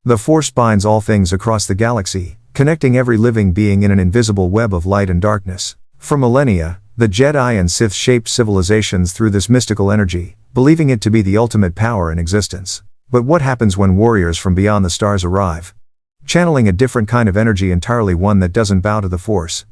The Force binds all things across the galaxy, connecting every living being in an invisible web of light and darkness. For millennia, the Jedi and Sith shaped civilizations through this mystical energy, believing it to be the ultimate power in existence. But what happens when warriors from beyond the stars arrive? Channeling a different kind of energy entirely, one that doesn't bow to the Force,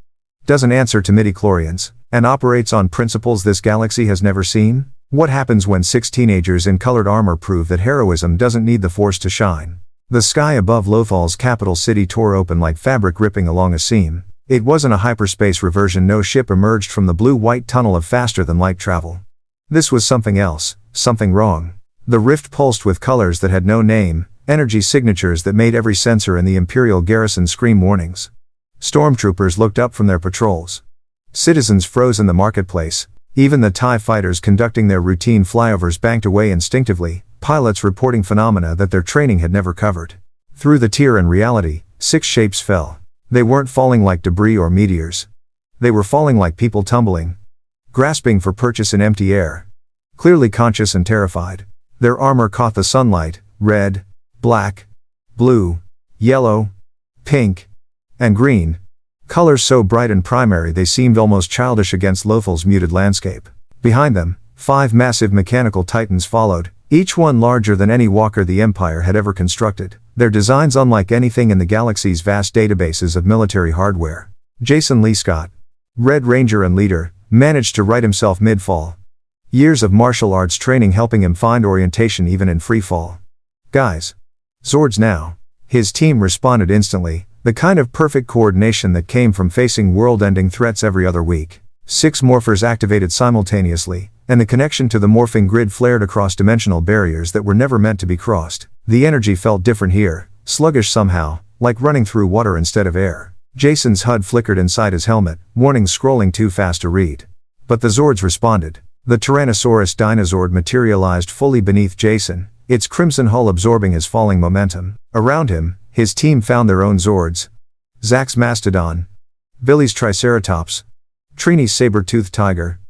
doesn't answer to midi-chlorians, and operates on principles this galaxy has never seen? What happens when 6 teenagers in colored armor prove that heroism doesn't need the Force to shine? The sky above Lothal's capital city tore open like fabric ripping along a seam. It wasn't a hyperspace reversion. No ship emerged from the blue-white tunnel of faster-than-light travel. This was something else, something wrong. The rift pulsed with colors that had no name, energy signatures that made every sensor in the Imperial garrison scream warnings. Stormtroopers looked up from their patrols. Citizens froze in the marketplace. Even the TIE fighters conducting their routine flyovers banked away instinctively, pilots reporting phenomena that their training had never covered. Through the tear and reality, 6 shapes fell. They weren't falling like debris or meteors. They were falling like people tumbling, grasping for purchase in empty air. Clearly conscious and terrified. Their armor caught the sunlight, red, black, blue, yellow, pink, and green. Colors so bright and primary they seemed almost childish against Lothal's muted landscape. Behind them, 5 massive mechanical titans followed, each one larger than any walker the Empire had ever constructed, their designs unlike anything in the galaxy's vast databases of military hardware. Jason Lee Scott, Red Ranger and leader, managed to right himself mid-fall. Years of martial arts training helping him find orientation even in free fall. Guys. Zords now. His team responded instantly, the kind of perfect coordination that came from facing world-ending threats every other week. 6 morphers activated simultaneously, and the connection to the morphing grid flared across dimensional barriers that were never meant to be crossed. The energy felt different here, sluggish somehow, like running through water instead of air. Jason's HUD flickered inside his helmet, warnings scrolling too fast to read. But the Zords responded. The Tyrannosaurus Dinozord materialized fully beneath Jason, its crimson hull absorbing his falling momentum. Around him, his team found their own Zords. Zach's Mastodon, Billy's Triceratops, Trini's saber-toothed tiger,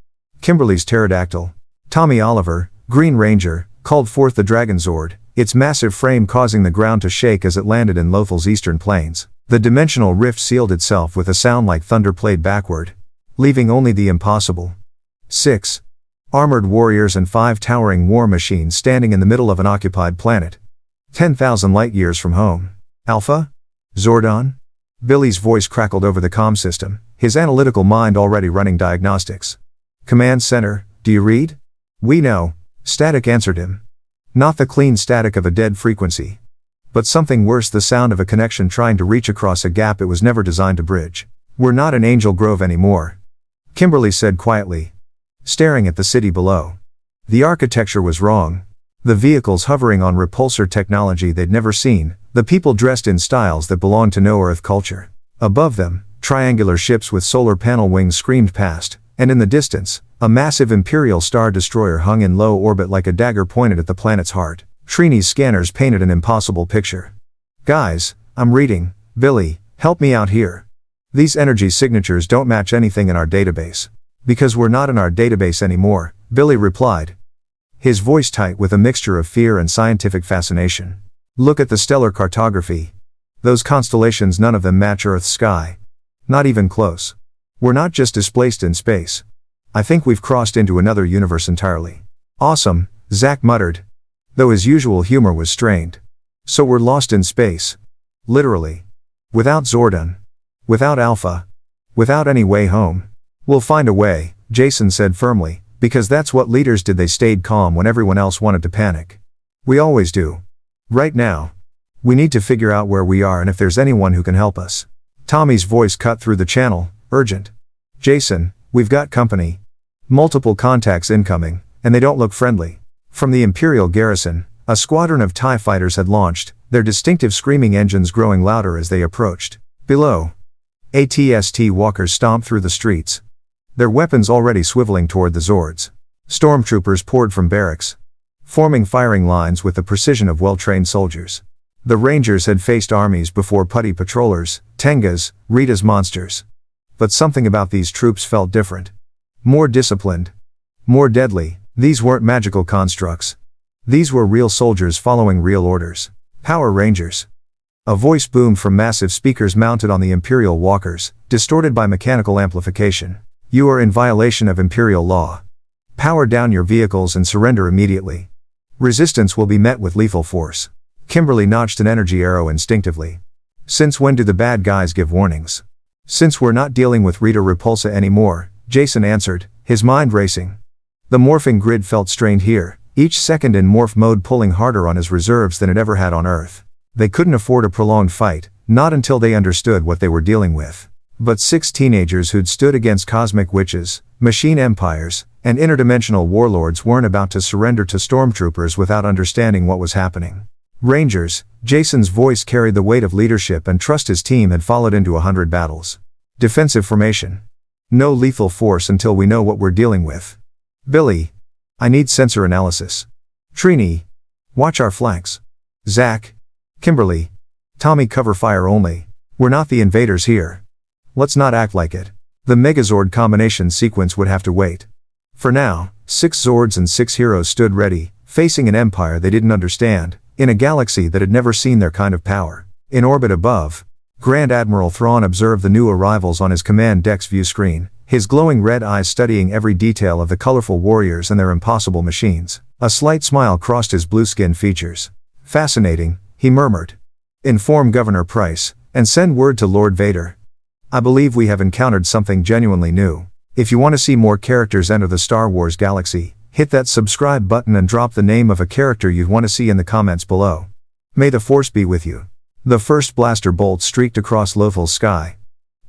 Kimberly's pterodactyl. Tommy Oliver, Green Ranger, called forth the Dragon Zord, its massive frame causing the ground to shake as it landed in Lothal's eastern plains. The dimensional rift sealed itself with a sound like thunder played backward, leaving only the impossible. 6 armored warriors and 5 towering war machines standing in the middle of an occupied planet. 10,000 light-years from home. Alpha? Zordon? Billy's voice crackled over the comm system, his analytical mind already running diagnostics. Command center, do you read? We know. Static answered him. Not the clean static of a dead frequency, but something worse, the sound of a connection trying to reach across a gap it was never designed to bridge. We're not in Angel Grove anymore, Kimberly said quietly, staring at the city below. The architecture was wrong. The vehicles hovering on repulsor technology they'd never seen, the people dressed in styles that belonged to no Earth culture. Above them, triangular ships with solar panel wings screamed past, and in the distance, a massive Imperial Star Destroyer hung in low orbit like a dagger pointed at the planet's heart. Trini's scanners painted an impossible picture. Guys, I'm reading. Billy, help me out here. These energy signatures don't match anything in our database. Because we're not in our database anymore, Billy replied, his voice tight with a mixture of fear and scientific fascination. Look at the stellar cartography. Those constellations, none of them match Earth's sky. Not even close. We're not just displaced in space. I think we've crossed into another universe entirely. Awesome, Zach muttered, though his usual humor was strained. So we're lost in space. Literally. Without Zordon. Without Alpha. Without any way home. We'll find a way, Jason said firmly, because that's what leaders did. They stayed calm when everyone else wanted to panic. We always do. Right now. We need to figure out where we are and if there's anyone who can help us. Tommy's voice cut through the channel, urgent. Jason, we've got company. Multiple contacts incoming, and they don't look friendly. From the Imperial garrison, a squadron of TIE fighters had launched, their distinctive screaming engines growing louder as they approached. Below, ATST walkers stomped through the streets, their weapons already swiveling toward the Zords. Stormtroopers poured from barracks, forming firing lines with the precision of well-trained soldiers. The Rangers had faced armies before, putty patrollers, Tengas, Rita's monsters. But something about these troops felt different. More disciplined. More deadly. These weren't magical constructs. These were real soldiers following real orders. Power Rangers. A voice boomed from massive speakers mounted on the Imperial walkers, distorted by mechanical amplification. "You are in violation of Imperial law. Power down your vehicles and surrender immediately. Resistance will be met with lethal force." Kimberly notched an energy arrow instinctively. "Since when do the bad guys give warnings?" "Since we're not dealing with Rita Repulsa anymore," Jason answered, his mind racing. The morphing grid felt strained here, each second in morph mode pulling harder on his reserves than it ever had on Earth. They couldn't afford a prolonged fight, not until they understood what they were dealing with. But 6 teenagers who'd stood against cosmic witches, machine empires, and interdimensional warlords weren't about to surrender to stormtroopers without understanding what was happening. "Rangers," Jason's voice carried the weight of leadership and trust his team had followed into 100 battles. "Defensive formation. No lethal force until we know what we're dealing with. Billy. I need sensor analysis. Trini. Watch our flanks. Zach. Kimberly. Tommy, cover fire only. We're not the invaders here. Let's not act like it." The Megazord combination sequence would have to wait. For now, 6 Zords and 6 heroes stood ready, facing an empire they didn't understand, in a galaxy that had never seen their kind of power. In orbit above, Grand Admiral Thrawn observed the new arrivals on his command deck's view screen, his glowing red eyes studying every detail of the colorful warriors and their impossible machines. A slight smile crossed his blue-skinned features. "Fascinating," he murmured. "Inform Governor Price, and send word to Lord Vader. I believe we have encountered something genuinely new." If you want to see more characters enter the Star Wars galaxy, hit that subscribe button and drop the name of a character you'd want to see in the comments below. May the Force be with you. The first blaster bolt streaked across Lothal's sky.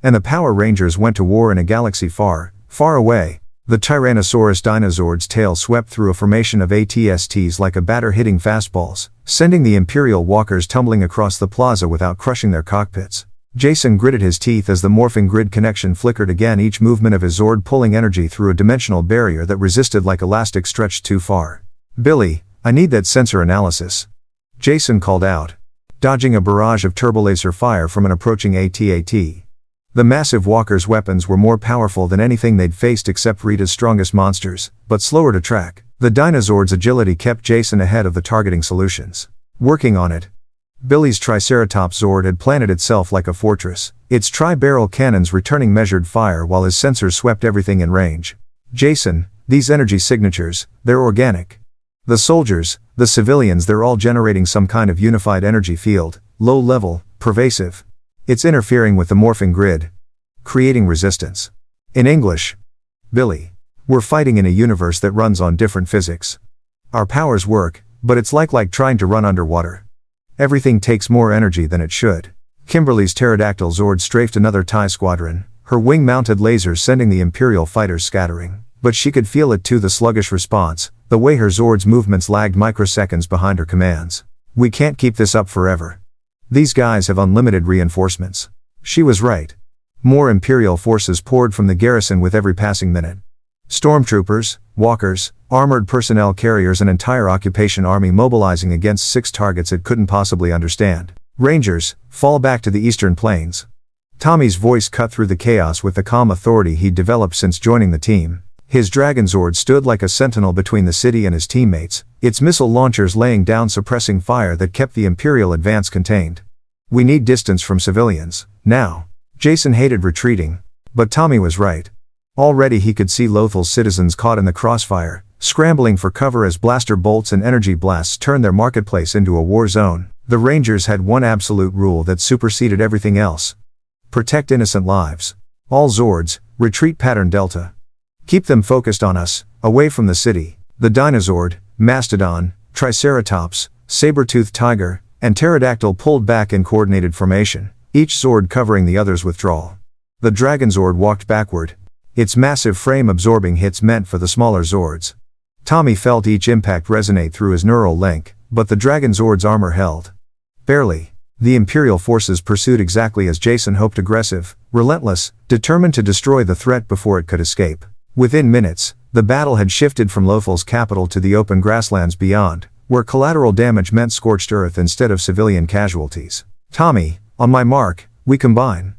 And the Power Rangers went to war in a galaxy far, far away. The Tyrannosaurus Dinozord's tail swept through a formation of ATSTs like a batter hitting fastballs, sending the Imperial walkers tumbling across the plaza without crushing their cockpits. Jason gritted his teeth as the morphing grid connection flickered again, each movement of his Zord pulling energy through a dimensional barrier that resisted like elastic stretched too far. "Billy, I need that sensor analysis," Jason called out, dodging a barrage of turbolaser fire from an approaching AT-AT. The massive walkers' weapons were more powerful than anything they'd faced except Rita's strongest monsters, but slower to track. The Dinozord's agility kept Jason ahead of the targeting solutions. Working on it. Billy's Triceratops Zord had planted itself like a fortress, its tri-barrel cannons returning measured fire while his sensors swept everything in range. "Jason, these energy signatures, they're organic. The soldiers, the civilians, they're all generating some kind of unified energy field, low level, pervasive. It's interfering with the morphing grid. Creating resistance. In English. Billy. We're fighting in a universe that runs on different physics. Our powers work, but it's like trying to run underwater. Everything takes more energy than it should." Kimberly's pterodactyl Zord strafed another TIE squadron, her wing-mounted lasers sending the Imperial fighters scattering. But she could feel it too, the sluggish response, the way her Zord's movements lagged microseconds behind her commands. "We can't keep this up forever. These guys have unlimited reinforcements." She was right. More Imperial forces poured from the garrison with every passing minute. Stormtroopers, walkers, armored personnel carriers, an entire occupation army mobilizing against 6 targets it couldn't possibly understand. "Rangers, fall back to the eastern plains." Tommy's voice cut through the chaos with the calm authority he'd developed since joining the team. His Dragon Zord stood like a sentinel between the city and his teammates, its missile launchers laying down suppressing fire that kept the Imperial advance contained. "We need distance from civilians, now." Jason hated retreating, but Tommy was right. Already he could see Lothal's citizens caught in the crossfire, scrambling for cover as blaster bolts and energy blasts turned their marketplace into a war zone. The Rangers had one absolute rule that superseded everything else. Protect innocent lives. All Zords, retreat pattern Delta. Keep them focused on us, away from the city. The Dinozord, Mastodon, Triceratops, Saber-toothed Tiger, and Pterodactyl pulled back in coordinated formation, each Zord covering the other's withdrawal. The Dragon Zord walked backward, its massive frame absorbing hits meant for the smaller Zords. Tommy felt each impact resonate through his neural link, but the Dragon Zord's armor held. Barely. The Imperial forces pursued exactly as Jason hoped, aggressive, relentless, determined to destroy the threat before it could escape. Within minutes, the battle had shifted from Lothal's capital to the open grasslands beyond, where collateral damage meant scorched earth instead of civilian casualties. "Tommy, on my mark, we combine."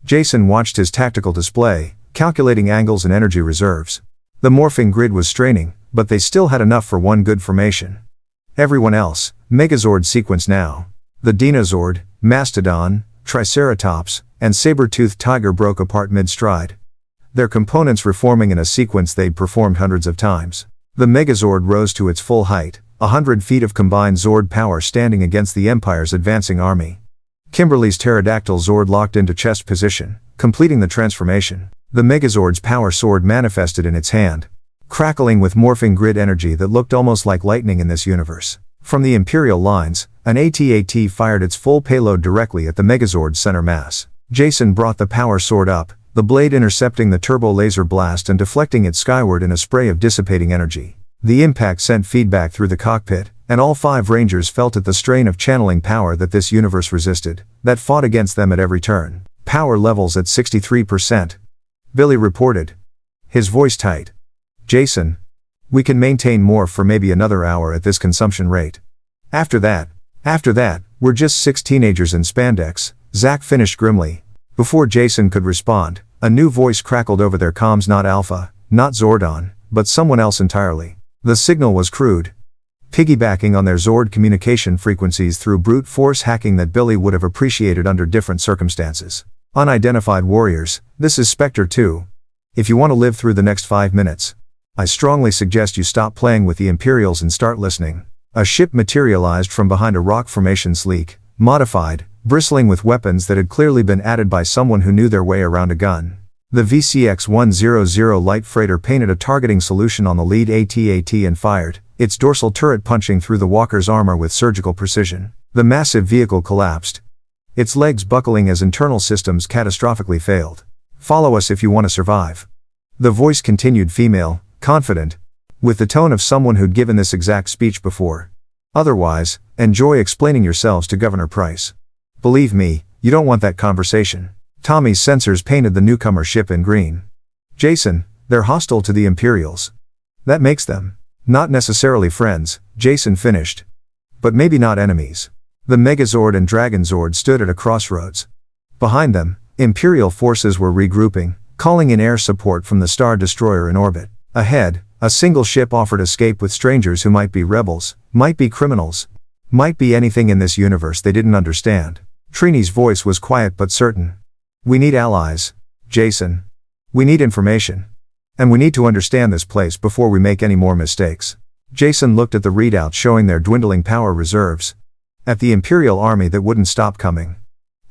Jason watched his tactical display, calculating angles and energy reserves. The morphing grid was straining, but they still had enough for one good formation. Everyone else, Megazord sequence now. The Dinozord, Mastodon, Triceratops, and saber-toothed tiger broke apart mid-stride. Their components reforming in a sequence they'd performed hundreds of times. The Megazord rose to its full height, 100 feet of combined Zord power standing against the Empire's advancing army. Kimberly's pterodactyl Zord locked into chest position, completing the transformation. The Megazord's power sword manifested in its hand, crackling with morphing grid energy that looked almost like lightning in this universe. From the Imperial lines, an AT-AT fired its full payload directly at the Megazord's center mass. Jason brought the power sword up, the blade intercepting the turbo laser blast and deflecting it skyward in a spray of dissipating energy. The impact sent feedback through the cockpit, and all 5 Rangers felt it the strain of channeling power that this universe resisted, that fought against them at every turn. Power levels at 63%. Billy reported, his voice tight. Jason, we can maintain morph for maybe another hour at this consumption rate. After that, we're just 6 teenagers in spandex, Zack finished grimly. Before Jason could respond, a new voice crackled over their comms. Not Alpha, not Zordon, but someone else entirely. The signal was crude, piggybacking on their Zord communication frequencies through brute force hacking that Billy would have appreciated under different circumstances. Unidentified warriors, this is Spectre 2. If you want to live through the next 5 minutes, I strongly suggest you stop playing with the Imperials and start listening. A ship materialized from behind a rock formation, sleek, modified, bristling with weapons that had clearly been added by someone who knew their way around a gun. The VCX-100 light freighter painted a targeting solution on the lead AT-AT and fired, its dorsal turret punching through the walker's armor with surgical precision. The massive vehicle collapsed, its legs buckling as internal systems catastrophically failed. Follow us if you want to survive. The voice continued, female, confident, with the tone of someone who'd given this exact speech before. Otherwise, enjoy explaining yourselves to Governor Price. Believe me, you don't want that conversation. Tommy's sensors painted the newcomer ship in green. Jason, they're hostile to the Imperials. That makes them not necessarily friends, Jason finished. But maybe not enemies. The Megazord and Dragon Zord stood at a crossroads. Behind them, Imperial forces were regrouping, calling in air support from the Star Destroyer in orbit. Ahead, a single ship offered escape with strangers who might be rebels, might be criminals, might be anything in this universe they didn't understand. Trini's voice was quiet but certain. We need allies, Jason. We need information. And we need to understand this place before we make any more mistakes. Jason looked at the readouts showing their dwindling power reserves. At the Imperial army that wouldn't stop coming.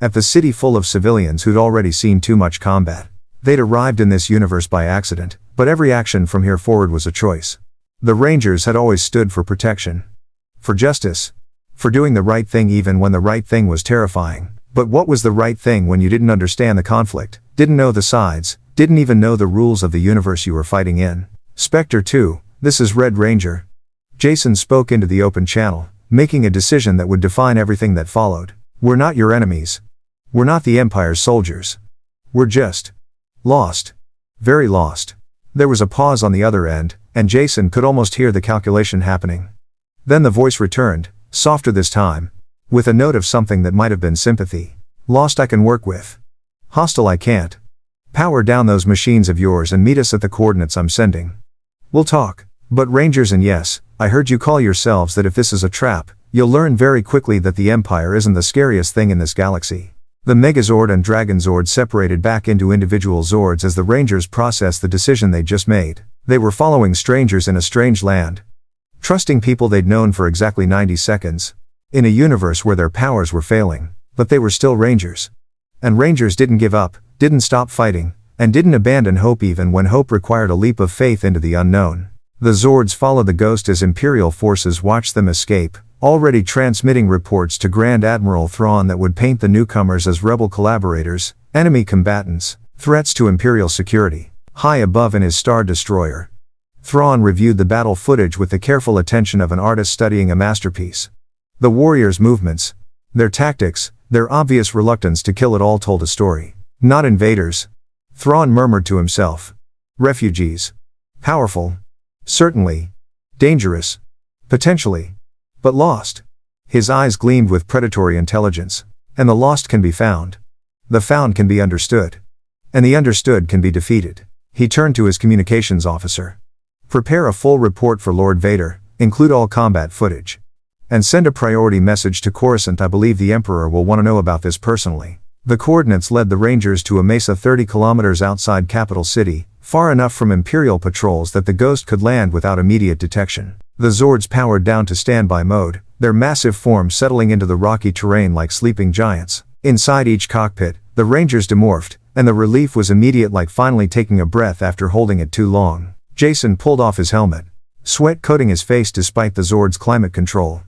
At the city full of civilians who'd already seen too much combat. They'd arrived in this universe by accident, but every action from here forward was a choice. The Rangers had always stood for protection. For justice. For doing the right thing even when the right thing was terrifying. But what was the right thing when you didn't understand the conflict, didn't know the sides, didn't even know the rules of the universe you were fighting in? Spectre 2, this is Red Ranger. Jason spoke into the open channel, making a decision that would define everything that followed. We're not your enemies. We're not the Empire's soldiers. We're just lost. Very lost. There was a pause on the other end, and Jason could almost hear the calculation happening. Then the voice returned, softer this time, with a note of something that might have been sympathy. Lost I can work with. Hostile I can't. Power down those machines of yours and meet us at the coordinates I'm sending. We'll talk. But Rangers, and yes, I heard you call yourselves that. If this is a trap, you'll learn very quickly that the Empire isn't the scariest thing in this galaxy. The Megazord and Dragon Zord separated back into individual Zords as the Rangers processed the decision they'd just made. They were following strangers in a strange land. Trusting people they'd known for exactly 90 seconds. In a universe where their powers were failing, but they were still Rangers. And Rangers didn't give up, didn't stop fighting, and didn't abandon hope even when hope required a leap of faith into the unknown. The Zords followed the Ghost as Imperial forces watched them escape, already transmitting reports to Grand Admiral Thrawn that would paint the newcomers as rebel collaborators, enemy combatants, threats to Imperial security. High above in his Star Destroyer, Thrawn reviewed the battle footage with the careful attention of an artist studying a masterpiece. The warriors' movements, their tactics, their obvious reluctance to kill it all told a story. Not invaders. Thrawn murmured to himself. Refugees. Powerful. Certainly. Dangerous. Potentially. But lost. His eyes gleamed with predatory intelligence. And the lost can be found. The found can be understood. And the understood can be defeated. He turned to his communications officer. Prepare a full report for Lord Vader, include all combat footage. And send a priority message to Coruscant. I believe the Emperor will want to know about this personally. The coordinates led the Rangers to a mesa 30 kilometers outside Capital City, far enough from Imperial patrols that the Ghost could land without immediate detection. The Zords powered down to standby mode, their massive forms settling into the rocky terrain like sleeping giants. Inside each cockpit, the Rangers demorphed, and the relief was immediate, like finally taking a breath after holding it too long. Jason pulled off his helmet, sweat coating his face despite the Zords' climate control.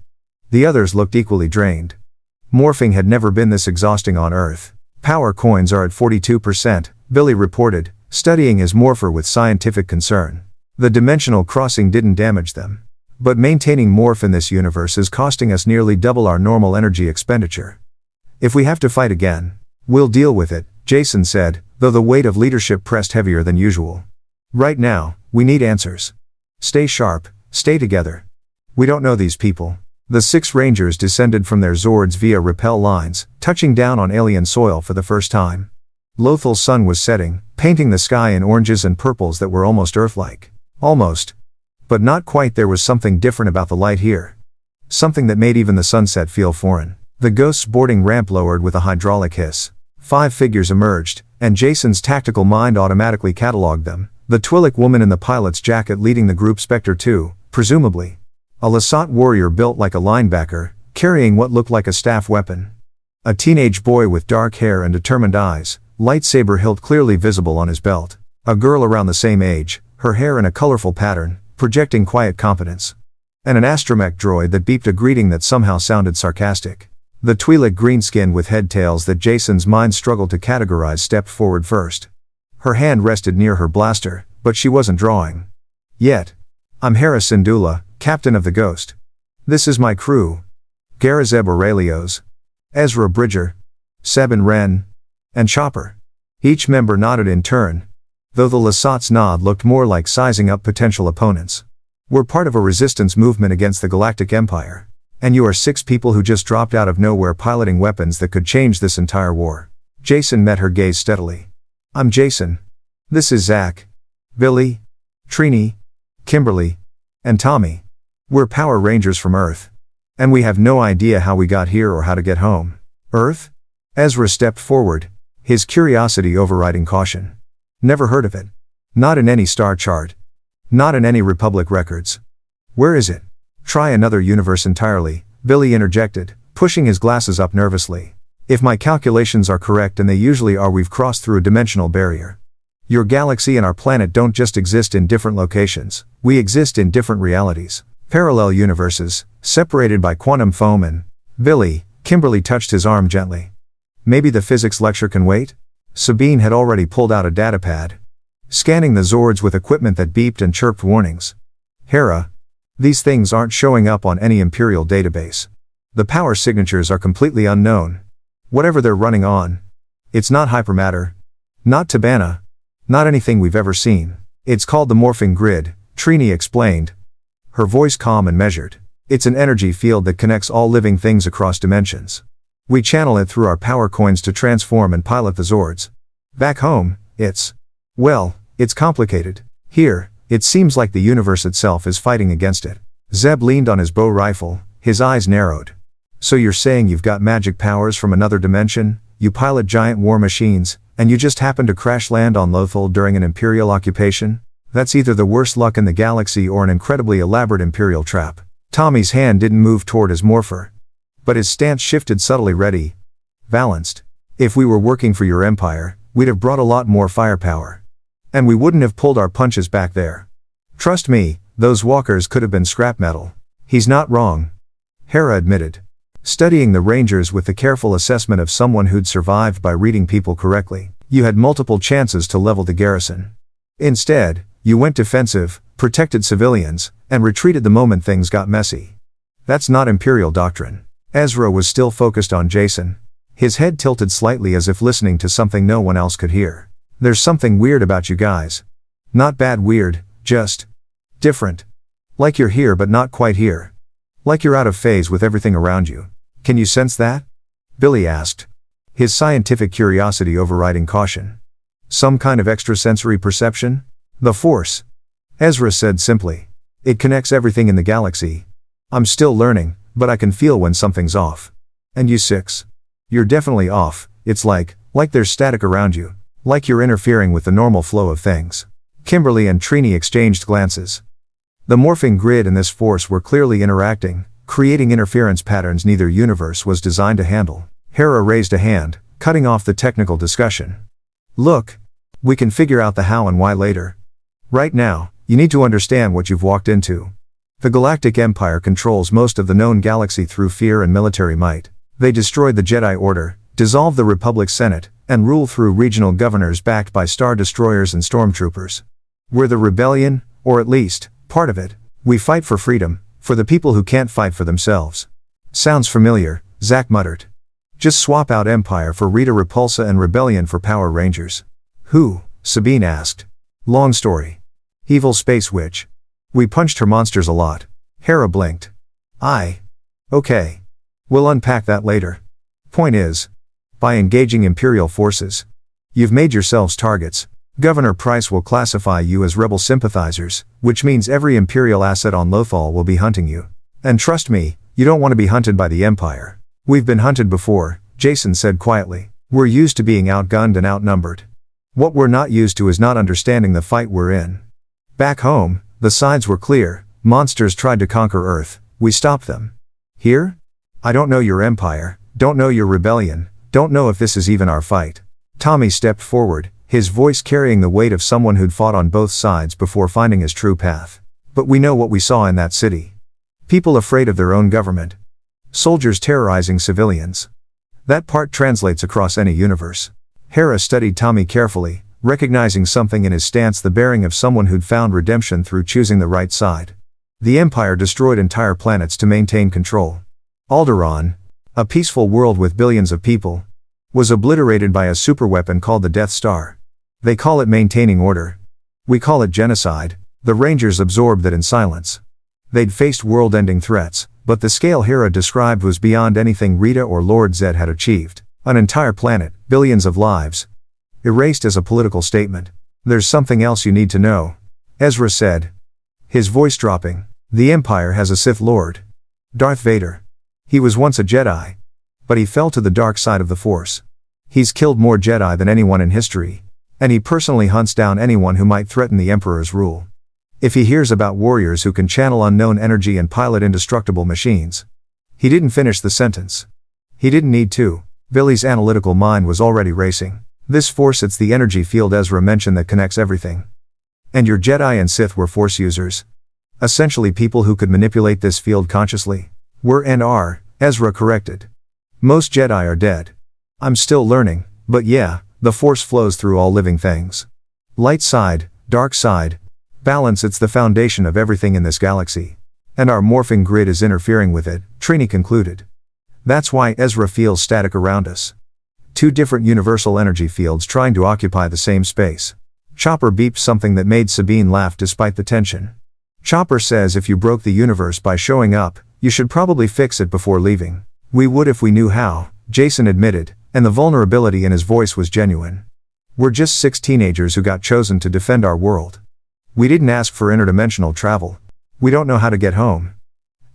The others looked equally drained. Morphing had never been this exhausting on Earth. Power coins are at 42%, Billy reported, studying his morpher with scientific concern. The dimensional crossing didn't damage them. But maintaining morph in this universe is costing us nearly double our normal energy expenditure. If we have to fight again, we'll deal with it, Jason said, though the weight of leadership pressed heavier than usual. Right now, we need answers. Stay sharp, stay together. We don't know these people. The 6 Rangers descended from their Zords via rappel lines, touching down on alien soil for the first time. Lothal's sun was setting, painting the sky in oranges and purples that were almost Earth-like. Almost. But not quite. There was something different about the light here. Something that made even the sunset feel foreign. The Ghost's boarding ramp lowered with a hydraulic hiss. 5 figures emerged, and Jason's tactical mind automatically catalogued them. The Twi'lek woman in the pilot's jacket leading the group, Spectre 2, presumably. A Lasat warrior built like a linebacker, carrying what looked like a staff weapon. A teenage boy with dark hair and determined eyes, lightsaber hilt clearly visible on his belt. A girl around the same age, her hair in a colorful pattern, projecting quiet competence. And an astromech droid that beeped a greeting that somehow sounded sarcastic. The Twi'lek greenskin with head tails that Jason's mind struggled to categorize stepped forward first. Her hand rested near her blaster, but she wasn't drawing. Yet. I'm Hera Syndulla, Captain of the Ghost. This is my crew. Garazeb Aurelios, Ezra Bridger, Sebin Wren, and Chopper. Each member nodded in turn, though the Lasat's nod looked more like sizing up potential opponents. We're part of a resistance movement against the Galactic Empire. And you are 6 people who just dropped out of nowhere piloting weapons that could change this entire war. Jason met her gaze steadily. I'm Jason. This is Zach, Billy, Trini, Kimberly, and Tommy. We're Power Rangers from Earth. And we have no idea how we got here or how to get home. Earth? Ezra stepped forward, his curiosity overriding caution. Never heard of it. Not in any star chart. Not in any Republic records. Where is it? Try another universe entirely, Billy interjected, pushing his glasses up nervously. If my calculations are correct, and they usually are, we've crossed through a dimensional barrier. Your galaxy and our planet don't just exist in different locations, we exist in different realities. Parallel universes, separated by quantum foam and... Billy, Kimberly touched his arm gently. Maybe the physics lecture can wait? Sabine had already pulled out a datapad, scanning the Zords with equipment that beeped and chirped warnings. Hera, these things aren't showing up on any Imperial database. The power signatures are completely unknown. Whatever they're running on. It's not hypermatter. Not Tabana. Not anything we've ever seen. It's called the Morphing Grid, Trini explained, her voice calm and measured. It's an energy field that connects all living things across dimensions. We channel it through our power coins to transform and pilot the Zords. Back home, it's complicated. Here, it seems like the universe itself is fighting against it. Zeb leaned on his bow rifle, his eyes narrowed. So you're saying you've got magic powers from another dimension, you pilot giant war machines, and you just happen to crash land on Lothal during an Imperial occupation? That's either the worst luck in the galaxy or an incredibly elaborate Imperial trap. Tommy's hand didn't move toward his morpher, but his stance shifted subtly, ready, balanced. If we were working for your empire, we'd have brought a lot more firepower. And we wouldn't have pulled our punches back there. Trust me, those walkers could have been scrap metal. He's not wrong, Hera admitted, studying the Rangers with the careful assessment of someone who'd survived by reading people correctly. You had multiple chances to level the garrison. Instead, you went defensive, protected civilians, and retreated the moment things got messy. That's not Imperial doctrine. Ezra was still focused on Jason, his head tilted slightly as if listening to something no one else could hear. There's something weird about you guys. Not bad weird, just different. Like you're here but not quite here. Like you're out of phase with everything around you. Can you sense that? Billy asked, his scientific curiosity overriding caution. Some kind of extrasensory perception? The Force, Ezra said simply. It connects everything in the galaxy. I'm still learning, But I can feel when something's off. And you six? You're definitely off. It's like there's static around you. Like you're interfering with the normal flow of things. Kimberly and Trini exchanged glances. The morphing grid and this force were clearly interacting, creating interference patterns neither universe was designed to handle. Hera raised a hand, cutting off the technical discussion. Look. We can figure out the how and why later. Right now, you need to understand what you've walked into. The Galactic Empire controls most of the known galaxy through fear and military might. They destroyed the Jedi Order, dissolve the Republic Senate, and rule through regional governors backed by star destroyers and stormtroopers. We're the rebellion, or at least, part of it. We fight for freedom, for the people who can't fight for themselves. Sounds familiar, Zack muttered. Just swap out Empire for Rita, Repulsa, and Rebellion for Power Rangers. Who? Sabine asked. Long story. Evil space witch. We punched her monsters a lot. Hera blinked. Okay. We'll unpack that later. Point is, by engaging Imperial forces, you've made yourselves targets. Governor Price will classify you as rebel sympathizers, which means every Imperial asset on Lothal will be hunting you. And trust me, you don't want to be hunted by the Empire. We've been hunted before, Jason said quietly. We're used to being outgunned and outnumbered. What we're not used to is not understanding the fight we're in. Back home, the sides were clear. Monsters tried to conquer Earth. We stopped them. Here? I don't know your Empire, don't know your rebellion, don't know if this is even our fight. Tommy stepped forward, his voice carrying the weight of someone who'd fought on both sides before finding his true path. But we know what we saw in that city. People afraid of their own government. Soldiers terrorizing civilians. That part translates across any universe. Hera studied Tommy carefully, recognizing something in his stance, the bearing of someone who'd found redemption through choosing the right side. The Empire destroyed entire planets to maintain control. Alderaan, a peaceful world with billions of people, was obliterated by a superweapon called the Death Star. They call it maintaining order. We call it genocide. The Rangers absorbed that in silence. They'd faced world-ending threats, but the scale Hera described was beyond anything Rita or Lord Zedd had achieved. An entire planet, billions of lives. Erased as a political statement. There's something else you need to know, Ezra said, his voice dropping. The Empire has a Sith Lord. Darth Vader. He was once a Jedi. But he fell to the dark side of the Force. He's killed more Jedi than anyone in history. And he personally hunts down anyone who might threaten the Emperor's rule. If he hears about warriors who can channel unknown energy and pilot indestructible machines. He didn't finish the sentence. He didn't need to. Billy's analytical mind was already racing. This Force, it's the energy field Ezra mentioned that connects everything. And your Jedi and Sith were Force users. Essentially people who could manipulate this field consciously. Were and are, Ezra corrected. Most Jedi are dead. I'm still learning, but yeah, the Force flows through all living things. Light side, dark side, balance, it's the foundation of everything in this galaxy. And our morphing grid is interfering with it, Trini concluded. That's why Ezra feels static around us. Two different universal energy fields trying to occupy the same space. Chopper beeped something that made Sabine laugh despite the tension. Chopper says if you broke the universe by showing up, you should probably fix it before leaving. We would if we knew how, Jason admitted, and the vulnerability in his voice was genuine. We're just 6 teenagers who got chosen to defend our world. We didn't ask for interdimensional travel. We don't know how to get home.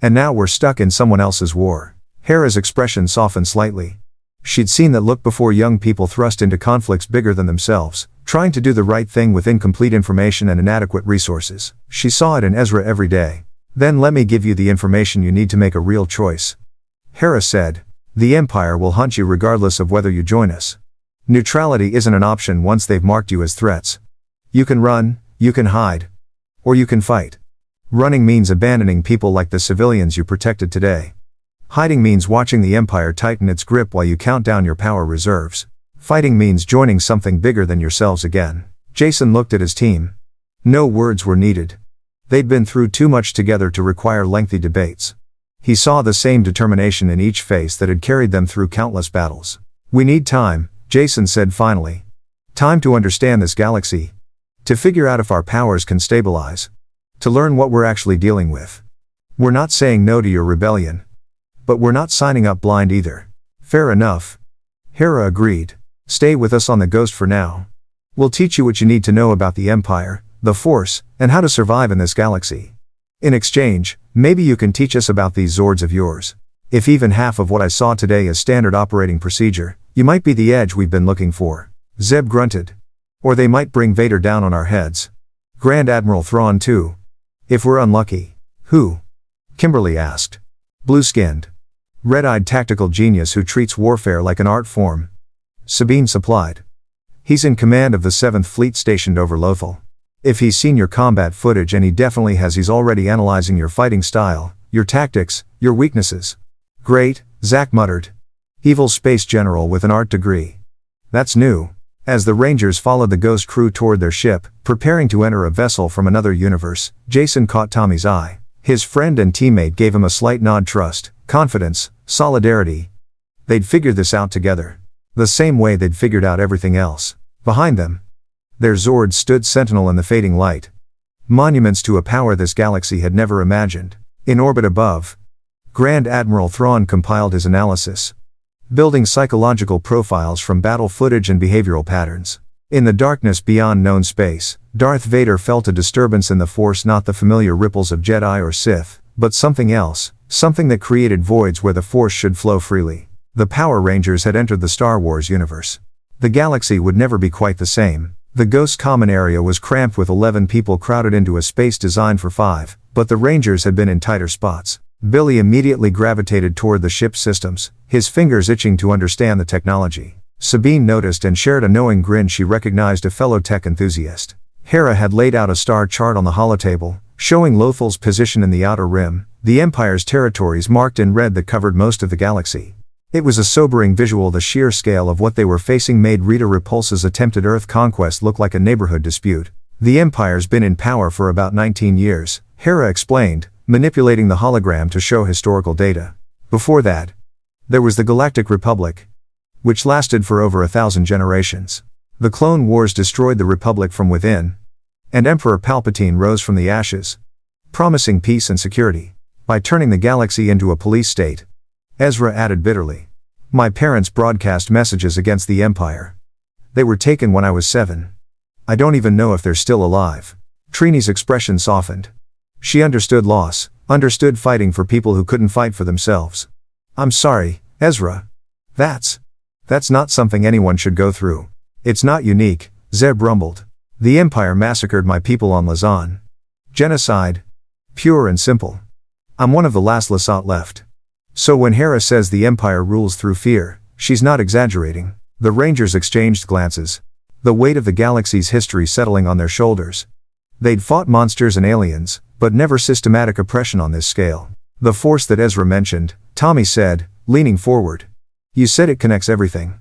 And now we're stuck in someone else's war. Hera's expression softened slightly. She'd seen that look before, young people thrust into conflicts bigger than themselves, trying to do the right thing with incomplete information and inadequate resources. She saw it in Ezra every day. Then let me give you the information you need to make a real choice. Hera said, the Empire will hunt you regardless of whether you join us. Neutrality isn't an option once they've marked you as threats. You can run, you can hide, or you can fight. Running means abandoning people like the civilians you protected today. Hiding means watching the Empire tighten its grip while you count down your power reserves. Fighting means joining something bigger than yourselves again. Jason looked at his team. No words were needed. They'd been through too much together to require lengthy debates. He saw the same determination in each face that had carried them through countless battles. We need time, Jason said finally. Time to understand this galaxy. To figure out if our powers can stabilize. To learn what we're actually dealing with. We're not saying no to your rebellion. But we're not signing up blind either. Fair enough. Hera agreed. Stay with us on the Ghost for now. We'll teach you what you need to know about the Empire, the Force, and how to survive in this galaxy. In exchange, Maybe you can teach us about these Zords of yours. If even half of what I saw today is standard operating procedure, you might be the edge we've been looking for. Zebb grunted. Or they might bring Vader down on our heads. Grand Admiral Thrawn too. If we're unlucky. Who? Kimberly asked. Blue-skinned. Red-eyed tactical genius who treats warfare like an art form. Sabine supplied. He's in command of the 7th Fleet stationed over Lothal. If he's seen your combat footage, and he definitely has, he's already analyzing your fighting style, your tactics, your weaknesses. Great, Zack muttered. Evil space general with an art degree. That's new. As the Rangers followed the Ghost crew toward their ship, preparing to enter a vessel from another universe, Jason caught Tommy's eye. His friend and teammate gave him a slight nod. Trust, confidence, solidarity. They'd figured this out together. The same way they'd figured out everything else. Behind them, their Zords stood sentinel in the fading light. Monuments to a power this galaxy had never imagined. In orbit above, Grand Admiral Thrawn compiled his analysis, building psychological profiles from battle footage and behavioral patterns. In the darkness beyond known space, Darth Vader felt a disturbance in the Force, not the familiar ripples of Jedi or Sith, but something else, something that created voids where the Force should flow freely. The Power Rangers had entered the Star Wars universe. The galaxy would never be quite the same. The Ghost's common area was cramped with 11 people crowded into a space designed for 5, but the Rangers had been in tighter spots. Billy immediately gravitated toward the ship's systems, his fingers itching to understand the technology. Sabine noticed and shared a knowing grin. She recognized a fellow tech enthusiast. Hera had laid out a star chart on the holotable, showing Lothal's position in the Outer Rim, the Empire's territories marked in red that covered most of the galaxy. It was a sobering visual. The sheer scale of what they were facing made Rita Repulsa's attempted Earth conquest look like a neighborhood dispute. The Empire's been in power for about 19 years, Hera explained, manipulating the hologram to show historical data. Before that, there was the Galactic Republic, which lasted for over 1,000 generations. The Clone Wars destroyed the Republic from within, and Emperor Palpatine rose from the ashes, promising peace and security, by turning the galaxy into a police state. Ezra added bitterly. My parents broadcast messages against the Empire. They were taken when I was 7. I don't even know if they're still alive. Trini's expression softened. She understood loss, understood fighting for people who couldn't fight for themselves. I'm sorry, Ezra. That's not something anyone should go through. It's not unique, Zebb rumbled. The Empire massacred my people on Lazan. Genocide. Pure and simple. I'm one of the last Lasat left. So when Hera says the Empire rules through fear, she's not exaggerating. The Rangers exchanged glances, the weight of the galaxy's history settling on their shoulders. They'd fought monsters and aliens, but never systematic oppression on this scale. The Force that Ezra mentioned, Tommy said, leaning forward. You said it connects everything.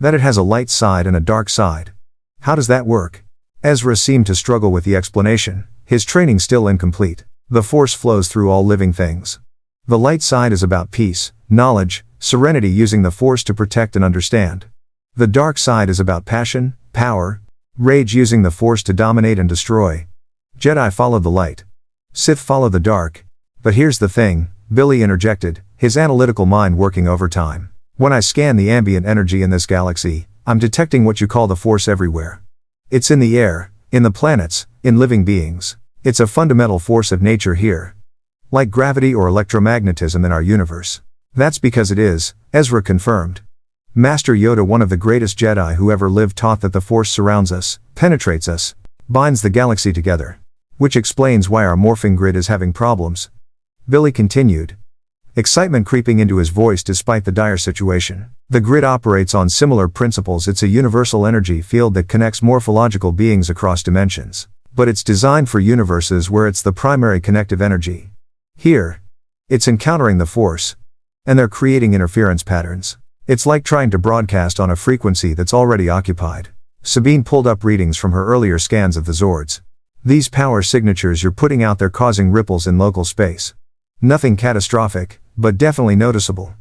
That it has a light side and a dark side. How does that work? Ezra seemed to struggle with the explanation, his training still incomplete. The Force flows through all living things. The light side is about peace, knowledge, serenity, using the Force to protect and understand. The dark side is about passion, power, rage, using the Force to dominate and destroy. Jedi follow the light. Sith follow the dark. But here's the thing, Billy interjected, his analytical mind working overtime. When I scan the ambient energy in this galaxy, I'm detecting what you call the Force everywhere. It's in the air, in the planets, in living beings. It's a fundamental force of nature here. Like gravity or electromagnetism in our universe. That's because it is, Ezra confirmed. Master Yoda, one of the greatest Jedi who ever lived, taught that the Force surrounds us, penetrates us, binds the galaxy together. Which explains why our morphing grid is having problems. Billy continued, excitement creeping into his voice despite the dire situation. The grid operates on similar principles. It's a universal energy field that connects morphological beings across dimensions. But it's designed for universes where it's the primary connective energy. Here, it's encountering the Force, and they're creating interference patterns. It's like trying to broadcast on a frequency that's already occupied. Sabine pulled up readings from her earlier scans of the Zords. These power signatures you're putting out, they're causing ripples in local space. Nothing catastrophic, but definitely noticeable.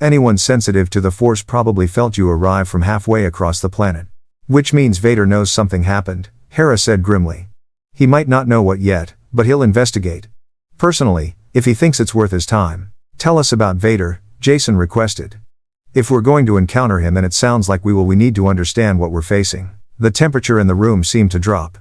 Anyone sensitive to the Force probably felt you arrive from halfway across the planet. Which means Vader knows something happened, Hera said grimly. He might not know what yet, but he'll investigate. Personally, if he thinks it's worth his time. Tell us about Vader, Jason requested. If we're going to encounter him, and it sounds like we will, we need to understand what we're facing. The temperature in the room seemed to drop.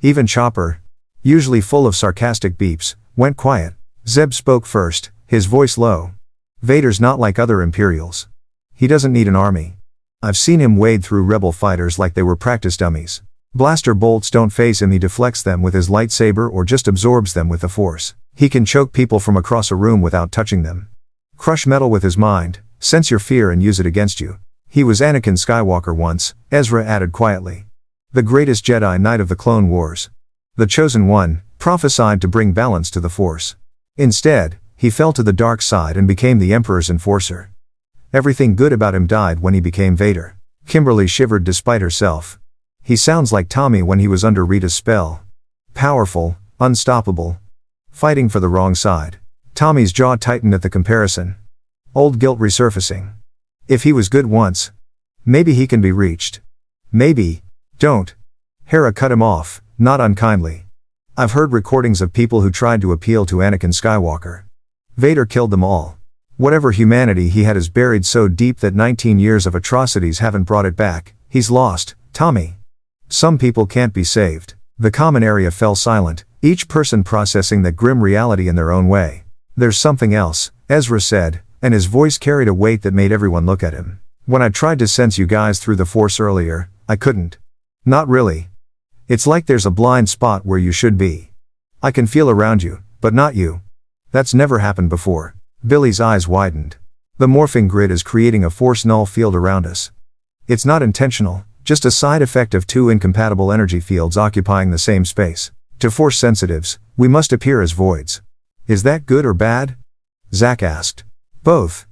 Even Chopper, usually full of sarcastic beeps, went quiet. Zebb spoke first, his voice low. Vader's not like other Imperials. He doesn't need an army. I've seen him wade through rebel fighters like they were practice dummies. Blaster bolts don't faze him, he deflects them with his lightsaber or just absorbs them with the Force. He can choke people from across a room without touching them. Crush metal with his mind, sense your fear and use it against you. He was Anakin Skywalker once, Ezra added quietly. The greatest Jedi Knight of the Clone Wars. The Chosen One, prophesied to bring balance to the Force. Instead, he fell to the dark side and became the Emperor's enforcer. Everything good about him died when he became Vader. Kimberly shivered despite herself. He sounds like Tommy when he was under Rita's spell. Powerful, unstoppable. Fighting for the wrong side. Tommy's jaw tightened at the comparison. Old guilt resurfacing. If he was good once, maybe he can be reached. Maybe. Don't. Hera cut him off, not unkindly. I've heard recordings of people who tried to appeal to Anakin Skywalker. Vader killed them all. Whatever humanity he had is buried so deep that 19 years of atrocities haven't brought it back. He's lost, Tommy. Some people can't be saved. The common area fell silent, each person processing that grim reality in their own way. There's something else, Ezra said, and his voice carried a weight that made everyone look at him. When I tried to sense you guys through the Force earlier, I couldn't. Not really. It's like there's a blind spot where you should be. I can feel around you, but not you. That's never happened before. Billy's eyes widened. The Morphing Grid is creating a Force null field around us. It's not intentional, just a side effect of two incompatible energy fields occupying the same space. To Force sensitives, we must appear as voids. Is that good or bad? Zach asked. Both.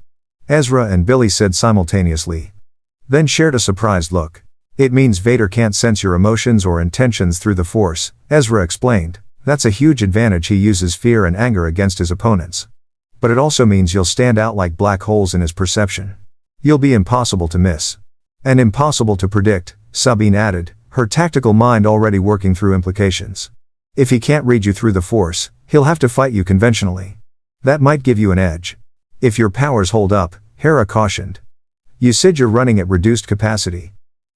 Ezra and Billy said simultaneously. Then shared a surprised look. It means Vader can't sense your emotions or intentions through the Force, Ezra explained. That's a huge advantage. He uses fear and anger against his opponents. But it also means you'll stand out like black holes in his perception. You'll be impossible to miss. And impossible to predict, Sabine added, her tactical mind already working through implications. If he can't read you through the Force, he'll have to fight you conventionally. That might give you an edge. If your powers hold up, Hera cautioned. You said you're running at reduced capacity.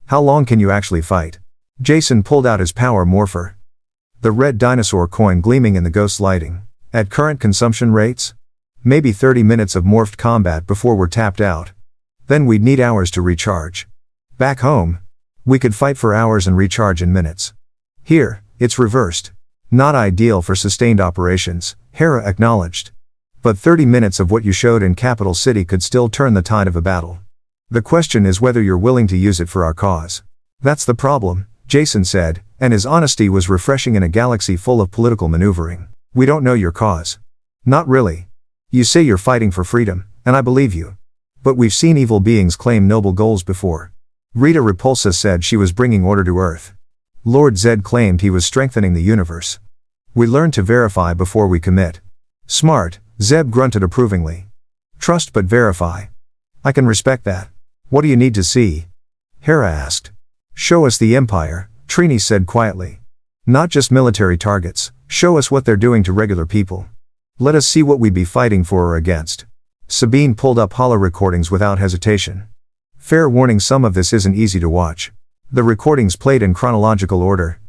How long can you actually fight? Jason pulled out his power morpher. The red dinosaur coin gleaming in the ghost's lighting. At current consumption rates? Maybe 30 minutes of morphed combat before we're tapped out. Then we'd need hours to recharge. Back home, we could fight for hours and recharge in minutes. Here, it's reversed. Not ideal for sustained operations, Hera acknowledged. But 30 minutes of what you showed in Capital City could still turn the tide of a battle. The question is whether you're willing to use it for our cause. That's the problem, Jason said, and his honesty was refreshing in a galaxy full of political maneuvering. We don't know your cause. Not really. You say you're fighting for freedom, and I believe you. But we've seen evil beings claim noble goals before. Rita Repulsa said she was bringing order to Earth. Lord Zedd claimed he was strengthening the universe. We learn to verify before we commit. Smart, Zebb grunted approvingly. Trust but verify. I can respect that. What do you need to see? Hera asked. Show us the Empire, Trini said quietly. Not just military targets, show us what they're doing to regular people. Let us see what we'd be fighting for or against. Sabine pulled up holo recordings without hesitation. Fair warning, some of this isn't easy to watch. The recordings played in chronological order.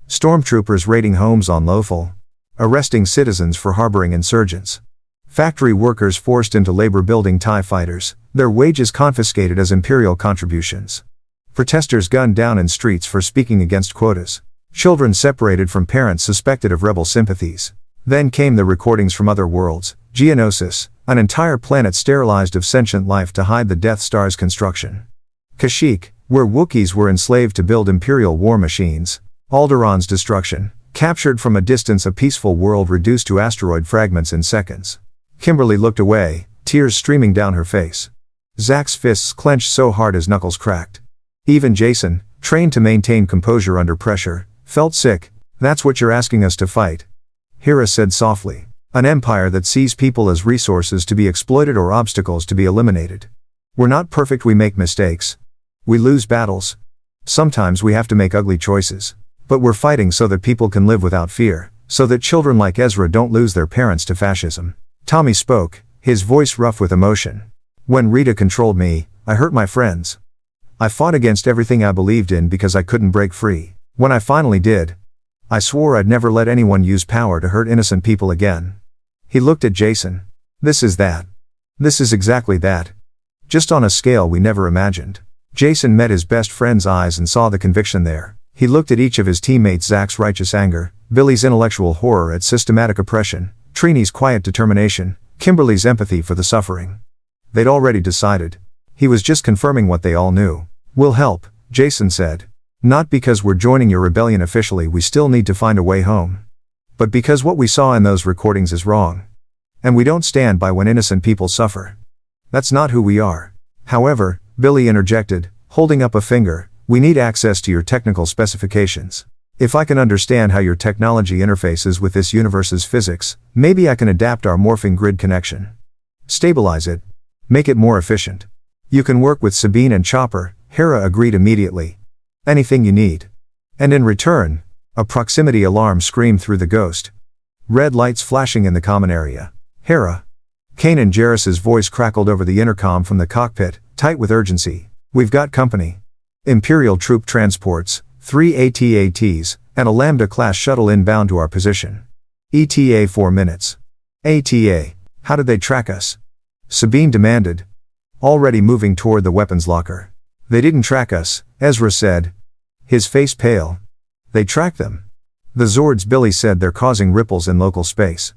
Stormtroopers raiding homes on Lothal. Arresting citizens for harboring insurgents. Factory workers forced into labor building TIE fighters, their wages confiscated as Imperial contributions. Protesters gunned down in streets for speaking against quotas. Children separated from parents suspected of rebel sympathies. Then came the recordings from other worlds, Geonosis, an entire planet sterilized of sentient life to hide the Death Star's construction. Kashyyyk, where Wookiees were enslaved to build Imperial war machines. Alderaan's destruction, captured from a distance, a peaceful world reduced to asteroid fragments in seconds. Kimberly looked away, tears streaming down her face. Zach's fists clenched so hard his knuckles cracked. Even Jason, trained to maintain composure under pressure, felt sick. That's what you're asking us to fight? Hera said softly. An empire that sees people as resources to be exploited or obstacles to be eliminated. We're not perfect, we make mistakes. We lose battles. Sometimes we have to make ugly choices. But we're fighting so that people can live without fear, so that children like Ezra don't lose their parents to fascism. Tommy spoke, his voice rough with emotion. When Rita controlled me, I hurt my friends. I fought against everything I believed in because I couldn't break free. When I finally did, I swore I'd never let anyone use power to hurt innocent people again. He looked at Jason. This is that. This is exactly that. Just on a scale we never imagined. Jason met his best friend's eyes and saw the conviction there. He looked at each of his teammates, Zach's righteous anger, Billy's intellectual horror at systematic oppression, Trini's quiet determination, Kimberly's empathy for the suffering. They'd already decided. He was just confirming what they all knew. We'll help, Jason said. Not because we're joining your rebellion officially, we still need to find a way home. But because what we saw in those recordings is wrong. And we don't stand by when innocent people suffer. That's not who we are. However, Billy interjected, holding up a finger, we need access to your technical specifications. If I can understand how your technology interfaces with this universe's physics, maybe I can adapt our morphing grid connection. Stabilize it. Make it more efficient. You can work with Sabine and Chopper, Hera agreed immediately. Anything you need. And in return, a proximity alarm screamed through the ghost. Red lights flashing in the common area. Hera. Kanan Jarrus's voice crackled over the intercom from the cockpit, tight with urgency. We've got company. Imperial troop transports, 3 AT-ATs, and a Lambda-class shuttle inbound to our position. ETA 4 minutes. ATA. How did they track us? Sabine demanded. Already moving toward the weapons locker. They didn't track us, Ezra said. His face pale. They tracked them. The Zords, Billy said, they're causing ripples in local space.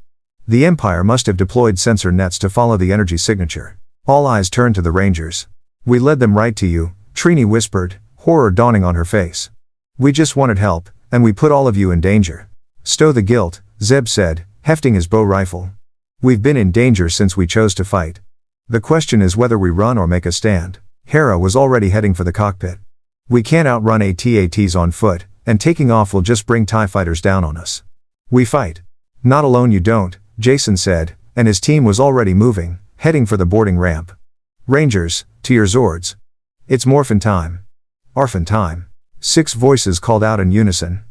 The Empire must have deployed sensor nets to follow the energy signature. All eyes turned to the Rangers. We led them right to you, Trini whispered, horror dawning on her face. We just wanted help, and we put all of you in danger. Stow the guilt, Zebb said, hefting his bow rifle. We've been in danger since we chose to fight. The question is whether we run or make a stand. Hera was already heading for the cockpit. We can't outrun AT-ATs on foot, and taking off will just bring TIE fighters down on us. We fight. Not alone you don't, Jason said, and his team was already moving, heading for the boarding ramp. Rangers, to your Zords. It's morphin' time. Orphan time. 6 voices called out in unison.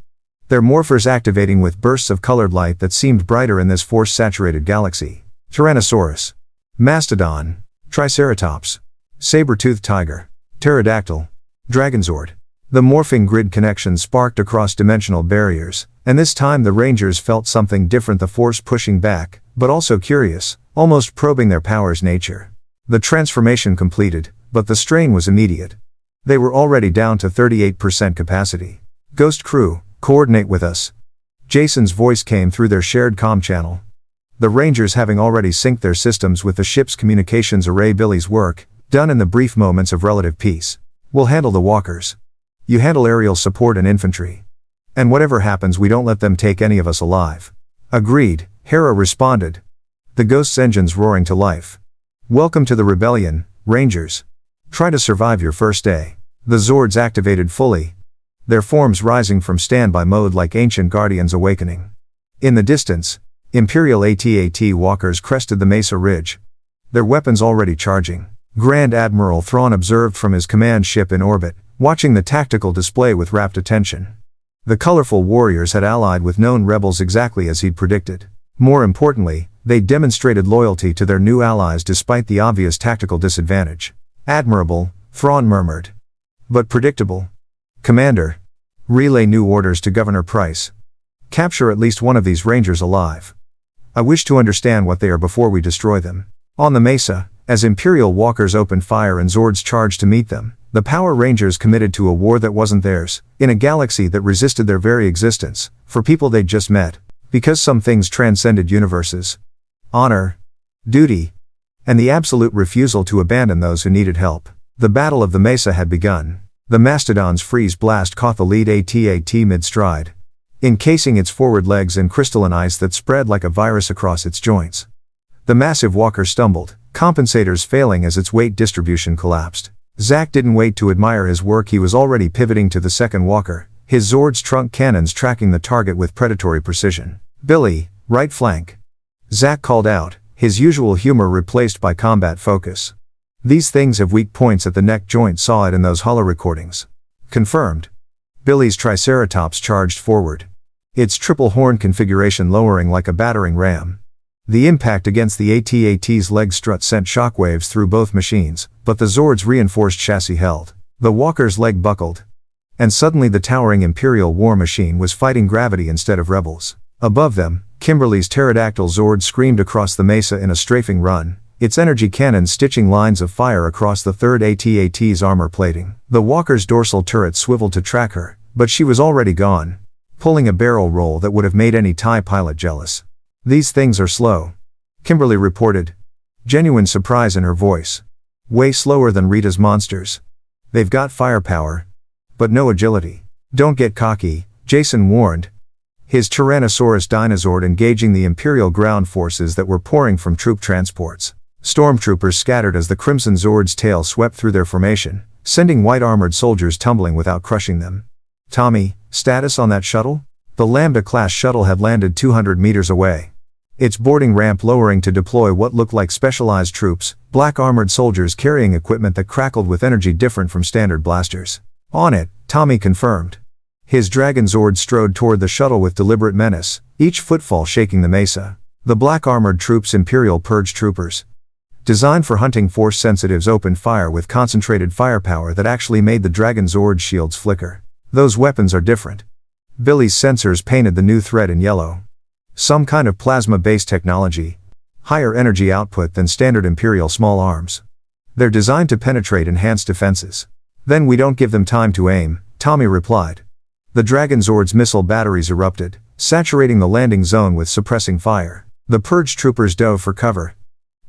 Their morphers activating with bursts of colored light that seemed brighter in this force-saturated galaxy. Tyrannosaurus. Mastodon. Triceratops. Saber-toothed tiger. Pterodactyl. Dragonzord. The morphing grid connection sparked across dimensional barriers, and this time the Rangers felt something different, the force pushing back, but also curious, almost probing their power's nature. The transformation completed, but the strain was immediate. They were already down to 38% capacity. Ghost crew, coordinate with us. Jason's voice came through their shared comm channel. The Rangers having already synced their systems with the ship's communications array. Billy's work, done in the brief moments of relative peace. We'll handle the walkers. You handle aerial support and infantry. And whatever happens, we don't let them take any of us alive. Agreed, Hera responded. The Ghost's engines roaring to life. Welcome to the rebellion, Rangers. Try to survive your first day. The Zords activated fully. Their forms rising from standby mode like ancient guardians awakening. In the distance, Imperial AT-AT walkers crested the Mesa Ridge. Their weapons already charging. Grand Admiral Thrawn observed from his command ship in orbit, watching the tactical display with rapt attention. The colorful warriors had allied with known rebels exactly as he'd predicted. More importantly, they demonstrated loyalty to their new allies despite the obvious tactical disadvantage. Admirable, Thrawn murmured. But predictable. Commander. Relay new orders to Governor Price. Capture at least one of these Rangers alive. I wish to understand what they are before we destroy them. On the Mesa, as Imperial walkers opened fire and Zords charged to meet them, the Power Rangers committed to a war that wasn't theirs, in a galaxy that resisted their very existence, for people they'd just met, because some things transcended universes. Honor, duty, and the absolute refusal to abandon those who needed help. The Battle of the Mesa had begun. The Mastodon's freeze blast caught the lead AT-AT mid-stride, encasing its forward legs in crystalline ice that spread like a virus across its joints. The massive walker stumbled, compensators failing as its weight distribution collapsed. Zach didn't wait to admire his work, he was already pivoting to the second walker, his Zord's trunk cannons tracking the target with predatory precision. Billy, right flank. Zach called out, his usual humor replaced by combat focus. These things have weak points at the neck joint, saw it in those holo recordings. Confirmed. Billy's Triceratops charged forward. Its triple horn configuration lowering like a battering ram. The impact against the AT-AT's leg strut sent shockwaves through both machines, but the Zord's reinforced chassis held. The walker's leg buckled. And suddenly the towering Imperial war machine was fighting gravity instead of rebels. Above them, Kimberly's pterodactyl Zord screamed across the mesa in a strafing run, its energy cannons stitching lines of fire across the third AT-AT's armor plating. The walker's dorsal turret swiveled to track her, but she was already gone, pulling a barrel roll that would have made any TIE pilot jealous. "These things are slow," Kimberly reported, genuine surprise in her voice. "Way slower than Rita's monsters. They've got firepower, but no agility." "Don't get cocky," Jason warned, his Tyrannosaurus Dinozord engaging the Imperial ground forces that were pouring from troop transports. Stormtroopers scattered as the Crimson Zord's tail swept through their formation, sending white-armored soldiers tumbling without crushing them. "Tommy, status on that shuttle?" The Lambda-class shuttle had landed 200 meters away, its boarding ramp lowering to deploy what looked like specialized troops, black-armored soldiers carrying equipment that crackled with energy different from standard blasters. "On it," Tommy confirmed. His Dragon Zord strode toward the shuttle with deliberate menace, each footfall shaking the mesa. The black-armored troops, Imperial Purge troopers, designed for hunting Force sensitives, opened fire with concentrated firepower that actually made the Dragon Zord shields flicker. "Those weapons are different." Billy's sensors painted the new threat in yellow. "Some kind of plasma-based technology. Higher energy output than standard Imperial small arms. They're designed to penetrate enhanced defenses." "Then we don't give them time to aim," Tommy replied. The Dragon Zord's missile batteries erupted, saturating the landing zone with suppressing fire. The Purge troopers dove for cover,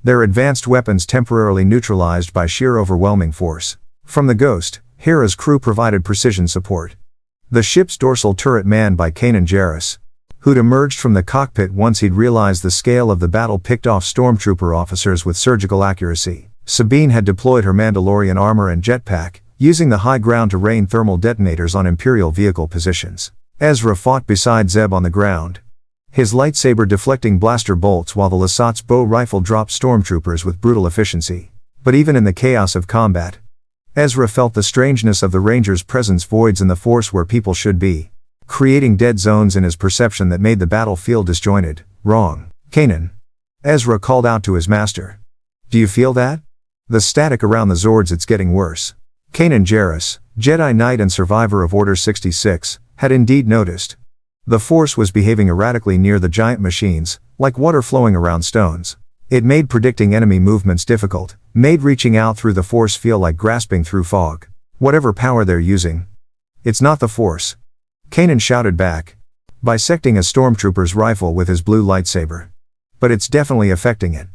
their advanced weapons temporarily neutralized by sheer overwhelming force. From the Ghost, Hera's crew provided precision support. The ship's dorsal turret manned by Kanan Jarrus, who'd emerged from the cockpit once he'd realized the scale of the battle, picked off stormtrooper officers with surgical accuracy. Sabine had deployed her Mandalorian armor and jetpack, using the high ground to rain thermal detonators on Imperial vehicle positions. Ezra fought beside Zeb on the ground, his lightsaber deflecting blaster bolts while the Lasat's bow rifle dropped stormtroopers with brutal efficiency. But even in the chaos of combat, Ezra felt the strangeness of the Ranger's presence, voids in the Force where people should be, creating dead zones in his perception that made the battle feel disjointed, wrong. "Kanan," Ezra called out to his master. "Do you feel that? The static around the Zords, it's getting worse." Kanan Jarrus, Jedi Knight and survivor of Order 66, had indeed noticed. The Force was behaving erratically near the giant machines, like water flowing around stones. It made predicting enemy movements difficult, made reaching out through the Force feel like grasping through fog. "Whatever power they're using, it's not the Force," Kanan shouted back, bisecting a stormtrooper's rifle with his blue lightsaber. "But it's definitely affecting it.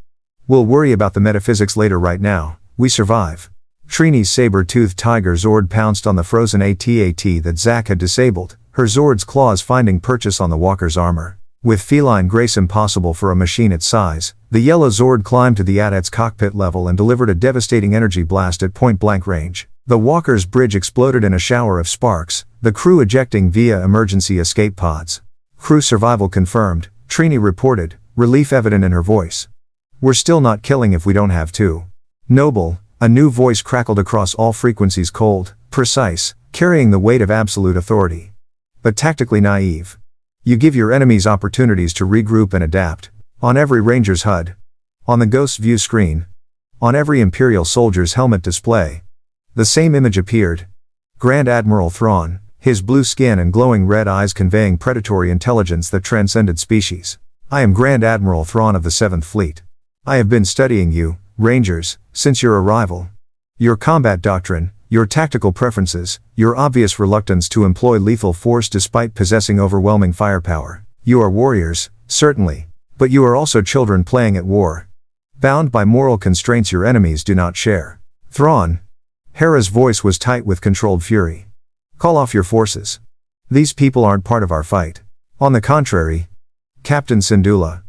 We'll worry about the metaphysics later. Right now, we survive." Trini's saber-toothed tiger Zord pounced on the frozen AT-AT that Zack had disabled, her Zord's claws finding purchase on the walker's armor. With feline grace impossible for a machine its size, the yellow Zord climbed to the AT-AT's cockpit level and delivered a devastating energy blast at point-blank range. The walker's bridge exploded in a shower of sparks, the crew ejecting via emergency escape pods. "Crew survival confirmed," Trini reported, relief evident in her voice. "We're still not killing if we don't have to." "Noble," a new voice crackled across all frequencies, cold, precise, carrying the weight of absolute authority. "But tactically naive. You give your enemies opportunities to regroup and adapt. On every Ranger's HUD. On the Ghost's view screen. On every Imperial soldier's helmet display. The same image appeared. Grand Admiral Thrawn, his blue skin and glowing red eyes conveying predatory intelligence that transcended species. "I am Grand Admiral Thrawn of the 7th Fleet. I have been studying you, Rangers, since your arrival. Your combat doctrine, your tactical preferences, your obvious reluctance to employ lethal force despite possessing overwhelming firepower. You are warriors, certainly, but you are also children playing at war, bound by moral constraints your enemies do not share." "Thrawn," Hera's voice was tight with controlled fury. "Call off your forces. These people aren't part of our fight. On the contrary, Captain Syndulla,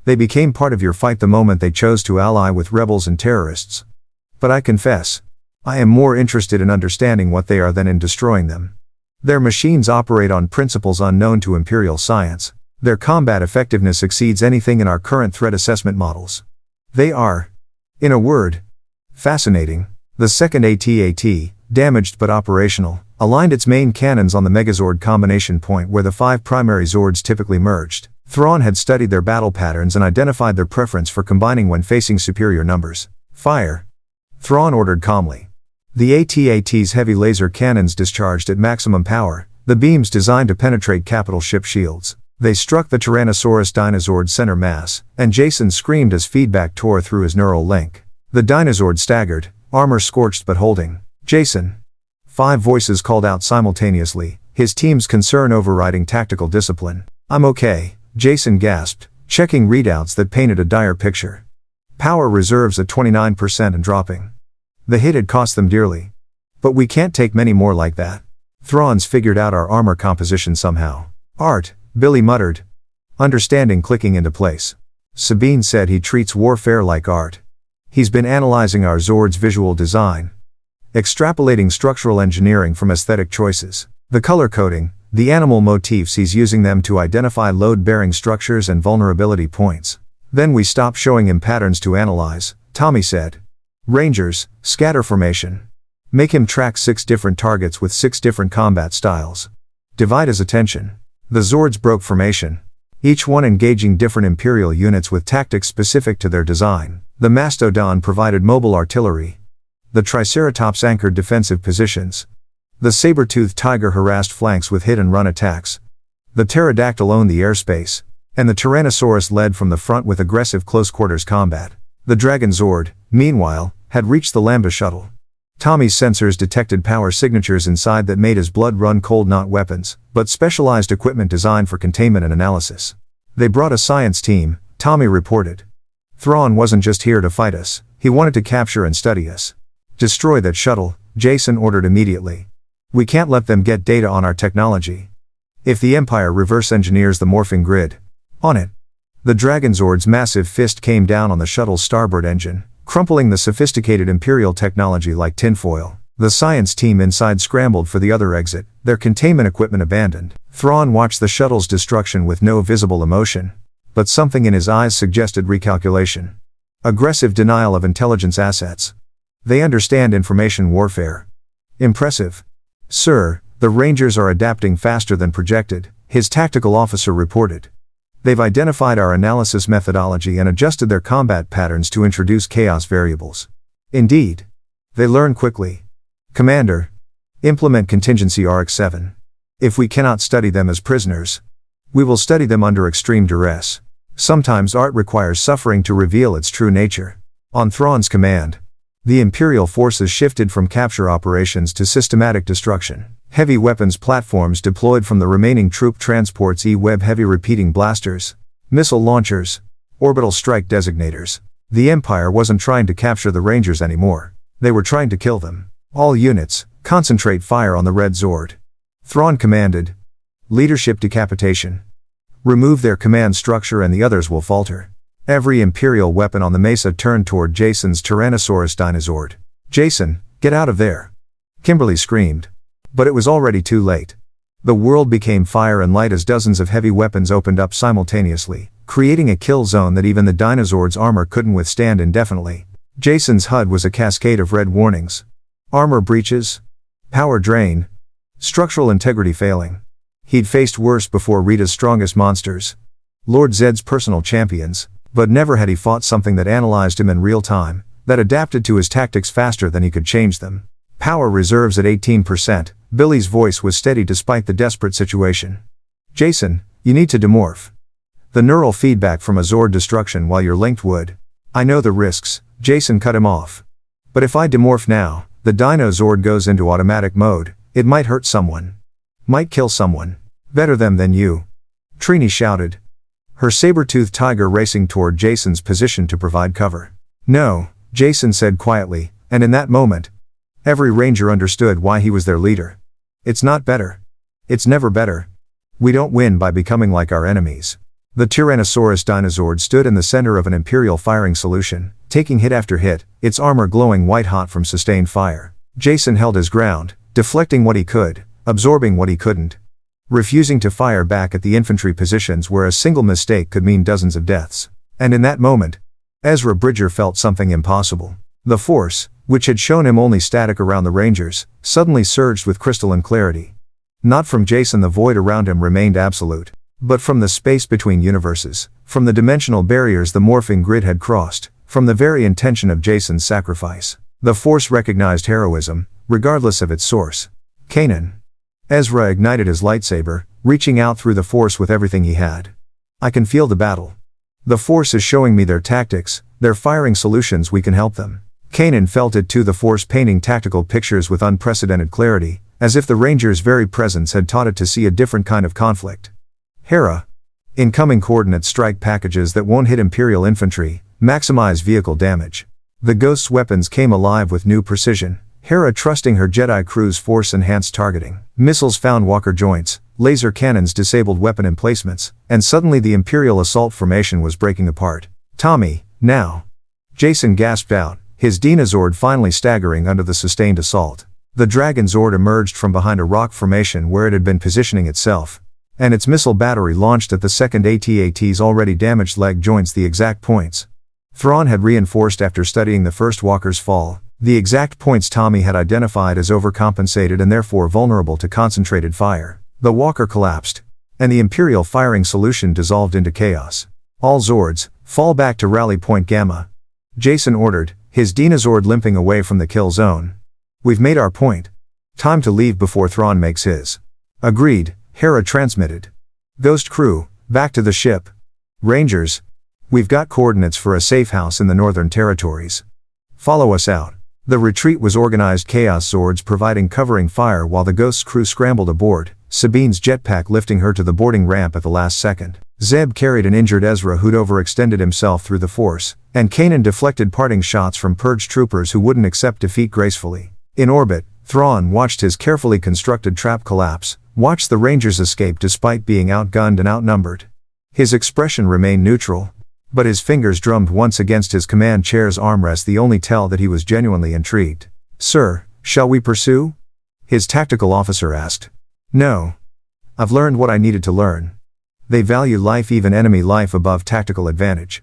they became part of your fight the moment they chose to ally with rebels and terrorists. But I confess, I am more interested in understanding what they are than in destroying them. Their machines operate on principles unknown to Imperial science. Their combat effectiveness exceeds anything in our current threat assessment models. They are, in a word, fascinating." The second AT-AT, damaged but operational, aligned its main cannons on the Megazord combination point where the 5 primary Zords typically merged. Thrawn had studied their battle patterns and identified their preference for combining when facing superior numbers. "Fire," Thrawn ordered calmly. The AT-AT's heavy laser cannons discharged at maximum power, the beams designed to penetrate capital ship shields. They struck the Tyrannosaurus Dinozord's center mass, and Jason screamed as feedback tore through his neural link. The Dinozord staggered, armor scorched but holding. Jason. 5 voices called out simultaneously, his team's concern overriding tactical discipline. I'm okay, Jason gasped, checking readouts that painted a dire picture. Power reserves at 29% and dropping. The hit had cost them dearly. But we can't take many more like that. Thrawn's figured out our armor composition somehow. Art, Billy muttered. Understanding clicking into place. Sabine said he treats warfare like art. He's been analyzing our Zords' visual design. Extrapolating structural engineering from aesthetic choices. The color coding, the animal motifs, he's using them to identify load-bearing structures and vulnerability points. Then we stopped showing him patterns to analyze, Tommy said. Rangers, scatter formation. Make him track 6 different targets with 6 different combat styles. Divide his attention. The Zords broke formation. Each one engaging different Imperial units with tactics specific to their design. The Mastodon provided mobile artillery. The Triceratops anchored defensive positions. The saber-toothed tiger harassed flanks with hit-and-run attacks. The pterodactyl owned the airspace. And the Tyrannosaurus led from the front with aggressive close-quarters combat. The Dragon Zord, meanwhile, had reached the Lambda shuttle. Tommy's sensors detected power signatures inside that made his blood run cold. Not weapons, but specialized equipment designed for containment and analysis. They brought a science team, Tommy reported. Thrawn wasn't just here to fight us, he wanted to capture and study us. Destroy that shuttle, Jason ordered immediately. We can't let them get data on our technology. If the Empire reverse engineers the Morphing Grid. On it. The Dragon Zord's massive fist came down on the shuttle's starboard engine, crumpling the sophisticated Imperial technology like tinfoil. The science team inside scrambled for the other exit, their containment equipment abandoned. Thrawn watched the shuttle's destruction with no visible emotion. But something in his eyes suggested recalculation. Aggressive denial of intelligence assets. They understand information warfare. Impressive. Sir, the Rangers are adapting faster than projected, his tactical officer reported. They've identified our analysis methodology and adjusted their combat patterns to introduce chaos variables. Indeed. They learn quickly. Commander. Implement contingency RX-7. If we cannot study them as prisoners, we will study them under extreme duress. Sometimes art requires suffering to reveal its true nature. On Thrawn's command, the Imperial forces shifted from capture operations to systematic destruction. Heavy weapons platforms deployed from the remaining troop transports, E-Web heavy repeating blasters, missile launchers, orbital strike designators. The Empire wasn't trying to capture the Rangers anymore. They were trying to kill them. All units, concentrate fire on the Red Zord. Thrawn commanded. Leadership decapitation. Remove their command structure and the others will falter. Every Imperial weapon on the mesa turned toward Jason's Tyrannosaurus Dinozord. Jason, get out of there. Kimberly screamed. But it was already too late. The world became fire and light as dozens of heavy weapons opened up simultaneously, creating a kill zone that even the Dinozord's armor couldn't withstand indefinitely. Jason's HUD was a cascade of red warnings. Armor breaches. Power drain. Structural integrity failing. He'd faced worse before Rita's strongest monsters. Lord Zedd's personal champions, but never had he fought something that analyzed him in real time, that adapted to his tactics faster than he could change them. Power reserves at 18%, Billy's voice was steady despite the desperate situation. Jason, you need to demorph. The neural feedback from a Zord destruction while you're linked would. I know the risks, Jason cut him off. But if I demorph now, the Dino Zord goes into automatic mode, it might hurt someone. Might kill someone. Better them than you. Trini shouted. Her saber-toothed tiger racing toward Jason's position to provide cover. No, Jason said quietly, and in that moment, every Ranger understood why he was their leader. It's not better. It's never better. We don't win by becoming like our enemies. The Tyrannosaurus Dinozord stood in the center of an Imperial firing solution, taking hit after hit, its armor glowing white-hot from sustained fire. Jason held his ground, deflecting what he could, absorbing what he couldn't. Refusing to fire back at the infantry positions where a single mistake could mean dozens of deaths. And in that moment, Ezra Bridger felt something impossible. The Force, which had shown him only static around the Rangers, suddenly surged with crystalline clarity. Not from Jason, the void around him remained absolute, but from the space between universes, from the dimensional barriers the Morphing Grid had crossed, from the very intention of Jason's sacrifice. The Force recognized heroism, regardless of its source. Kanan. Ezra ignited his lightsaber, reaching out through the Force with everything he had. I can feel the battle. The Force is showing me their tactics, their firing solutions. We can help them. Kanan felt it too, the Force painting tactical pictures with unprecedented clarity, as if the Ranger's very presence had taught it to see a different kind of conflict. Hera. Incoming coordinate strike packages that won't hit Imperial infantry, maximize vehicle damage. The Ghost's weapons came alive with new precision, Hera trusting her Jedi crew's Force-enhanced targeting. Missiles found Walker joints, laser cannons disabled weapon emplacements, and suddenly the Imperial assault formation was breaking apart. Tommy, now. Jason gasped out, his Dinozord finally staggering under the sustained assault. The Dragon Zord emerged from behind a rock formation where it had been positioning itself, and its missile battery launched at the second AT-AT's already damaged leg joints, the exact points Thrawn had reinforced after studying the first Walker's fall, the exact points Tommy had identified as overcompensated and therefore vulnerable to concentrated fire. The Walker collapsed, and the Imperial firing solution dissolved into chaos. All Zords, fall back to rally point Gamma. Jason ordered, his Dinozord limping away from the kill zone. We've made our point. Time to leave before Thrawn makes his. Agreed, Hera transmitted. Ghost crew, back to the ship. Rangers, we've got coordinates for a safe house in the Northern Territories. Follow us out. The retreat was organized, Chaos Zords providing covering fire while the Ghost's crew scrambled aboard, Sabine's jetpack lifting her to the boarding ramp at the last second. Zebb carried an injured Ezra who'd overextended himself through the Force, and Kanan deflected parting shots from purged troopers who wouldn't accept defeat gracefully. In orbit, Thrawn watched his carefully constructed trap collapse, watched the Rangers escape despite being outgunned and outnumbered. His expression remained neutral, but his fingers drummed once against his command chair's armrest, the only tell that he was genuinely intrigued. Sir, shall we pursue? His tactical officer asked. No. I've learned what I needed to learn. They value life, even enemy life, above tactical advantage.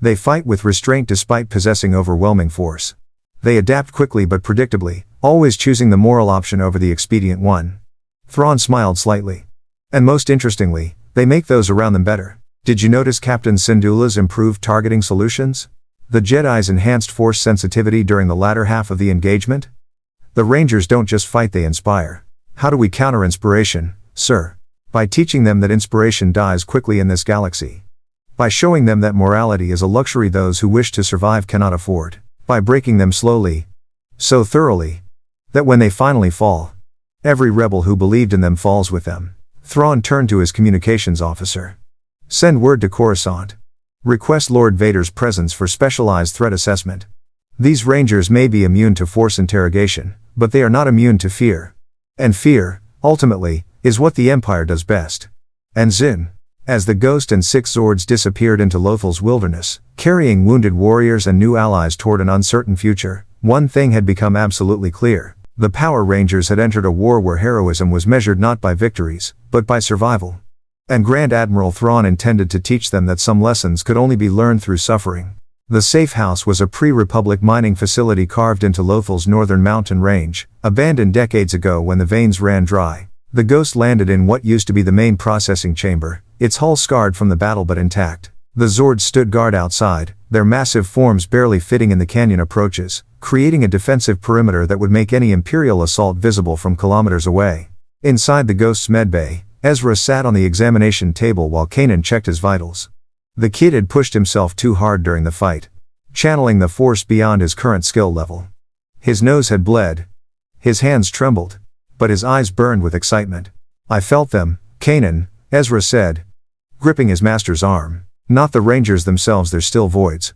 They fight with restraint despite possessing overwhelming force. They adapt quickly but predictably, always choosing the moral option over the expedient one. Thrawn smiled slightly. And most interestingly, they make those around them better. Did you notice Captain Syndulla's improved targeting solutions? The Jedi's enhanced force sensitivity during the latter half of the engagement? The Rangers don't just fight, they inspire. How do we counter inspiration, sir? By teaching them that inspiration dies quickly in this galaxy. By showing them that morality is a luxury those who wish to survive cannot afford. By breaking them slowly, so thoroughly, that when they finally fall, every rebel who believed in them falls with them. Thrawn turned to his communications officer. Send word to Coruscant. Request Lord Vader's presence for specialized threat assessment. These Rangers may be immune to Force interrogation, but they are not immune to fear. And fear, ultimately, is what the Empire does best. And Zinn. As the Ghost and 6 Zords disappeared into Lothal's wilderness, carrying wounded warriors and new allies toward an uncertain future, one thing had become absolutely clear. The Power Rangers had entered a war where heroism was measured not by victories, but by survival. And Grand Admiral Thrawn intended to teach them that some lessons could only be learned through suffering. The safe house was a pre-Republic mining facility carved into Lothal's northern mountain range, abandoned decades ago when the veins ran dry. The Ghost landed in what used to be the main processing chamber, its hull scarred from the battle but intact. The Zords stood guard outside, their massive forms barely fitting in the canyon approaches, creating a defensive perimeter that would make any Imperial assault visible from kilometers away. Inside the Ghost's medbay, Ezra sat on the examination table while Kanan checked his vitals. The kid had pushed himself too hard during the fight, channeling the Force beyond his current skill level. His nose had bled. His hands trembled. But his eyes burned with excitement. I felt them, Kanan, Ezra said, gripping his master's arm. Not the Rangers themselves, they're still voids.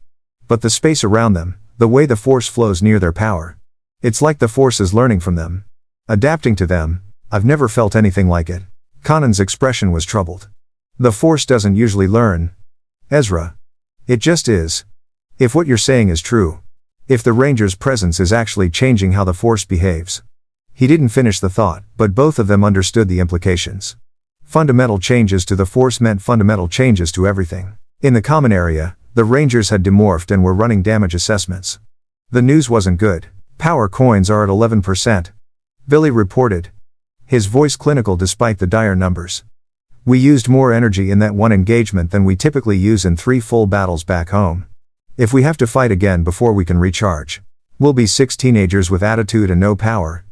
But the space around them, the way the Force flows near their power. It's like the Force is learning from them. Adapting to them. I've never felt anything like it. Kanan's expression was troubled. The Force doesn't usually learn, Ezra. It just is. If what you're saying is true. If the Ranger's presence is actually changing how the Force behaves. He didn't finish the thought, but both of them understood the implications. Fundamental changes to the Force meant fundamental changes to everything. In the common area, the Rangers had demorphed and were running damage assessments. The news wasn't good. Power coins are at 11%. Billy reported. His voice clinical despite the dire numbers. We used more energy in that one engagement than we typically use in 3 full battles back home. If we have to fight again before we can recharge, we'll be 6 teenagers with attitude and no power.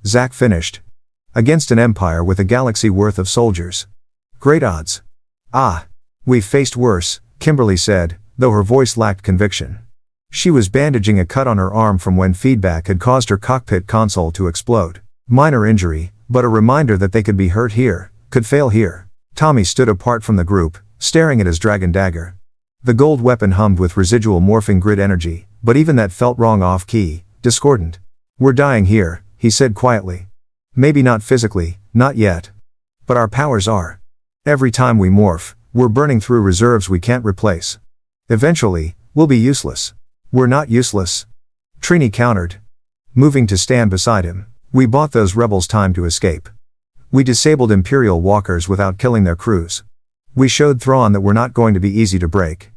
Zack finished. Against an empire with a galaxy worth of soldiers. Great odds. Ah. We've faced worse, Kimberly said, though her voice lacked conviction. She was bandaging a cut on her arm from when feedback had caused her cockpit console to explode. Minor injury, but a reminder that they could be hurt here, could fail here. Tommy stood apart from the group, staring at his dragon dagger. The gold weapon hummed with residual morphing grid energy, but even that felt wrong, off-key, discordant. We're dying here, he said quietly. Maybe not physically, not yet. But our powers are. Every time we morph, we're burning through reserves we can't replace. Eventually, we'll be useless. We're not useless. Trini countered. Moving to stand beside him. We bought those rebels time to escape. We disabled Imperial walkers without killing their crews. We showed Thrawn that we're not going to be easy to break.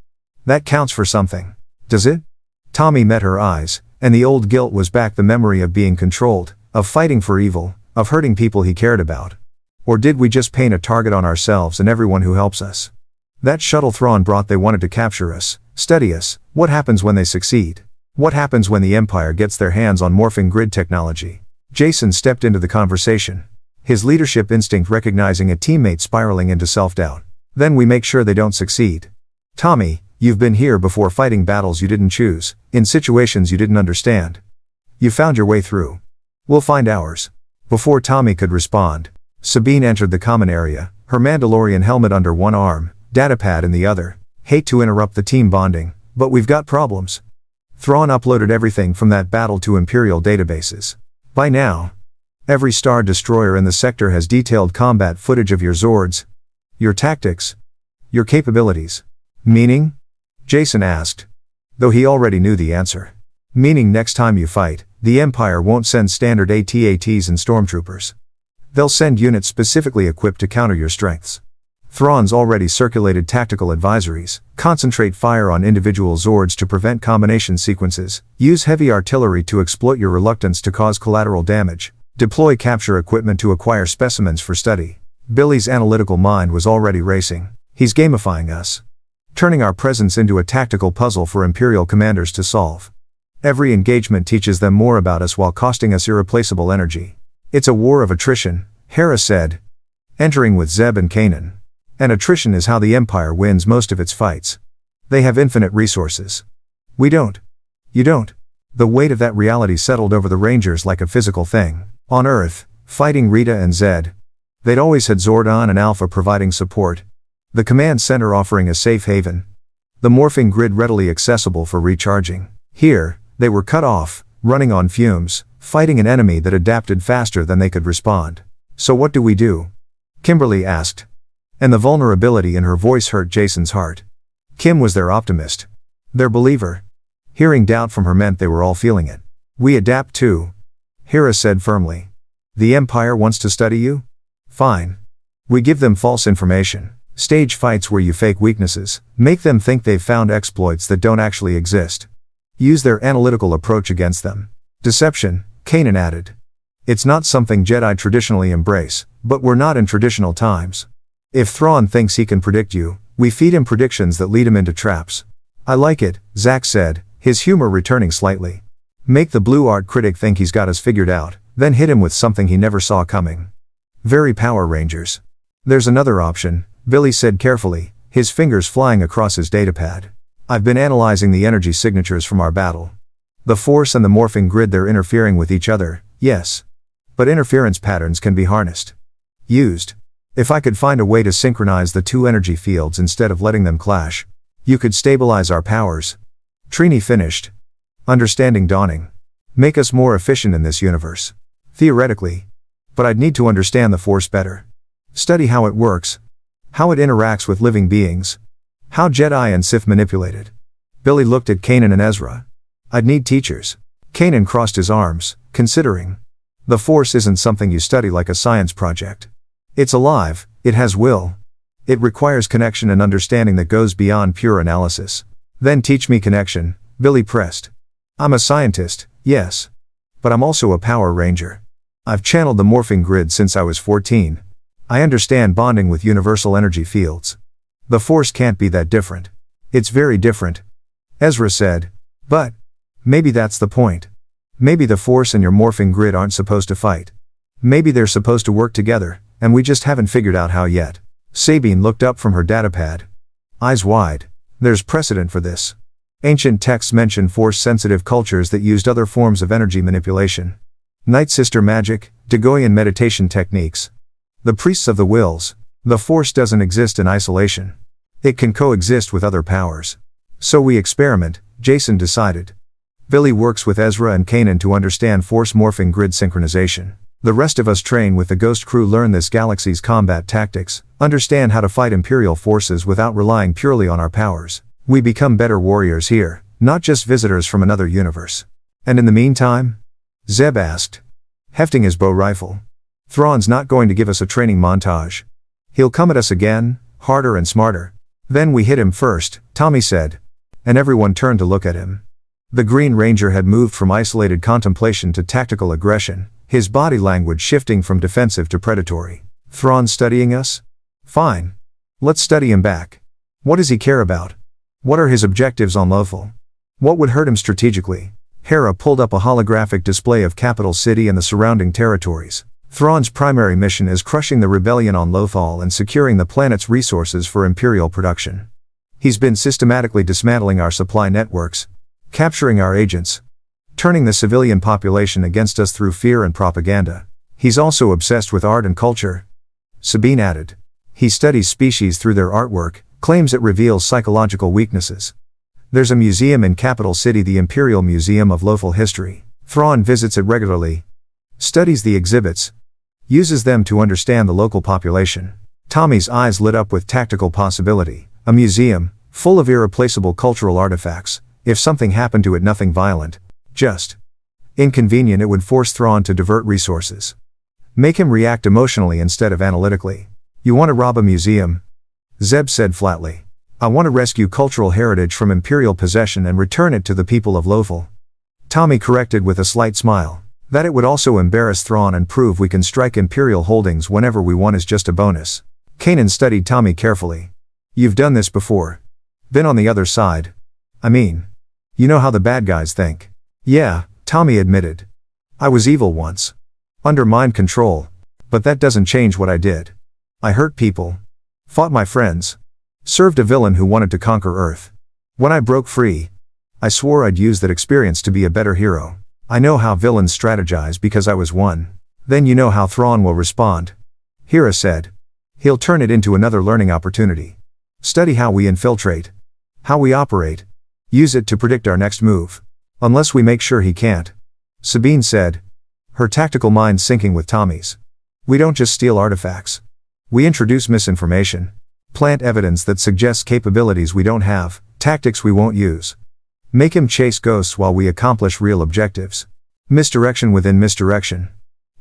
That counts for something. Does it? Tommy met her eyes, and the old guilt was back, the memory of being controlled, of fighting for evil, of hurting people he cared about. Or did we just paint a target on ourselves and everyone who helps us? That shuttle Thrawn brought, they wanted to capture us, study us. What happens when they succeed? What happens when the Empire gets their hands on morphing grid technology? Jason stepped into the conversation. His leadership instinct recognizing a teammate spiraling into self-doubt. Then we make sure they don't succeed. Tommy, you've been here before, fighting battles you didn't choose, in situations you didn't understand. You found your way through. We'll find ours. Before Tommy could respond, Sabine entered the common area, her Mandalorian helmet under one arm, datapad in the other. Hate to interrupt the team bonding, but we've got problems. Thrawn uploaded everything from that battle to Imperial databases. By now, every Star Destroyer in the sector has detailed combat footage of your Zords, your tactics, your capabilities. Meaning? Jason asked. Though he already knew the answer. Meaning next time you fight, the Empire won't send standard AT-ATs and stormtroopers. They'll send units specifically equipped to counter your strengths. Thrawn's already circulated tactical advisories: concentrate fire on individual Zords to prevent combination sequences, use heavy artillery to exploit your reluctance to cause collateral damage, deploy capture equipment to acquire specimens for study. Billy's analytical mind was already racing. He's gamifying us. Turning our presence into a tactical puzzle for Imperial commanders to solve. Every engagement teaches them more about us while costing us irreplaceable energy. It's a war of attrition, Hera said. Entering with Zebb and Kanan. And attrition is how the Empire wins most of its fights. They have infinite resources. We don't. You don't. The weight of that reality settled over the Rangers like a physical thing. On Earth, fighting Rita and Zedd, they'd always had Zordon and Alpha providing support. The command center offering a safe haven. The morphing grid readily accessible for recharging. Here, they were cut off, running on fumes, fighting an enemy that adapted faster than they could respond. So what do we do? Kimberly asked. And the vulnerability in her voice hurt Jason's heart. Kim was their optimist. Their believer. Hearing doubt from her meant they were all feeling it. We adapt too, Hera said firmly. The Empire wants to study you? Fine. We give them false information. Stage fights where you fake weaknesses, make them think they've found exploits that don't actually exist. Use their analytical approach against them. Deception, Kanan added. It's not something Jedi traditionally embrace, but we're not in traditional times. If Thrawn thinks he can predict you, we feed him predictions that lead him into traps. I like it, Zach said, his humor returning slightly. Make the blue art critic think he's got us figured out, then hit him with something he never saw coming. Very Power Rangers. There's another option, Billy said carefully, his fingers flying across his datapad. I've been analyzing the energy signatures from our battle. The Force and the morphing grid, they're interfering with each other, yes. But interference patterns can be harnessed. Used. If I could find a way to synchronize the two energy fields instead of letting them clash, you could stabilize our powers. Trini finished. Understanding dawning. Make us more efficient in this universe. Theoretically. But I'd need to understand the Force better. Study how it works. How it interacts with living beings. How Jedi and Sith manipulate it. Billy looked at Kanan and Ezra. I'd need teachers. Kanan crossed his arms, considering. The Force isn't something you study like a science project. It's alive, it has will. It requires connection and understanding that goes beyond pure analysis. Then teach me connection, Billy pressed. I'm a scientist, yes. But I'm also a Power Ranger. I've channeled the morphing grid since I was 14. I understand bonding with universal energy fields. The Force can't be that different. It's very different. Ezra said. But maybe that's the point. Maybe the Force and your morphing grid aren't supposed to fight. Maybe they're supposed to work together, and we just haven't figured out how yet. Sabine looked up from her datapad. Eyes wide. There's precedent for this. Ancient texts mention force-sensitive cultures that used other forms of energy manipulation. Night Sister magic, Dagoyan meditation techniques. The priests of the wills. The force doesn't exist in isolation. It can coexist with other powers. So we experiment, Jason decided. Billy works with Ezra and Kanan to understand force morphing grid synchronization. The rest of us train with the Ghost crew, learn this galaxy's combat tactics, understand how to fight Imperial forces without relying purely on our powers. We become better warriors here, not just visitors from another universe. And in the meantime? Zeb asked, hefting his bow rifle. Thrawn's not going to give us a training montage. He'll come at us again, harder and smarter. Then we hit him first, Tommy said. And everyone turned to look at him. The Green Ranger had moved from isolated contemplation to tactical aggression, his body language shifting from defensive to predatory. Thrawn studying us? Fine. Let's study him back. What does he care about? What are his objectives on Lothal? What would hurt him strategically? Hera pulled up a holographic display of Capital City and the surrounding territories. Thrawn's primary mission is crushing the rebellion on Lothal and securing the planet's resources for Imperial production. He's been systematically dismantling our supply networks, capturing our agents, turning the civilian population against us through fear and propaganda. He's also obsessed with art and culture. Sabine added. He studies species through their artwork, claims it reveals psychological weaknesses. There's a museum in Capital City, the Imperial Museum of Lothal History. Thrawn visits it regularly, studies the exhibits, uses them to understand the local population. Tommy's eyes lit up with tactical possibility. A museum, full of irreplaceable cultural artifacts. If something happened to it, nothing violent, just inconvenient, it would force Thrawn to divert resources. Make him react emotionally instead of analytically. You want to rob a museum? Zeb said flatly. I want to rescue cultural heritage from Imperial possession and return it to the people of Lothal. Tommy corrected with a slight smile. That it would also embarrass Thrawn and prove we can strike Imperial holdings whenever we want is just a bonus. Kanan studied Tommy carefully. You've done this before. Been on the other side. I mean, you know how the bad guys think. Yeah, Tommy admitted. I was evil once. Under mind control. But that doesn't change what I did. I hurt people. Fought my friends. Served a villain who wanted to conquer Earth. When I broke free, I swore I'd use that experience to be a better hero. I know how villains strategize because I was one. Then you know how Thrawn will respond. Hera said. He'll turn it into another learning opportunity. Study how we infiltrate. How we operate. Use it to predict our next move. Unless we make sure he can't. Sabine said. Her tactical mind syncing with Tommy's. We don't just steal artifacts. We introduce misinformation. Plant evidence that suggests capabilities we don't have, tactics we won't use. Make him chase ghosts while we accomplish real objectives. Misdirection within misdirection.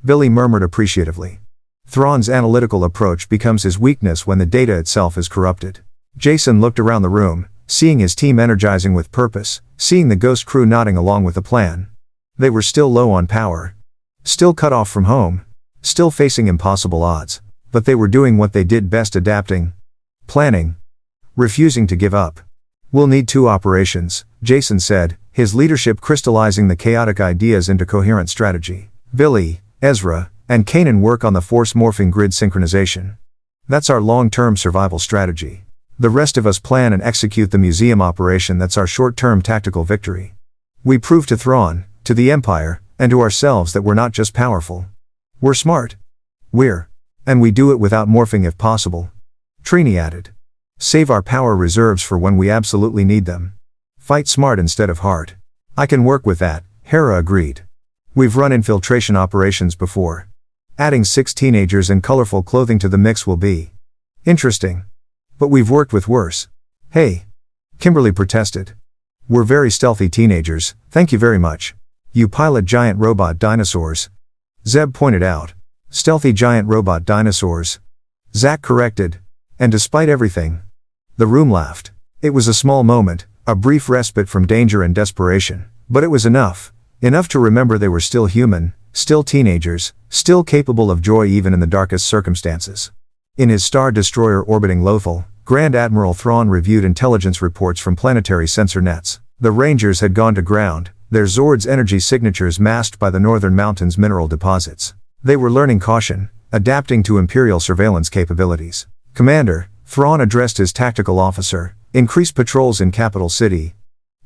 Billy murmured appreciatively. Thrawn's analytical approach becomes his weakness when the data itself is corrupted. Jason looked around the room, seeing his team energizing with purpose, seeing the Ghost crew nodding along with the plan. They were still low on power. Still cut off from home. Still facing impossible odds. But they were doing what they did best, adapting. Planning. Refusing to give up. We'll need 2 operations, Jason said, his leadership crystallizing the chaotic ideas into coherent strategy. Billy, Ezra, and Kanan work on the force morphing grid synchronization. That's our long-term survival strategy. The rest of us plan and execute the museum operation. That's our short-term tactical victory. We prove to Thrawn, to the Empire, and to ourselves that we're not just powerful. We're smart. And we do it without morphing if possible. Trini added. Save our power reserves for when we absolutely need them. Fight smart instead of hard. I can work with that, Hera agreed. We've run infiltration operations before. Adding 6 teenagers in colorful clothing to the mix will be interesting. But we've worked with worse. Hey. Kimberly protested. We're very stealthy teenagers, thank you very much. You pilot giant robot dinosaurs. Zeb pointed out. Stealthy giant robot dinosaurs. Zack corrected. And despite everything. The room laughed. It was a small moment, a brief respite from danger and desperation, but it was enough. Enough to remember they were still human, still teenagers, still capable of joy even in the darkest circumstances. In his Star Destroyer orbiting Lothal, Grand Admiral Thrawn reviewed intelligence reports from planetary sensor nets. The Rangers had gone to ground, their Zords energy signatures masked by the northern mountains' mineral deposits. They were learning caution, adapting to Imperial surveillance capabilities. Commander, Thrawn addressed his tactical officer, increase patrols in capital city.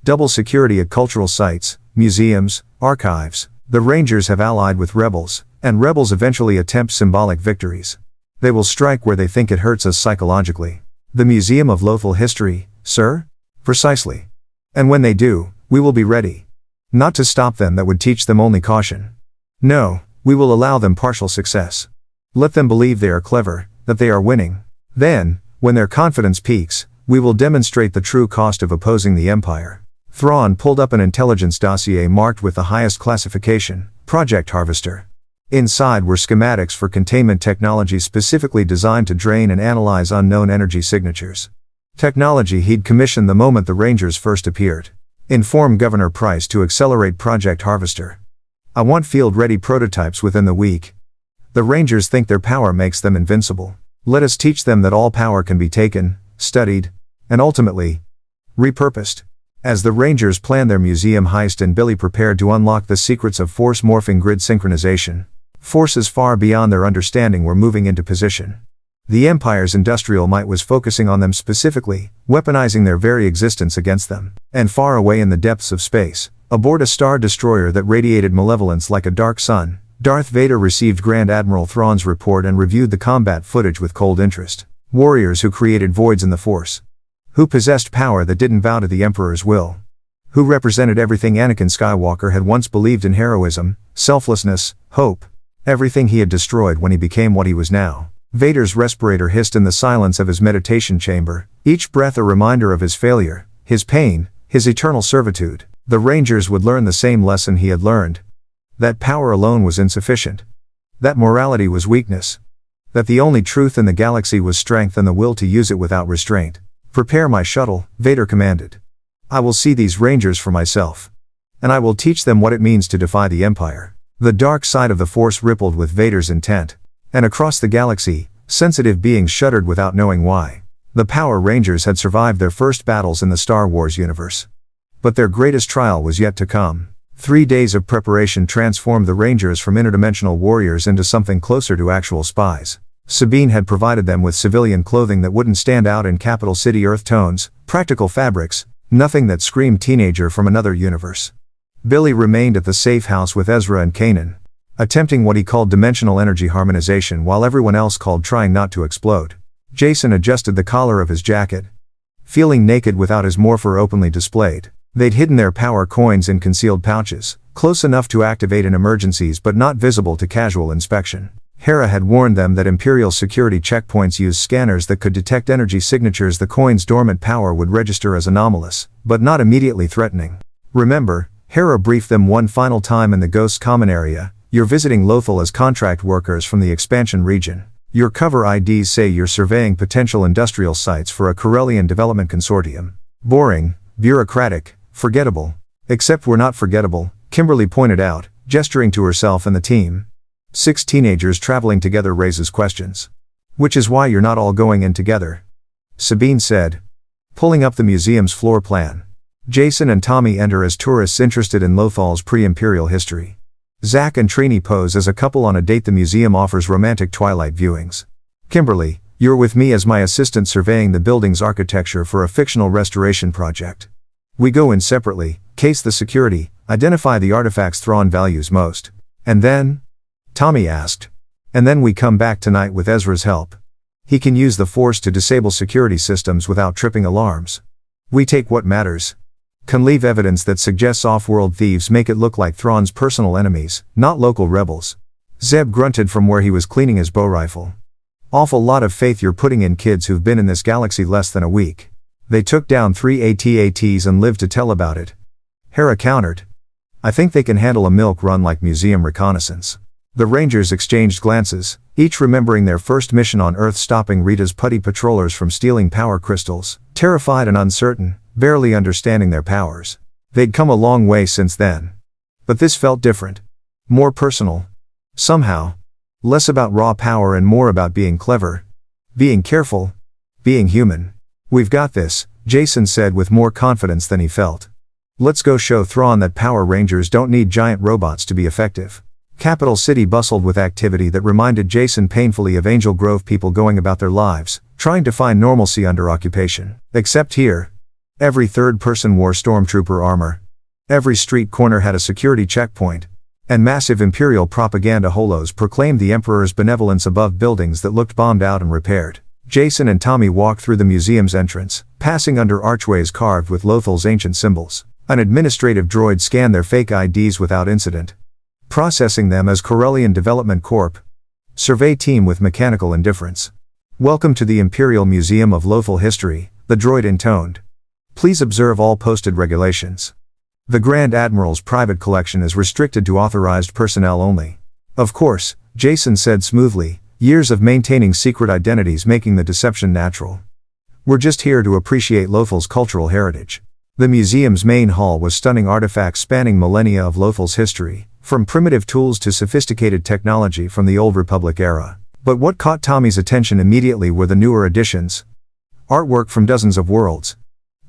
Double security at cultural sites, museums, archives. The Rangers have allied with rebels, and rebels eventually attempt symbolic victories. They will strike where they think it hurts us psychologically. The Museum of Lothal History, sir? Precisely. And when they do, we will be ready. Not to stop them, that would teach them only caution. No, we will allow them partial success. Let them believe they are clever, that they are winning. Then, when their confidence peaks, we will demonstrate the true cost of opposing the Empire. Thrawn pulled up an intelligence dossier marked with the highest classification, Project Harvester. Inside were schematics for containment technology specifically designed to drain and analyze unknown energy signatures. Technology he'd commissioned the moment the Rangers first appeared. Inform Governor Price to accelerate Project Harvester. I want field-ready prototypes within the week. The Rangers think their power makes them invincible. Let us teach them that all power can be taken, studied, and ultimately, repurposed. As the Rangers planned their museum heist and Billy prepared to unlock the secrets of Force Morphing Grid synchronization, forces far beyond their understanding were moving into position. The Empire's industrial might was focusing on them specifically, weaponizing their very existence against them. And far away in the depths of space, aboard a star destroyer that radiated malevolence like a dark sun, Darth Vader received Grand Admiral Thrawn's report and reviewed the combat footage with cold interest. Warriors who created voids in the Force. Who possessed power that didn't bow to the Emperor's will. Who represented everything Anakin Skywalker had once believed in: heroism, selflessness, hope. Everything he had destroyed when he became what he was now. Vader's respirator hissed in the silence of his meditation chamber, each breath a reminder of his failure, his pain, his eternal servitude. The Rangers would learn the same lesson he had learned. That power alone was insufficient. That morality was weakness. That the only truth in the galaxy was strength and the will to use it without restraint. Prepare my shuttle, Vader commanded. I will see these Rangers for myself. And I will teach them what it means to defy the Empire. The dark side of the Force rippled with Vader's intent. And across the galaxy, sensitive beings shuddered without knowing why. The Power Rangers had survived their first battles in the Star Wars universe. But their greatest trial was yet to come. 3 days of preparation transformed the Rangers from interdimensional warriors into something closer to actual spies. Sabine had provided them with civilian clothing that wouldn't stand out in capital city earth tones, practical fabrics, nothing that screamed teenager from another universe. Billy remained at the safe house with Ezra and Kanan, attempting what he called dimensional energy harmonization while everyone else called trying not to explode. Jason adjusted the collar of his jacket, feeling naked without his morpher openly displayed. They'd hidden their power coins in concealed pouches, close enough to activate in emergencies but not visible to casual inspection. Hera had warned them that Imperial security checkpoints used scanners that could detect energy signatures. The coin's dormant power would register as anomalous, but not immediately threatening. Remember, Hera briefed them one final time in the Ghost's common area. You're visiting Lothal as contract workers from the expansion region. Your cover IDs say you're surveying potential industrial sites for a Corellian development consortium. Boring, bureaucratic, forgettable. Except we're not forgettable, Kimberly pointed out, gesturing to herself and the team. 6 teenagers traveling together raises questions. Which is why you're not all going in together, Sabine said, pulling up the museum's floor plan. Jason and Tommy enter as tourists interested in Lothal's pre-Imperial history. Zack and Trini pose as a couple on a date. The museum offers romantic twilight viewings. Kimberly, you're with me as my assistant surveying the building's architecture for a fictional restoration project. We go in separately, case the security, identify the artifacts Thrawn values most. And then? Tommy asked. And then we come back tonight with Ezra's help. He can use the Force to disable security systems without tripping alarms. We take what matters. Can leave evidence that suggests off-world thieves make it look like Thrawn's personal enemies, not local rebels. Zebb grunted from where he was cleaning his bow rifle. Awful lot of faith you're putting in kids who've been in this galaxy less than a week. They took down 3 AT-ATs and lived to tell about it. Hera countered. I think they can handle a milk run like museum reconnaissance. The Rangers exchanged glances, each remembering their first mission on Earth, stopping Rita's putty patrollers from stealing power crystals, terrified and uncertain, barely understanding their powers. They'd come a long way since then. But this felt different. More personal. Somehow. Less about raw power and more about being clever. Being careful. Being human. We've got this, Jason said with more confidence than he felt. Let's go show Thrawn that Power Rangers don't need giant robots to be effective. Capital City bustled with activity that reminded Jason painfully of Angel Grove people going about their lives, trying to find normalcy under occupation. Except here. Every third person wore stormtrooper armor. Every street corner had a security checkpoint. And massive Imperial propaganda holos proclaimed the Emperor's benevolence above buildings that looked bombed out and repaired. Jason and Tommy walked through the museum's entrance, passing under archways carved with Lothal's ancient symbols. An administrative droid scanned their fake IDs without incident, processing them as Corellian Development Corp. Survey team with mechanical indifference. Welcome to the Imperial Museum of Lothal History, the droid intoned. Please observe all posted regulations. The Grand Admiral's private collection is restricted to authorized personnel only. Of course, Jason said smoothly, years of maintaining secret identities making the deception natural. We're just here to appreciate Lothal's cultural heritage. The museum's main hall was stunning artifacts spanning millennia of Lothal's history, from primitive tools to sophisticated technology from the Old Republic era. But what caught Tommy's attention immediately were the newer additions. Artwork from dozens of worlds,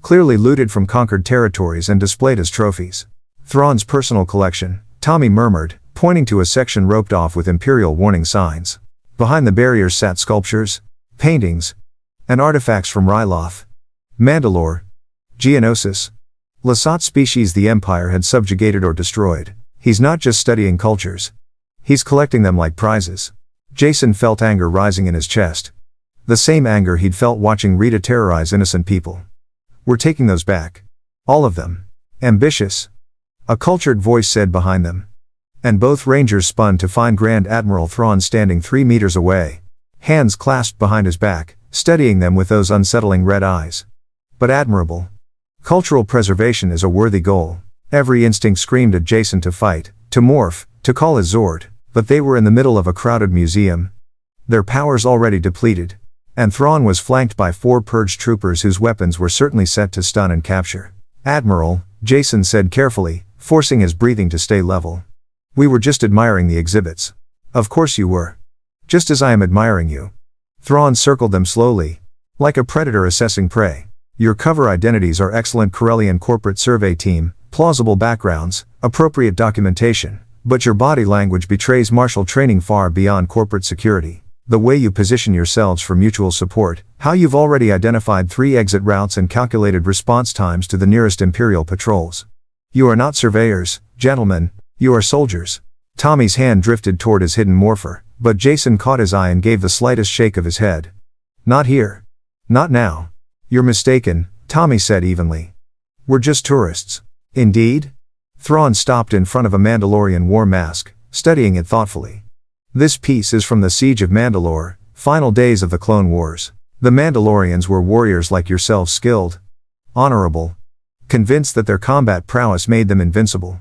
clearly looted from conquered territories and displayed as trophies. Thrawn's personal collection, Tommy murmured, pointing to a section roped off with Imperial warning signs. Behind the barriers sat sculptures, paintings, and artifacts from Ryloth, Mandalore, Geonosis, Lasat species the Empire had subjugated or destroyed. He's not just studying cultures. He's collecting them like prizes. Jason felt anger rising in his chest. The same anger he'd felt watching Rita terrorize innocent people. We're taking those back. All of them. Ambitious. A cultured voice said behind them. And both Rangers spun to find Grand Admiral Thrawn standing 3 meters away, hands clasped behind his back, studying them with those unsettling red eyes. But admirable. Cultural preservation is a worthy goal. Every instinct screamed at Jason to fight, to morph, to call his Zord, but they were in the middle of a crowded museum. Their powers already depleted. And Thrawn was flanked by 4 purged troopers whose weapons were certainly set to stun and capture. Admiral, Jason said carefully, forcing his breathing to stay level. We were just admiring the exhibits. Of course you were. Just as I am admiring you. Thrawn circled them slowly, like a predator assessing prey. Your cover identities are excellent Corellian corporate survey team, plausible backgrounds, appropriate documentation, but your body language betrays martial training far beyond corporate security. The way you position yourselves for mutual support, how you've already identified 3 exit routes and calculated response times to the nearest Imperial patrols. You are not surveyors, gentlemen, you are soldiers. Tommy's hand drifted toward his hidden morpher, but Jason caught his eye and gave the slightest shake of his head. Not here. Not now. You're mistaken, Tommy said evenly. We're just tourists. Indeed? Thrawn stopped in front of a Mandalorian war mask, studying it thoughtfully. This piece is from the Siege of Mandalore, final days of the Clone Wars. The Mandalorians were warriors like yourselves, skilled, honorable, convinced that their combat prowess made them invincible.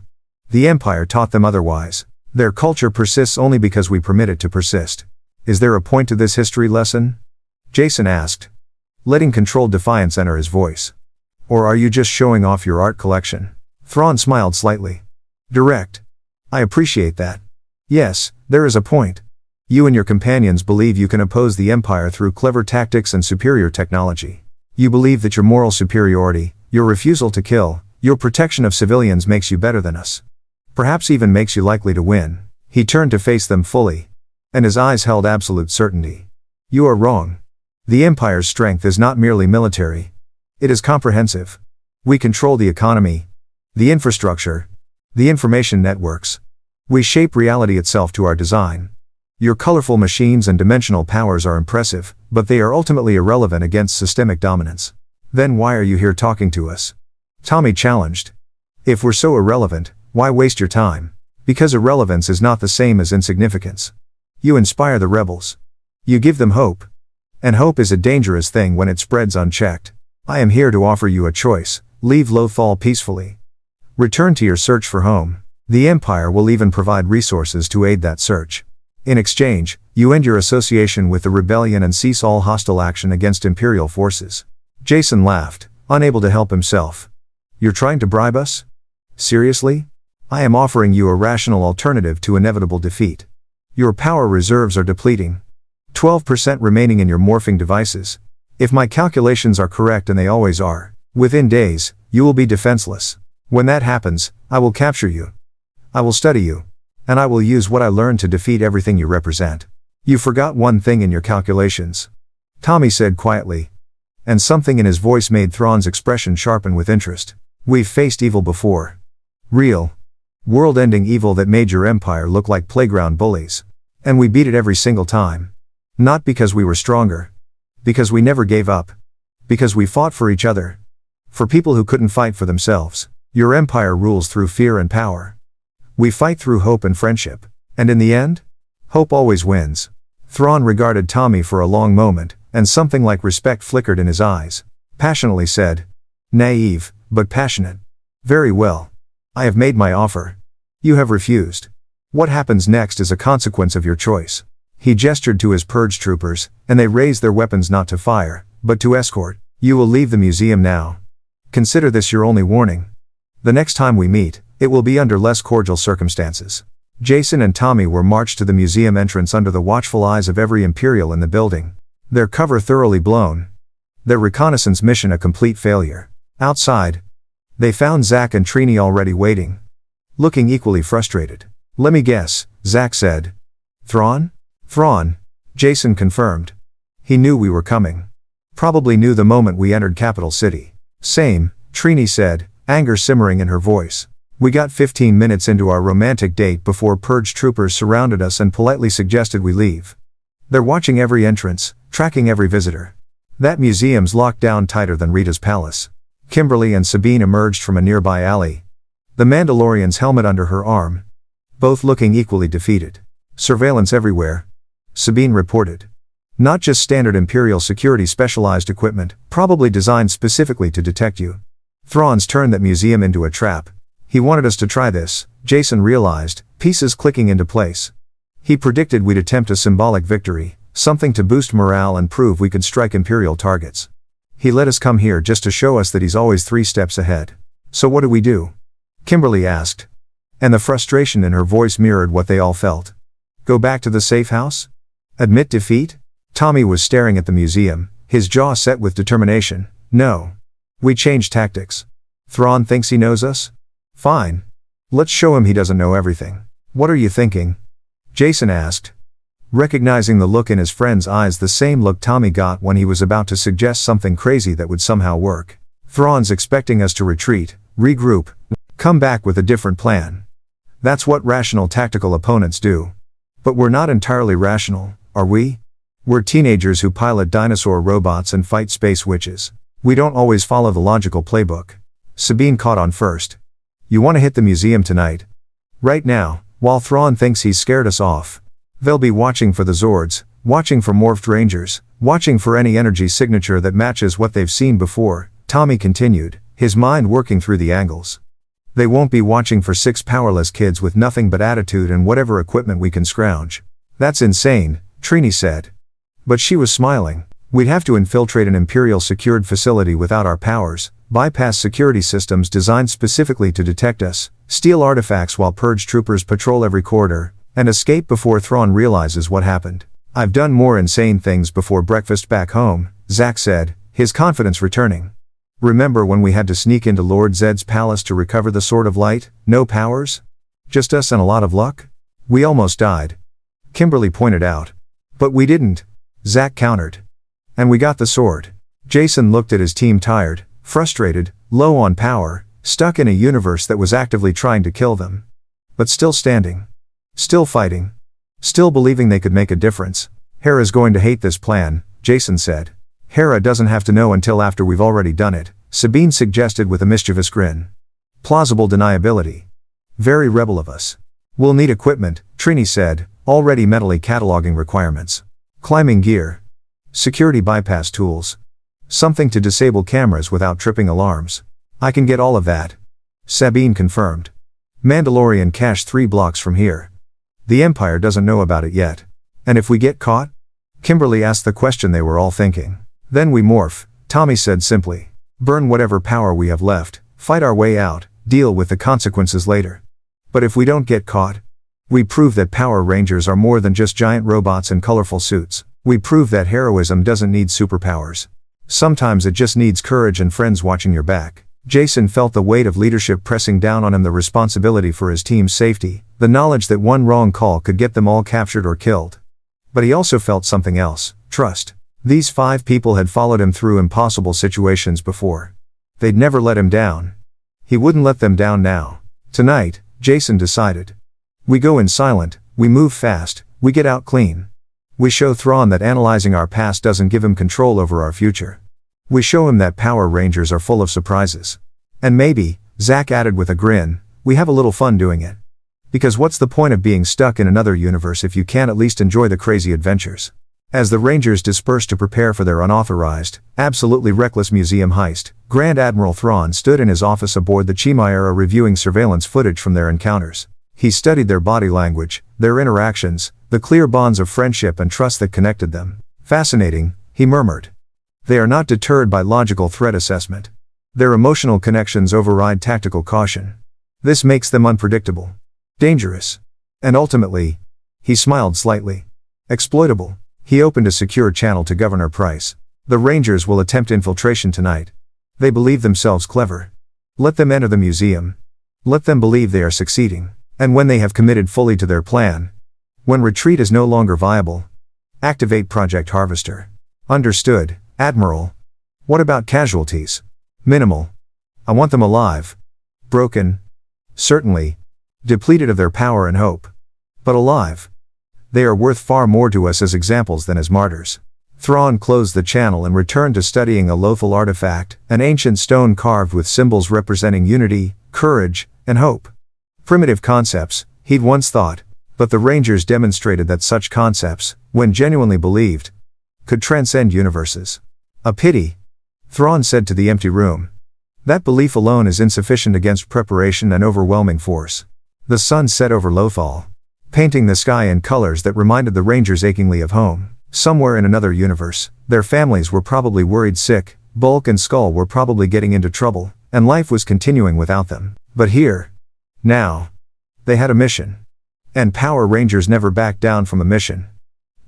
The Empire taught them otherwise. Their culture persists only because we permit it to persist. Is there a point to this history lesson? Jason asked, letting controlled defiance enter his voice. Or are you just showing off your art collection? Thrawn smiled slightly. Direct. I appreciate that. Yes, there is a point. You and your companions believe you can oppose the Empire through clever tactics and superior technology. You believe that your moral superiority, your refusal to kill, your protection of civilians makes you better than us. Perhaps even makes you likely to win. He turned to face them fully, and his eyes held absolute certainty. You are wrong. The Empire's strength is not merely military. It is comprehensive. We control the economy, the infrastructure, the information networks. We shape reality itself to our design. Your colorful machines and dimensional powers are impressive, but they are ultimately irrelevant against systemic dominance. Then why are you here talking to us? Tommy challenged. If we're so irrelevant, why waste your time? Because irrelevance is not the same as insignificance. You inspire the rebels. You give them hope. And hope is a dangerous thing when it spreads unchecked. I am here to offer you a choice. Leave Lothal peacefully. Return to your search for home. The Empire will even provide resources to aid that search. In exchange, you end your association with the rebellion and cease all hostile action against Imperial forces. Jason laughed, unable to help himself. You're trying to bribe us? Seriously? I am offering you a rational alternative to inevitable defeat. Your power reserves are depleting. 12% remaining in your morphing devices. If my calculations are correct, and they always are, within days, you will be defenseless. When that happens, I will capture you. I will study you. And I will use what I learned to defeat everything you represent. You forgot one thing in your calculations. Tommy said quietly. And something in his voice made Thrawn's expression sharpen with interest. We've faced evil before. Real, world-ending evil that made your empire look like playground bullies. And we beat it every single time. Not because we were stronger. Because we never gave up. Because we fought for each other. For people who couldn't fight for themselves. Your empire rules through fear and power. We fight through hope and friendship. And in the end, hope always wins. Thrawn regarded Tommy for a long moment, and something like respect flickered in his eyes. Passionately said. Naive, but passionate. Very well. I have made my offer. You have refused. What happens next is a consequence of your choice. He gestured to his purge troopers, and they raised their weapons not to fire, but to escort. You will leave the museum now. Consider this your only warning. The next time we meet, it will be under less cordial circumstances. Jason and Tommy were marched to the museum entrance under the watchful eyes of every Imperial in the building. Their cover thoroughly blown. Their reconnaissance mission a complete failure. Outside, they found Zack and Trini already waiting. Looking equally frustrated. Let me guess, Zack said. Thrawn? Thrawn, Jason confirmed. He knew we were coming. Probably knew the moment we entered Capital City. Same, Trini said, anger simmering in her voice. We got 15 minutes into our romantic date before purge troopers surrounded us and politely suggested we leave. They're watching every entrance, tracking every visitor. That museum's locked down tighter than Rita's palace. Kimberly and Sabine emerged from a nearby alley. The Mandalorian's helmet under her arm. Both looking equally defeated. Surveillance everywhere. Sabine reported. Not just standard Imperial security specialized equipment, probably designed specifically to detect you. Thrawn's turned that museum into a trap. He wanted us to try this, Jason realized, pieces clicking into place. He predicted we'd attempt a symbolic victory, something to boost morale and prove we could strike Imperial targets. He let us come here just to show us that he's always 3 steps ahead. So what do we do? Kimberly asked. And the frustration in her voice mirrored what they all felt. Go back to the safe house? Admit defeat? Tommy was staring at the museum, his jaw set with determination. No. We changed tactics. Thrawn thinks he knows us? Fine. Let's show him he doesn't know everything. What are you thinking? Jason asked. Recognizing the look in his friend's eyes, the same look Tommy got when he was about to suggest something crazy that would somehow work. Thrawn's expecting us to retreat, regroup, come back with a different plan. That's what rational tactical opponents do. But we're not entirely rational, are we? We're teenagers who pilot dinosaur robots and fight space witches. We don't always follow the logical playbook. Sabine caught on first. You want to hit the museum tonight? Right now, while Thrawn thinks he's scared us off. They'll be watching for the Zords, watching for morphed rangers, watching for any energy signature that matches what they've seen before, Tommy continued, his mind working through the angles. They won't be watching for 6 powerless kids with nothing but attitude and whatever equipment we can scrounge. That's insane, Trini said. But she was smiling. We'd have to infiltrate an Imperial secured facility without our powers, bypass security systems designed specifically to detect us, steal artifacts while purge troopers patrol every corridor, and escape before Thrawn realizes what happened. I've done more insane things before breakfast back home, Zack said, his confidence returning. Remember when we had to sneak into Lord Zedd's palace to recover the Sword of Light? No powers? Just us and a lot of luck? We almost died. Kimberly pointed out. But we didn't, Zack countered. And we got the sword. Jason looked at his team tired, frustrated, low on power, stuck in a universe that was actively trying to kill them. But still standing. Still fighting. Still believing they could make a difference. Hera's going to hate this plan, Jason said. Hera doesn't have to know until after we've already done it, Sabine suggested with a mischievous grin. Plausible deniability. Very rebel of us. We'll need equipment, Trini said, already mentally cataloging requirements. Climbing gear. Security bypass tools. Something to disable cameras without tripping alarms. I can get all of that. Sabine confirmed. Mandalorian cache 3 blocks from here. The Empire doesn't know about it yet. And if we get caught? Kimberly asked the question they were all thinking. Then we morph, Tommy said simply. Burn whatever power we have left, fight our way out, deal with the consequences later. But if we don't get caught? We prove that Power Rangers are more than just giant robots in colorful suits. We prove that heroism doesn't need superpowers. Sometimes it just needs courage and friends watching your back. Jason felt the weight of leadership pressing down on him, the responsibility for his team's safety, The knowledge that one wrong call could get them all captured or killed. But he also felt something else, trust. These 5 people had followed him through impossible situations before. They'd never let him down. He wouldn't let them down now. Tonight, Jason decided. We go in silent, we move fast, we get out clean. We show Thrawn that analyzing our past doesn't give him control over our future. We show him that Power Rangers are full of surprises. And maybe, Zack added with a grin, we have a little fun doing it. Because what's the point of being stuck in another universe if you can't at least enjoy the crazy adventures? As the Rangers dispersed to prepare for their unauthorized, absolutely reckless museum heist, Grand Admiral Thrawn stood in his office aboard the Chimera reviewing surveillance footage from their encounters. He studied their body language, their interactions, the clear bonds of friendship and trust that connected them. Fascinating, he murmured. They are not deterred by logical threat assessment. Their emotional connections override tactical caution. This makes them unpredictable. Dangerous. And ultimately, he smiled slightly. Exploitable. He opened a secure channel to Governor Price. The Rangers will attempt infiltration tonight. They believe themselves clever. Let them enter the museum. Let them believe they are succeeding. And when they have committed fully to their plan, when retreat is no longer viable, activate Project Harvester. Understood, Admiral. What about casualties? Minimal. I want them alive. Broken? Certainly. Depleted of their power and hope. But alive. They are worth far more to us as examples than as martyrs. Thrawn closed the channel and returned to studying a Lothal artifact, an ancient stone carved with symbols representing unity, courage, and hope. Primitive concepts, he'd once thought, but the Rangers demonstrated that such concepts, when genuinely believed, could transcend universes. A pity, Thrawn said to the empty room. That belief alone is insufficient against preparation and overwhelming force. The sun set over Lothal, painting the sky in colors that reminded the Rangers achingly of home. Somewhere in another universe, their families were probably worried sick, Bulk and Skull were probably getting into trouble, and life was continuing without them. But here, now, they had a mission. And Power Rangers never backed down from a mission.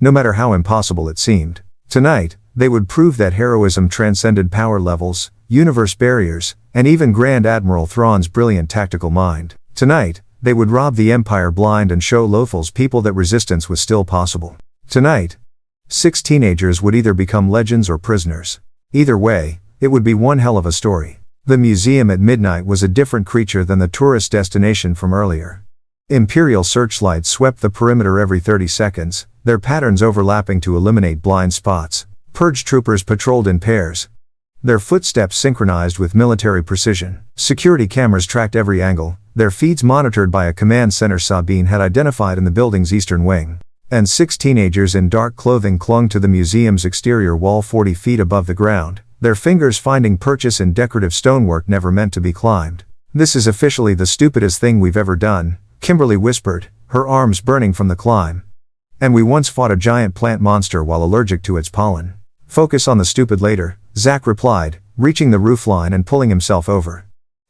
No matter how impossible it seemed. Tonight, they would prove that heroism transcended power levels, universe barriers, and even Grand Admiral Thrawn's brilliant tactical mind. Tonight, they would rob the Empire blind and show Lothal's people that resistance was still possible. Tonight, 6 teenagers would either become legends or prisoners. Either way, it would be one hell of a story. The museum at midnight was a different creature than the tourist destination from earlier. Imperial searchlights swept the perimeter every 30 seconds, their patterns overlapping to eliminate blind spots. Purge troopers patrolled in pairs, their footsteps synchronized with military precision. Security cameras tracked every angle, their feeds monitored by a command center Sabine had identified in the building's eastern wing. And 6 teenagers in dark clothing clung to the museum's exterior wall 40 feet above the ground, their fingers finding purchase in decorative stonework never meant to be climbed. This is officially the stupidest thing we've ever done, Kimberly whispered, her arms burning from the climb. And we once fought a giant plant monster while allergic to its pollen. Focus on the stupid later, Zack replied, reaching the roofline and pulling himself over.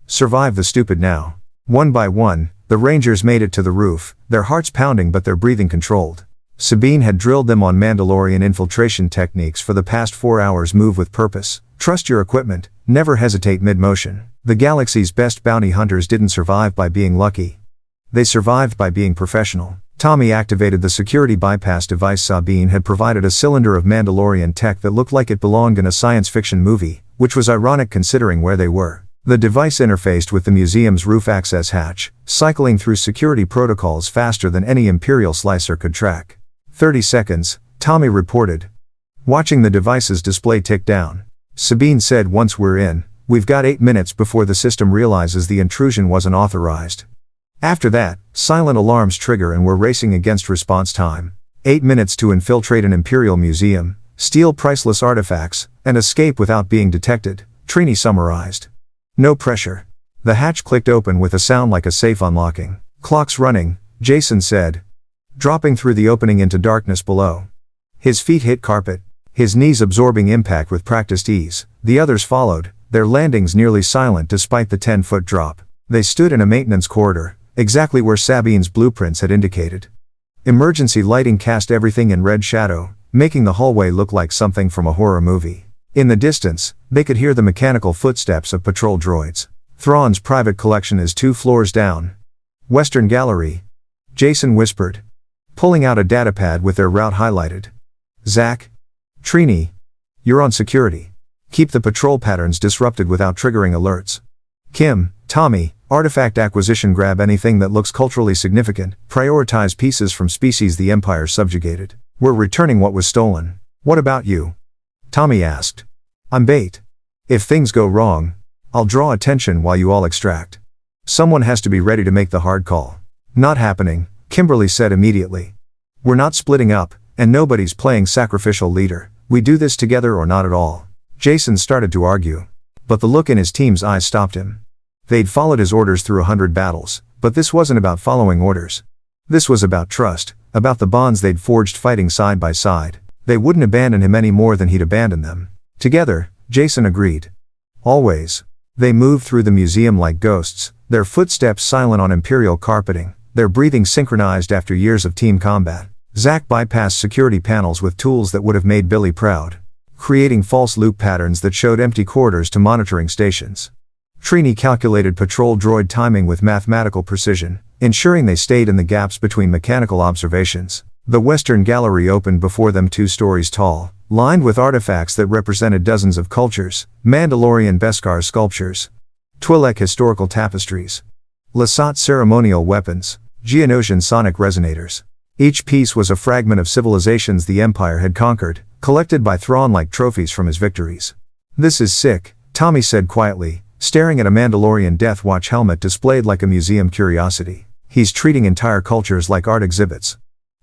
Survive the stupid now. One by one, the Rangers made it to the roof, their hearts pounding but their breathing controlled. Sabine had drilled them on Mandalorian infiltration techniques for the past 4 hours. Move with purpose, trust your equipment, never hesitate mid-motion. The galaxy's best bounty hunters didn't survive by being lucky. They survived by being professional. Tommy activated the security bypass device. Sabine had provided a cylinder of Mandalorian tech that looked like it belonged in a science fiction movie, which was ironic considering where they were. The device interfaced with the museum's roof access hatch, cycling through security protocols faster than any Imperial slicer could track. 30 seconds, Tommy reported, watching the device's display tick down. Sabine said, once we're in, we've got 8 minutes before the system realizes the intrusion wasn't authorized. After that, silent alarms trigger and we're racing against response time. 8 minutes to infiltrate an Imperial museum, steal priceless artifacts, and escape without being detected, Trini summarized. No pressure. The hatch clicked open with a sound like a safe unlocking. Clock's running, Jason said, dropping through the opening into darkness below. His feet hit carpet, his knees absorbing impact with practiced ease. The others followed, their landings nearly silent despite the 10-foot drop. They stood in a maintenance corridor, exactly where Sabine's blueprints had indicated. Emergency lighting cast everything in red shadow, making the hallway look like something from a horror movie. In the distance, they could hear the mechanical footsteps of patrol droids. Thrawn's private collection is 2 floors down. Western Gallery. Jason whispered, pulling out a datapad with their route highlighted. Zach? Trini? You're on security. Keep the patrol patterns disrupted without triggering alerts. Kim, Tommy, artifact acquisition, grab anything that looks culturally significant, prioritize pieces from species the Empire subjugated. We're returning what was stolen. What about you? Tommy asked. I'm bait. If things go wrong, I'll draw attention while you all extract. Someone has to be ready to make the hard call. Not happening, Kimberly said immediately. We're not splitting up, and nobody's playing sacrificial leader. We do this together or not at all. Jason started to argue. But the look in his team's eyes stopped him. They'd followed his orders through 100 battles, but this wasn't about following orders. This was about trust, about the bonds they'd forged fighting side by side. They wouldn't abandon him any more than he'd abandoned them. Together, Jason agreed. Always. They moved through the museum like ghosts, their footsteps silent on Imperial carpeting, their breathing synchronized after years of team combat. Zach bypassed security panels with tools that would have made Billy proud, creating false loop patterns that showed empty corridors to monitoring stations. Trini calculated patrol droid timing with mathematical precision, ensuring they stayed in the gaps between mechanical observations. The western gallery opened before them 2 stories tall, lined with artifacts that represented dozens of cultures, Mandalorian Beskar sculptures, Twi'lek historical tapestries, Lasat ceremonial weapons, Geonosian sonic resonators. Each piece was a fragment of civilizations the Empire had conquered, collected by Thrawn like trophies from his victories. This is sick, Tommy said quietly, staring at a Mandalorian Death Watch helmet displayed like a museum curiosity. He's treating entire cultures like art exhibits.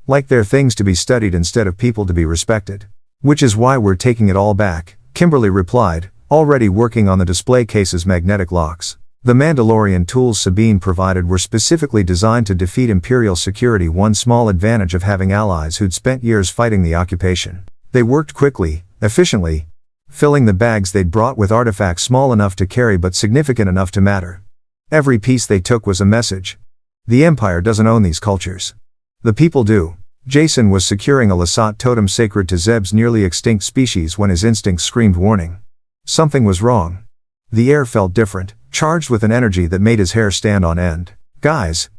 Like they're things to be studied instead of people to be respected. Which is why we're taking it all back, Kimberly replied, already working on the display case's magnetic locks. The Mandalorian tools Sabine provided were specifically designed to defeat Imperial security, one small advantage of having allies who'd spent years fighting the occupation. They worked quickly, efficiently, filling the bags they'd brought with artifacts small enough to carry but significant enough to matter. Every piece they took was a message. The Empire doesn't own these cultures. The people do. Jason was securing a Lasat totem sacred to Zeb's nearly extinct species when his instincts screamed warning. Something was wrong. The air felt different, charged with an energy that made his hair stand on end. Guys,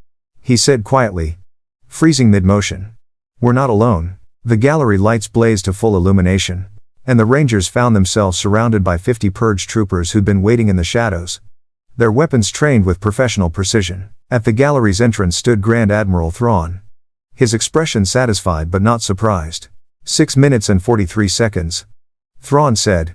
he said quietly, freezing mid-motion. We're not alone. The gallery lights blazed to full illumination, and the Rangers found themselves surrounded by 50 purge troopers who'd been waiting in the shadows, their weapons trained with professional precision. At the gallery's entrance stood Grand Admiral Thrawn, his expression satisfied but not surprised. 6 minutes and 43 seconds. Thrawn said,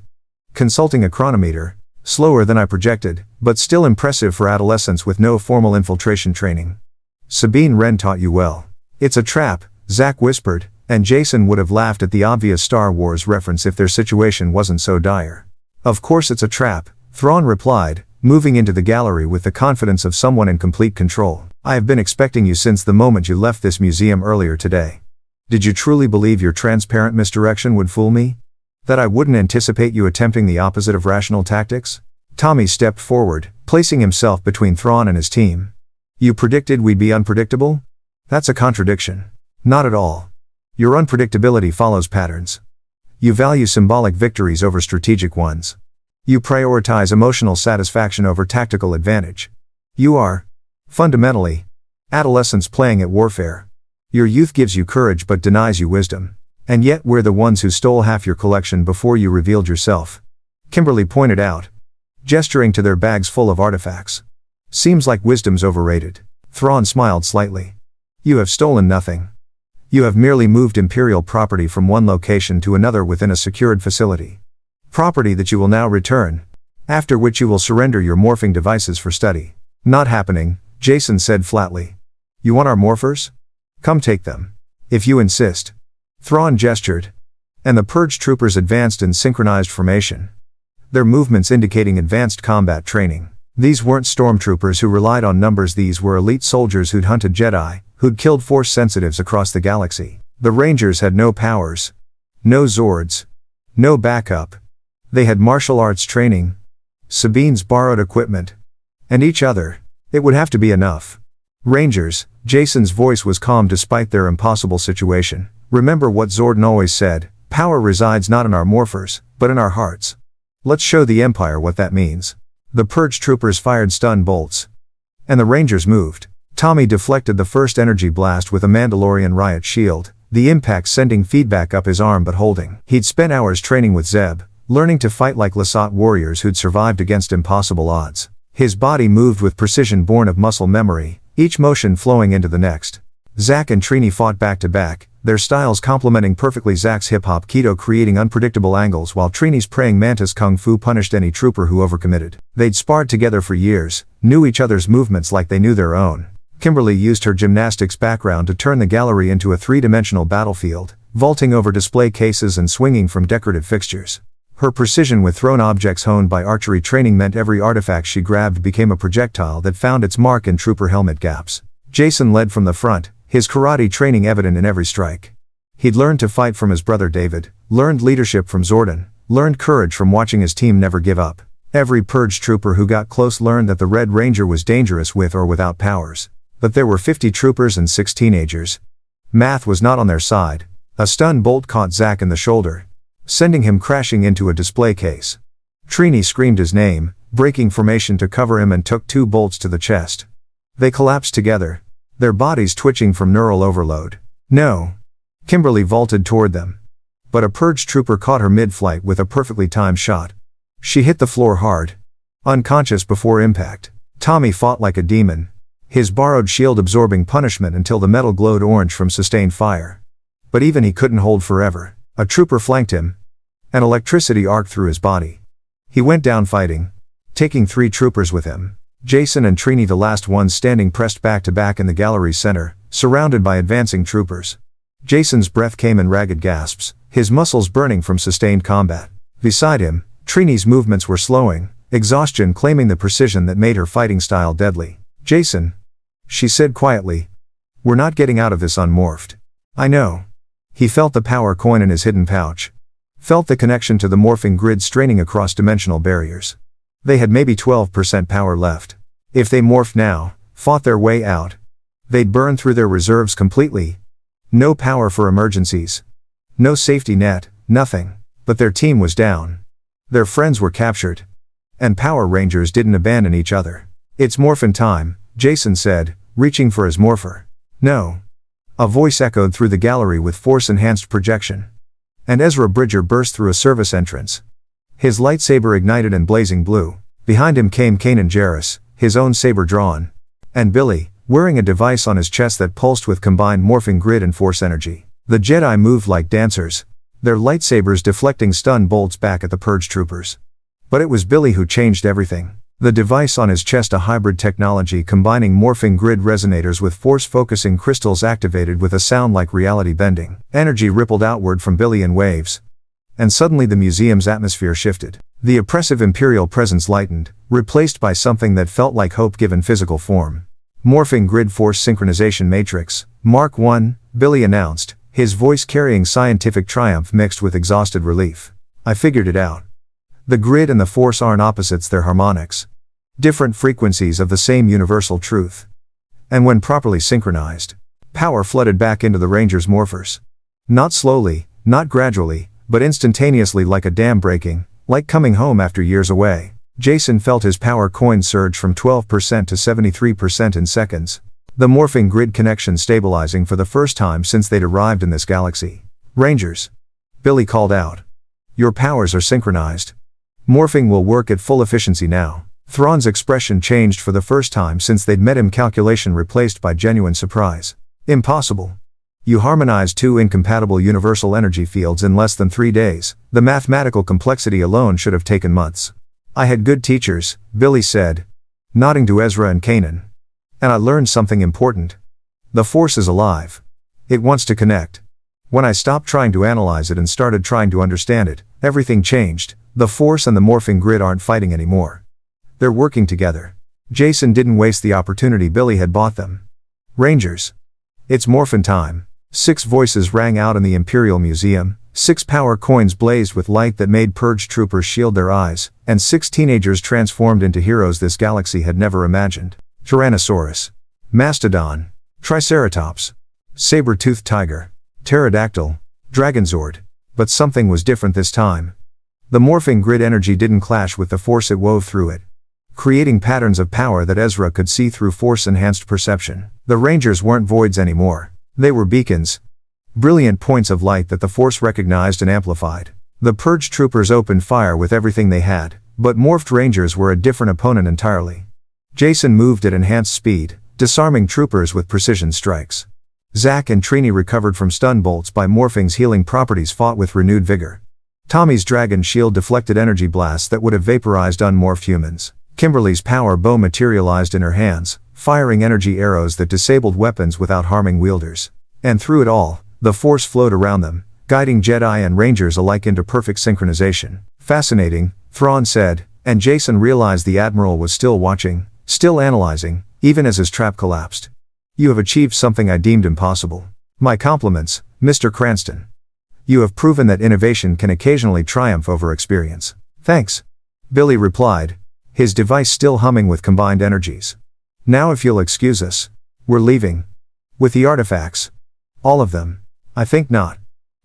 consulting a chronometer, slower than I projected, but still impressive for adolescents with no formal infiltration training. Sabine Wren taught you well. It's a trap, Zach whispered, and Jason would have laughed at the obvious Star Wars reference if their situation wasn't so dire. Of course it's a trap, Thrawn replied, moving into the gallery with the confidence of someone in complete control. I have been expecting you since the moment you left this museum earlier today. Did you truly believe your transparent misdirection would fool me? That I wouldn't anticipate you attempting the opposite of rational tactics? Tommy stepped forward, placing himself between Thrawn and his team. You predicted we'd be unpredictable? That's a contradiction. Not at all. Your unpredictability follows patterns. You value symbolic victories over strategic ones. You prioritize emotional satisfaction over tactical advantage. You are, fundamentally, adolescents playing at warfare. Your youth gives you courage but denies you wisdom. And yet we're the ones who stole half your collection before you revealed yourself. Kimberly pointed out, gesturing to their bags full of artifacts. Seems like wisdom's overrated. Thrawn smiled slightly. You have stolen nothing. You have merely moved Imperial property from one location to another within a secured facility. Property that you will now return, after which you will surrender your morphing devices for study. Not happening, Jason said flatly. You want our morphers? Come take them. If you insist. Thrawn gestured, and the purge troopers advanced in synchronized formation, their movements indicating advanced combat training. These weren't stormtroopers who relied on numbers, these were elite soldiers who'd hunted Jedi, who'd killed Force sensitives across the galaxy. The Rangers had no powers, no Zords, no backup. They had martial arts training, Sabine's borrowed equipment, and each other. It would have to be enough. Rangers, Jason's voice was calm despite their impossible situation. Remember what Zordon always said, power resides not in our morphers, but in our hearts. Let's show the Empire what that means. The purge troopers fired stun bolts, and the Rangers moved. Tommy deflected the first energy blast with a Mandalorian riot shield, the impact sending feedback up his arm but holding. He'd spent hours training with Zedd, learning to fight like Lasat warriors who'd survived against impossible odds. His body moved with precision born of muscle memory, each motion flowing into the next. Zack and Trini fought back to back, their styles complementing perfectly. Zack's hip-hop Keto creating unpredictable angles while Trini's praying mantis kung fu punished any trooper who overcommitted. They'd sparred together for years, knew each other's movements like they knew their own. Kimberly used her gymnastics background to turn the gallery into a three-dimensional battlefield, vaulting over display cases and swinging from decorative fixtures. Her precision with thrown objects honed by archery training meant every artifact she grabbed became a projectile that found its mark in trooper helmet gaps. Jason led from the front, his karate training evident in every strike. He'd learned to fight from his brother David, learned leadership from Zordon, learned courage from watching his team never give up. Every purge trooper who got close learned that the Red Ranger was dangerous with or without powers. But there were 50 troopers and 6 teenagers. Math was not on their side. A stun bolt caught Zack in the shoulder, sending him crashing into a display case. Trini screamed his name, breaking formation to cover him and took 2 bolts to the chest. They collapsed together, their bodies twitching from neural overload. No. Kimberly vaulted toward them. But a purge trooper caught her mid-flight with a perfectly timed shot. She hit the floor hard, unconscious before impact. Tommy fought like a demon, his borrowed shield absorbing punishment until the metal glowed orange from sustained fire. But even he couldn't hold forever. A trooper flanked him, and electricity arced through his body. He went down fighting, taking 3 troopers with him. Jason and Trini, the last ones standing pressed back to back in the gallery's center, surrounded by advancing troopers. Jason's breath came in ragged gasps, his muscles burning from sustained combat. Beside him, Trini's movements were slowing, exhaustion claiming the precision that made her fighting style deadly. Jason, she said quietly, we're not getting out of this unmorphed. I know. He felt the power coin in his hidden pouch. Felt the connection to the morphing grid straining across dimensional barriers. They had maybe 12% power left. If they morphed now, fought their way out, they'd burn through their reserves completely. No power for emergencies. No safety net, nothing. But their team was down. Their friends were captured. And Power Rangers didn't abandon each other. It's morphin' time, Jason said, reaching for his morpher. No. A voice echoed through the gallery with force-enhanced projection. And Ezra Bridger burst through a service entrance. His lightsaber ignited and blazing blue. Behind him came Kanan Jarrus, his own saber drawn. And Billy, wearing a device on his chest that pulsed with combined morphing grid and force energy. The Jedi moved like dancers, their lightsabers deflecting stun bolts back at the purge troopers. But it was Billy who changed everything. The device on his chest, a hybrid technology combining morphing grid resonators with force-focusing crystals activated with a sound like reality bending. Energy rippled outward from Billy in waves. And suddenly the museum's atmosphere shifted. The oppressive Imperial presence lightened, replaced by something that felt like hope given physical form. Morphing Grid Force Synchronization Matrix, Mark 1, Billy announced, his voice carrying scientific triumph mixed with exhausted relief. I figured it out. The grid and the force aren't opposites, they're harmonics. Different frequencies of the same universal truth. And when properly synchronized, power flooded back into the Rangers' morphers. Not slowly, not gradually, but instantaneously, like a dam breaking, like coming home after years away. Jason felt his power coin surge from 12% to 73% in seconds. The morphing grid connection stabilizing for the first time since they'd arrived in this galaxy. Rangers. Billy called out. Your powers are synchronized. Morphing will work at full efficiency now. Thrawn's expression changed for the first time since they'd met him, calculation replaced by genuine surprise. Impossible. You harmonized 2 incompatible universal energy fields in less than 3 days. The mathematical complexity alone should have taken months. I had good teachers, Billy said, nodding to Ezra and Kanan. And I learned something important. The Force is alive. It wants to connect. When I stopped trying to analyze it and started trying to understand it, everything changed. The Force and the morphing grid aren't fighting anymore. They're working together. Jason didn't waste the opportunity Billy had bought them. Rangers. It's morphin' time. 6 voices rang out in the Imperial Museum, 6 power coins blazed with light that made purge troopers shield their eyes, and 6 teenagers transformed into heroes this galaxy had never imagined. Tyrannosaurus. Mastodon. Triceratops. Saber-toothed tiger. Pterodactyl. Dragonzord. But something was different this time. The morphing grid energy didn't clash with the force, it wove through it. creating patterns of power that Ezra could see through Force-enhanced perception. The Rangers weren't voids anymore. They were beacons. Brilliant points of light that the Force recognized and amplified. The Purge troopers opened fire with everything they had, but morphed Rangers were a different opponent entirely. Jacen moved at enhanced speed, disarming troopers with precision strikes. Zack and Trini recovered from stun bolts by Morphing's healing properties, fought with renewed vigor. Tommy's dragon shield deflected energy blasts that would have vaporized unmorphed humans. Kimberly's power bow materialized in her hands, firing energy arrows that disabled weapons without harming wielders. And through it all, the Force flowed around them, guiding Jedi and Rangers alike into perfect synchronization. Fascinating, Thrawn said, and Jacen realized the Admiral was still watching, still analyzing, even as his trap collapsed. You have achieved something I deemed impossible. My compliments, Mr. Cranston. You have proven that innovation can occasionally triumph over experience. Thanks. Billy replied, his device still humming with combined energies. Now if you'll excuse us. We're leaving. With the artifacts. All of them. I think not.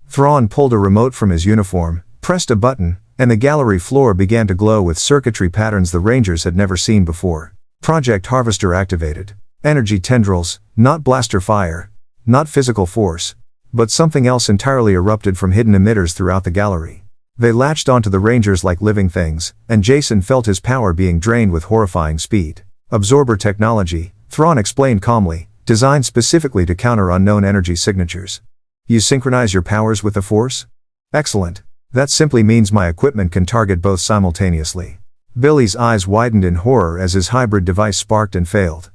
Thrawn pulled a remote from his uniform, pressed a button, and the gallery floor began to glow with circuitry patterns the Rangers had never seen before. Project Harvester activated. Energy tendrils, not blaster fire, not physical force, but something else entirely erupted from hidden emitters throughout the gallery. They latched onto the Rangers like living things, and Jacen felt his power being drained with horrifying speed. Absorber technology, Thrawn explained calmly, designed specifically to counter unknown energy signatures. You synchronize your powers with the Force? Excellent. That simply means my equipment can target both simultaneously. Billy's eyes widened in horror as his hybrid device sparked and failed.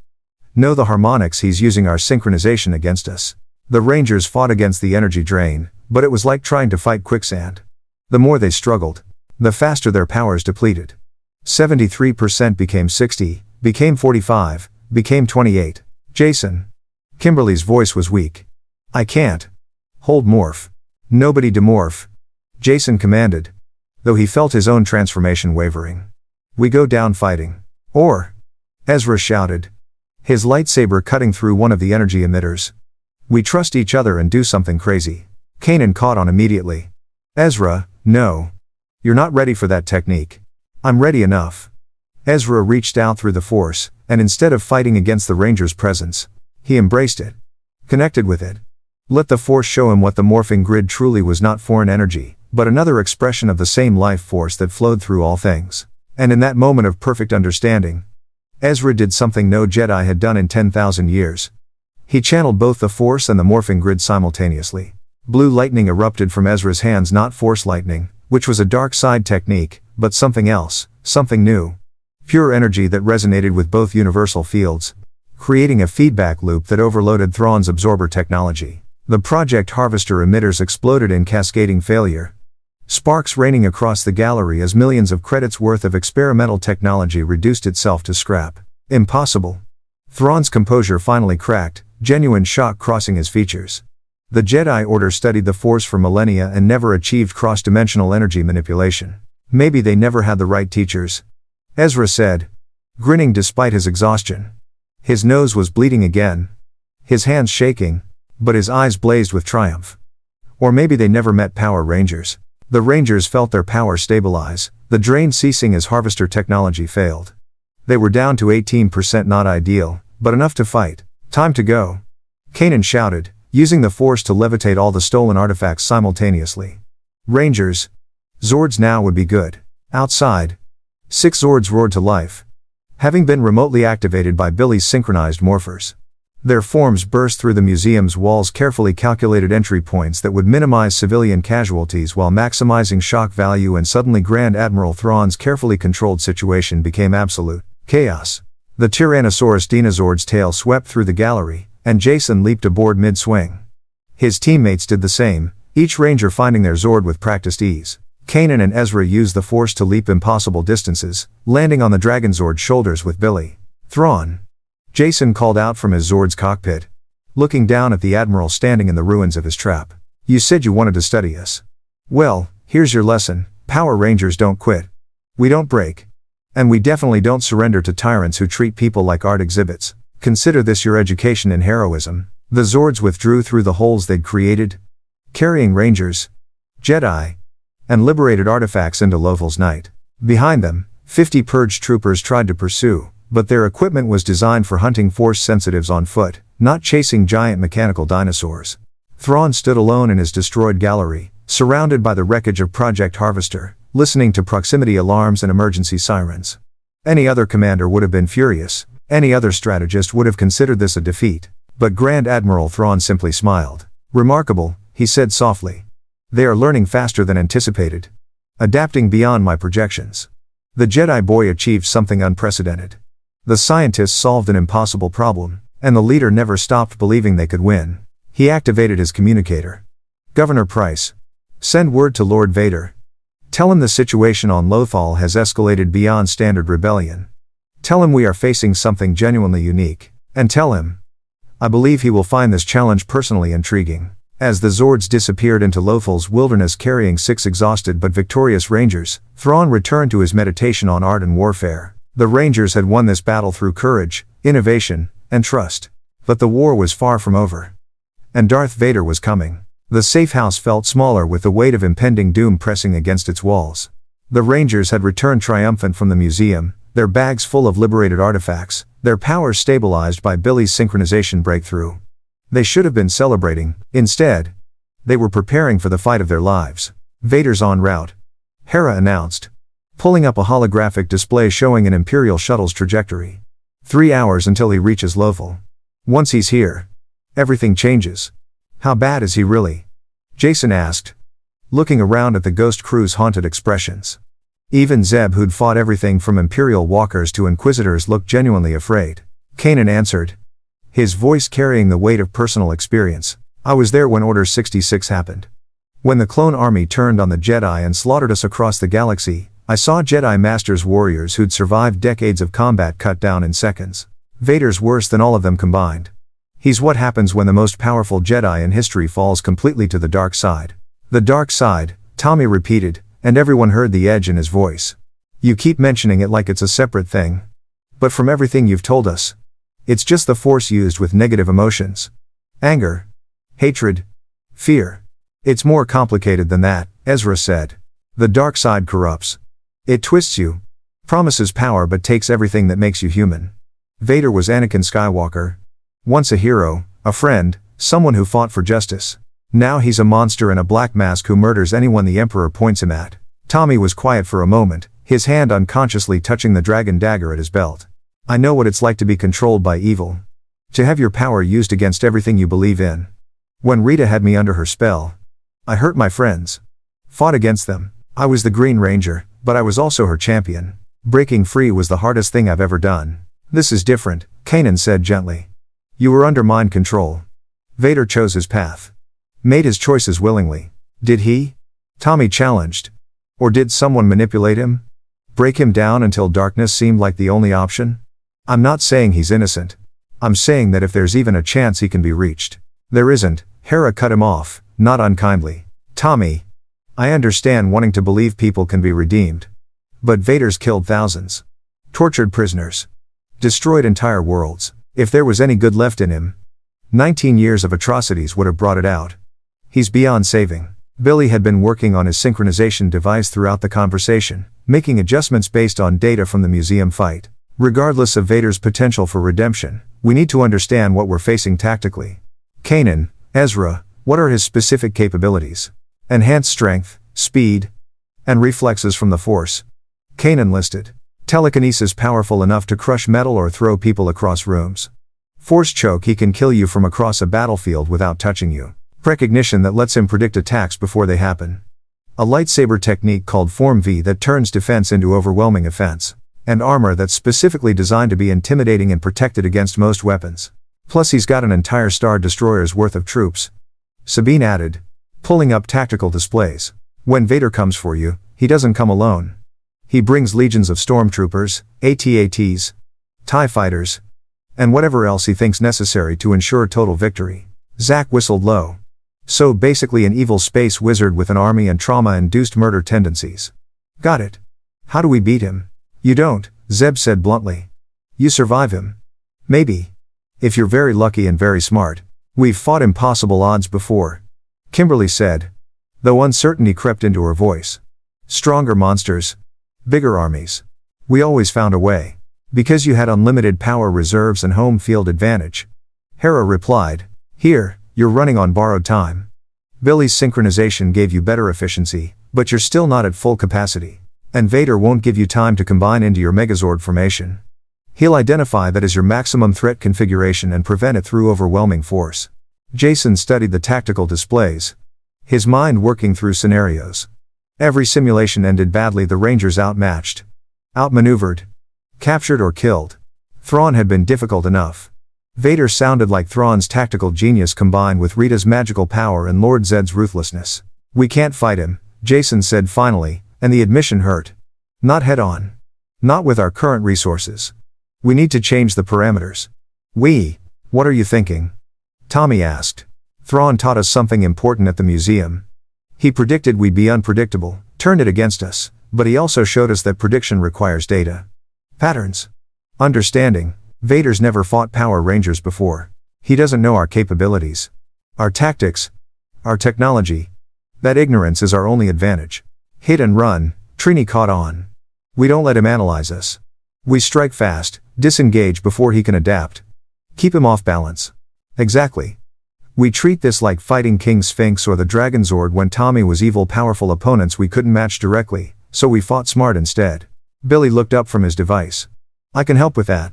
No, the harmonics, he's using our synchronization against us. The Rangers fought against the energy drain, but it was like trying to fight quicksand. The more they struggled, the faster their powers depleted. 73% became 60, became 45, became 28. Jacen. Kimberly's voice was weak. I can't. Hold morph. Nobody demorph. Jacen commanded, though he felt his own transformation wavering. We go down fighting. Or. Ezra shouted, his lightsaber cutting through one of the energy emitters. We trust each other and do something crazy. Kanan caught on immediately. Ezra, no. You're not ready for that technique. I'm ready enough. Ezra reached out through the Force, and instead of fighting against the Ranger's presence, he embraced it. Connected with it. Let the Force show him what the Morphing Grid truly was, not foreign energy, but another expression of the same life force that flowed through all things. And in that moment of perfect understanding, Ezra did something no Jedi had done in 10,000 years. He channeled both the Force and the Morphing Grid simultaneously. Blue lightning erupted from Ezra's hands, not Force lightning, which was a dark side technique, but something else, something new. Pure energy that resonated with both universal fields, creating a feedback loop that overloaded Thrawn's absorber technology. The Project Harvester emitters exploded in cascading failure. Sparks raining across the gallery as millions of credits worth of experimental technology reduced itself to scrap. Impossible. Thrawn's composure finally cracked, genuine shock crossing his features. The Jedi Order studied the Force for millennia and never achieved cross-dimensional energy manipulation. Maybe they never had the right teachers. Ezra said, grinning despite his exhaustion. His nose was bleeding again. His hands shaking, but his eyes blazed with triumph. Or maybe they never met Power Rangers. The Rangers felt their power stabilize, the drain ceasing as Harvester technology failed. They were down to 18%, not ideal, but enough to fight. Time to go. Kanan shouted, using the Force to levitate all the stolen artifacts simultaneously. Rangers. Zords now would be good. Outside. 6 Zords roared to life, having been remotely activated by Billy's synchronized morphers. Their forms burst through the museum's walls, carefully calculated entry points that would minimize civilian casualties while maximizing shock value, and suddenly Grand Admiral Thrawn's carefully controlled situation became absolute chaos. The Tyrannosaurus Dinozord's tail swept through the gallery, and Jacen leaped aboard mid-swing. His teammates did the same, each Ranger finding their Zord with practiced ease. Kanan and Ezra used the Force to leap impossible distances, landing on the Dragon Zord's shoulders with Billy. Thrawn. Jacen called out from his Zord's cockpit, looking down at the Admiral standing in the ruins of his trap. You said you wanted to study us. Well, here's your lesson. Power Rangers don't quit. We don't break. And we definitely don't surrender to tyrants who treat people like art exhibits. Consider this your education in heroism. The Zords withdrew through the holes they'd created, carrying Rangers, Jedi, and liberated artifacts into Lothal's night. Behind them, 50 purge troopers tried to pursue, but their equipment was designed for hunting force sensitives on foot, not chasing giant mechanical dinosaurs. Thrawn stood alone in his destroyed gallery, surrounded by the wreckage of Project Harvester, listening to proximity alarms and emergency sirens. Any other commander would have been furious, any other strategist would have considered this a defeat, but Grand Admiral Thrawn simply smiled. "Remarkable," he said softly. "They are learning faster than anticipated. Adapting beyond my projections. The Jedi boy achieved something unprecedented. The scientists solved an impossible problem, and the leader never stopped believing they could win." He activated his communicator. "Governor Price. Send word to Lord Vader. Tell him the situation on Lothal has escalated beyond standard rebellion. Tell him we are facing something genuinely unique. And tell him, I believe he will find this challenge personally intriguing." As the Zords disappeared into Lothal's wilderness carrying 6 exhausted but victorious Rangers, Thrawn returned to his meditation on art and warfare. The Rangers had won this battle through courage, innovation, and trust. But the war was far from over. And Darth Vader was coming. The safe house felt smaller with the weight of impending doom pressing against its walls. The Rangers had returned triumphant from the museum, their bags full of liberated artifacts, their powers stabilized by Billy's synchronization breakthrough. They should have been celebrating. Instead, they were preparing for the fight of their lives. "Vader's en route," Hera announced, pulling up a holographic display showing an Imperial shuttle's trajectory. 3 hours until he reaches Lothal. Once he's here, everything changes. "How bad is he really?" Jason asked, looking around at the Ghost Crew's haunted expressions. Even Zebb, who'd fought everything from Imperial walkers to Inquisitors, looked genuinely afraid. Kanan answered, his voice carrying the weight of personal experience. "I was there when Order 66 happened. When the clone army turned on the Jedi and slaughtered us across the galaxy, I saw Jedi Masters warriors who'd survived decades of combat cut down in seconds. Vader's worse than all of them combined. He's what happens when the most powerful Jedi in history falls completely to the dark side." "The dark side," Tommy repeated, and everyone heard the edge in his voice. "You keep mentioning it like it's a separate thing. But from everything you've told us, it's just the Force used with negative emotions. Anger. Hatred. Fear. It's more complicated than that," Ezra said. "The dark side corrupts. It twists you, promises power but takes everything that makes you human. Vader was Anakin Skywalker. Once a hero, a friend, someone who fought for justice. Now he's a monster in a black mask who murders anyone the Emperor points him at." Tommy was quiet for a moment, his hand unconsciously touching the dragon dagger at his belt. "I know what it's like to be controlled by evil. To have your power used against everything you believe in. When Rita had me under her spell, I hurt my friends. Fought against them. I was the Green Ranger, but I was also her champion. Breaking free was the hardest thing I've ever done. This is different," Kanan said gently. "You were under mind control. Vader chose his path. Made his choices willingly." "Did he?" Tommy challenged. "Or did someone manipulate him? Break him down until darkness seemed like the only option? I'm not saying he's innocent. I'm saying that if there's even a chance he can be reached." "There isn't," Hera cut him off, not unkindly. "Tommy, I understand wanting to believe people can be redeemed. But Vader's killed thousands. Tortured prisoners. Destroyed entire worlds. If there was any good left in him, 19 years of atrocities would have brought it out. He's beyond saving." Billy had been working on his synchronization device throughout the conversation, making adjustments based on data from the museum fight. "Regardless of Vader's potential for redemption, we need to understand what we're facing tactically. Kanan, Ezra, what are his specific capabilities?" "Enhanced strength, speed, and reflexes from the Force," Kanan listed. "Telekinesis powerful enough to crush metal or throw people across rooms. Force choke, he can kill you from across a battlefield without touching you. Precognition that lets him predict attacks before they happen. A lightsaber technique called Form V that turns defense into overwhelming offense. And armor that's specifically designed to be intimidating and protected against most weapons. Plus he's got an entire Star Destroyer's worth of troops," Sabine added, pulling up tactical displays. "When Vader comes for you, he doesn't come alone. He brings legions of stormtroopers, AT-ATs, TIE fighters, and whatever else he thinks necessary to ensure total victory." Zach whistled low. "So basically an evil space wizard with an army and trauma-induced murder tendencies." "Got it. How do we beat him?" "You don't," Zebb said bluntly. "You survive him. Maybe. If you're very lucky and very smart. We've fought impossible odds before," Kimberly said, though uncertainty crept into her voice. "Stronger monsters. Bigger armies. We always found a way. Because you had unlimited power reserves and home field advantage. Hera replied. Here, you're running on borrowed time. Billy's synchronization gave you better efficiency, but you're still not at full capacity. And Vader won't give you time to combine into your Megazord formation. He'll identify that as your maximum threat configuration and prevent it through overwhelming force. Jason studied the tactical displays. His mind working through scenarios. Every simulation ended badly, the Rangers outmatched. Outmaneuvered. Captured or killed. Thrawn had been difficult enough. Vader sounded like Thrawn's tactical genius combined with Rita's magical power and Lord Zedd's ruthlessness. We can't fight him, Jason said finally, and the admission hurt. Not head on. Not with our current resources. We need to change the parameters. What are you thinking? Tommy asked. Thrawn taught us something important at the museum. He predicted we'd be unpredictable, turned it against us, but he also showed us that prediction requires data. Patterns. Understanding. Vader's never fought Power Rangers before. He doesn't know our capabilities. Our tactics. Our technology. That ignorance is our only advantage. Hit and run, Trini caught on. We don't let him analyze us. We strike fast, disengage before he can adapt. Keep him off balance. Exactly. We treat this like fighting King Sphinx or the Dragon Zord when Tommy was evil powerful opponents we couldn't match directly, so we fought smart instead. Billy looked up from his device. I can help with that.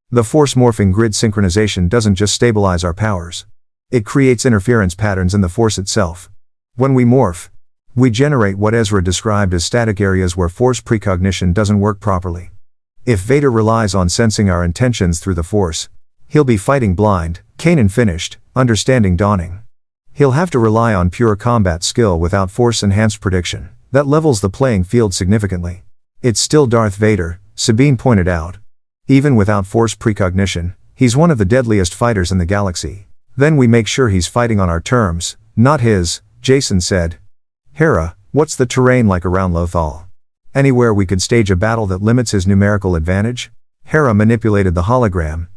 The Force Morphing Grid synchronization doesn't just stabilize our powers. It creates interference patterns in the Force itself. When we morph, we generate what Ezra described as static areas where Force precognition doesn't work properly. If Vader relies on sensing our intentions through the Force, he'll be fighting blind. Kanan finished, understanding dawning. He'll have to rely on pure combat skill without Force-enhanced prediction. That levels the playing field significantly. It's still Darth Vader, Sabine pointed out. Even without Force precognition, he's one of the deadliest fighters in the galaxy. Then we make sure he's fighting on our terms, not his, Jason said. Hera, what's the terrain like around Lothal? Anywhere we could stage a battle that limits his numerical advantage? Hera manipulated the hologram,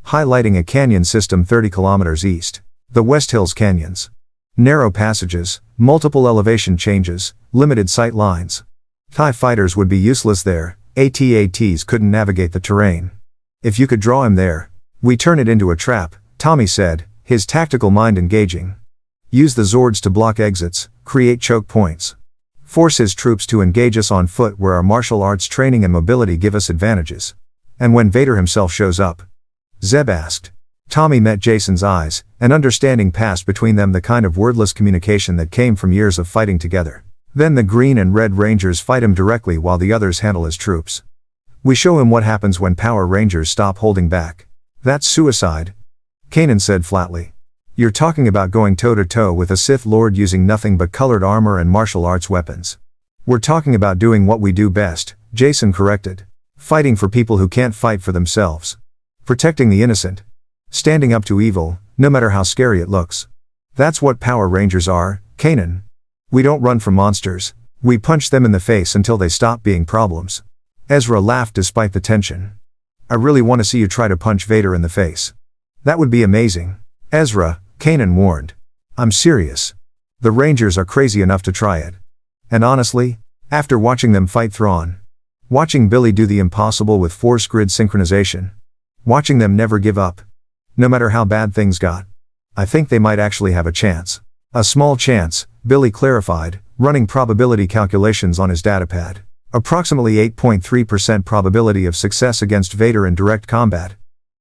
highlighting a canyon system 30 kilometers east. The West Hills Canyons. Narrow passages, multiple elevation changes, limited sight lines. TIE fighters would be useless there, AT-ATs couldn't navigate the terrain. If you could draw him there, we turn it into a trap, Tommy said, his tactical mind engaging. Use the Zords to block exits, create choke points. Force his troops to engage us on foot where our martial arts training and mobility give us advantages. And when Vader himself shows up? Zebb asked. Tommy met Jason's eyes, and understanding passed between them, the kind of wordless communication that came from years of fighting together. Then the Green and Red Rangers fight him directly while the others handle his troops. We show him what happens when Power Rangers stop holding back. That's suicide. Kanan said flatly. You're talking about going toe-to-toe with a Sith Lord using nothing but colored armor and martial arts weapons. We're talking about doing what we do best, Jason corrected. Fighting for people who can't fight for themselves. Protecting the innocent. Standing up to evil, no matter how scary it looks. That's what Power Rangers are, Kanan. We don't run from monsters, we punch them in the face until they stop being problems. Ezra laughed despite the tension. I really want to see you try to punch Vader in the face. That would be amazing. Ezra, Kanan warned. I'm serious. The Rangers are crazy enough to try it. And honestly, after watching them fight Thrawn, watching Billy do the impossible with Force Grid synchronization, watching them never give up, no matter how bad things got, I think they might actually have a chance. A small chance, Billy clarified, running probability calculations on his datapad. Approximately 8.3% probability of success against Vader in direct combat.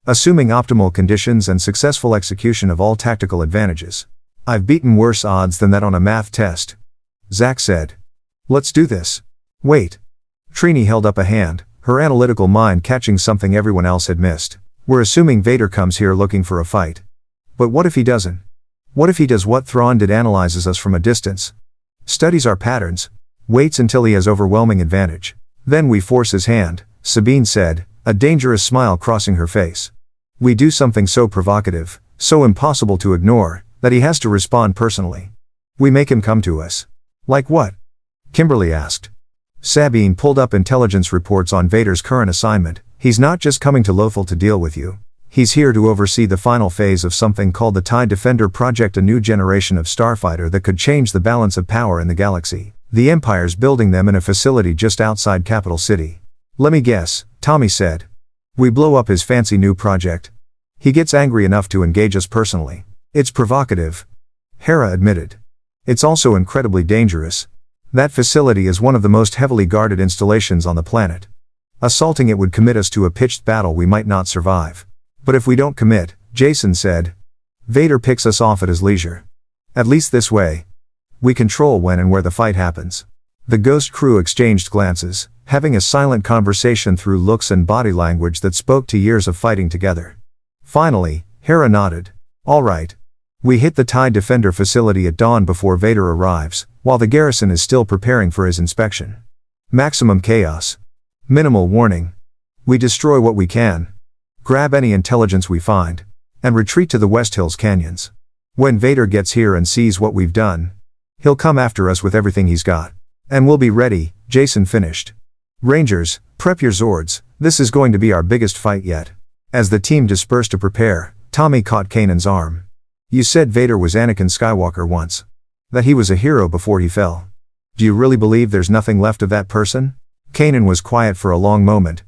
Assuming optimal conditions and successful execution of all tactical advantages. I've beaten worse odds than that on a math test. Zach said. Let's do this. Wait. Trini held up a hand, her analytical mind catching something everyone else had missed. We're assuming Vader comes here looking for a fight. But what if he doesn't? What if he does what Thrawn did, analyzes us from a distance? Studies our patterns, waits until he has overwhelming advantage. Then we force his hand, Sabine said, a dangerous smile crossing her face. We do something so provocative, so impossible to ignore, that he has to respond personally. We make him come to us. Like what? Kimberly asked. Sabine pulled up intelligence reports on Vader's current assignment. He's not just coming to Lothal to deal with you. He's here to oversee the final phase of something called the TIE Defender Project, a new generation of starfighter that could change the balance of power in the galaxy. The Empire's building them in a facility just outside Capital City. Let me guess, Tommy said. We blow up his fancy new project. He gets angry enough to engage us personally. It's provocative. Hera admitted. It's also incredibly dangerous. That facility is one of the most heavily guarded installations on the planet. Assaulting it would commit us to a pitched battle we might not survive. But if we don't commit, Jason said, Vader picks us off at his leisure. At least this way. We control when and where the fight happens. The Ghost crew exchanged glances, having a silent conversation through looks and body language that spoke to years of fighting together. Finally, Hera nodded. All right. We hit the TIE Defender facility at dawn before Vader arrives, while the garrison is still preparing for his inspection. Maximum chaos. Minimal warning. We destroy what we can. Grab any intelligence we find. And retreat to the West Hills canyons. When Vader gets here and sees what we've done, he'll come after us with everything he's got. And we'll be ready, Jason finished. Rangers, prep your Zords, this is going to be our biggest fight yet. As the team dispersed to prepare, Tommy caught Kanan's arm. You said Vader was Anakin Skywalker once. That he was a hero before he fell. Do you really believe there's nothing left of that person? Kanan was quiet for a long moment.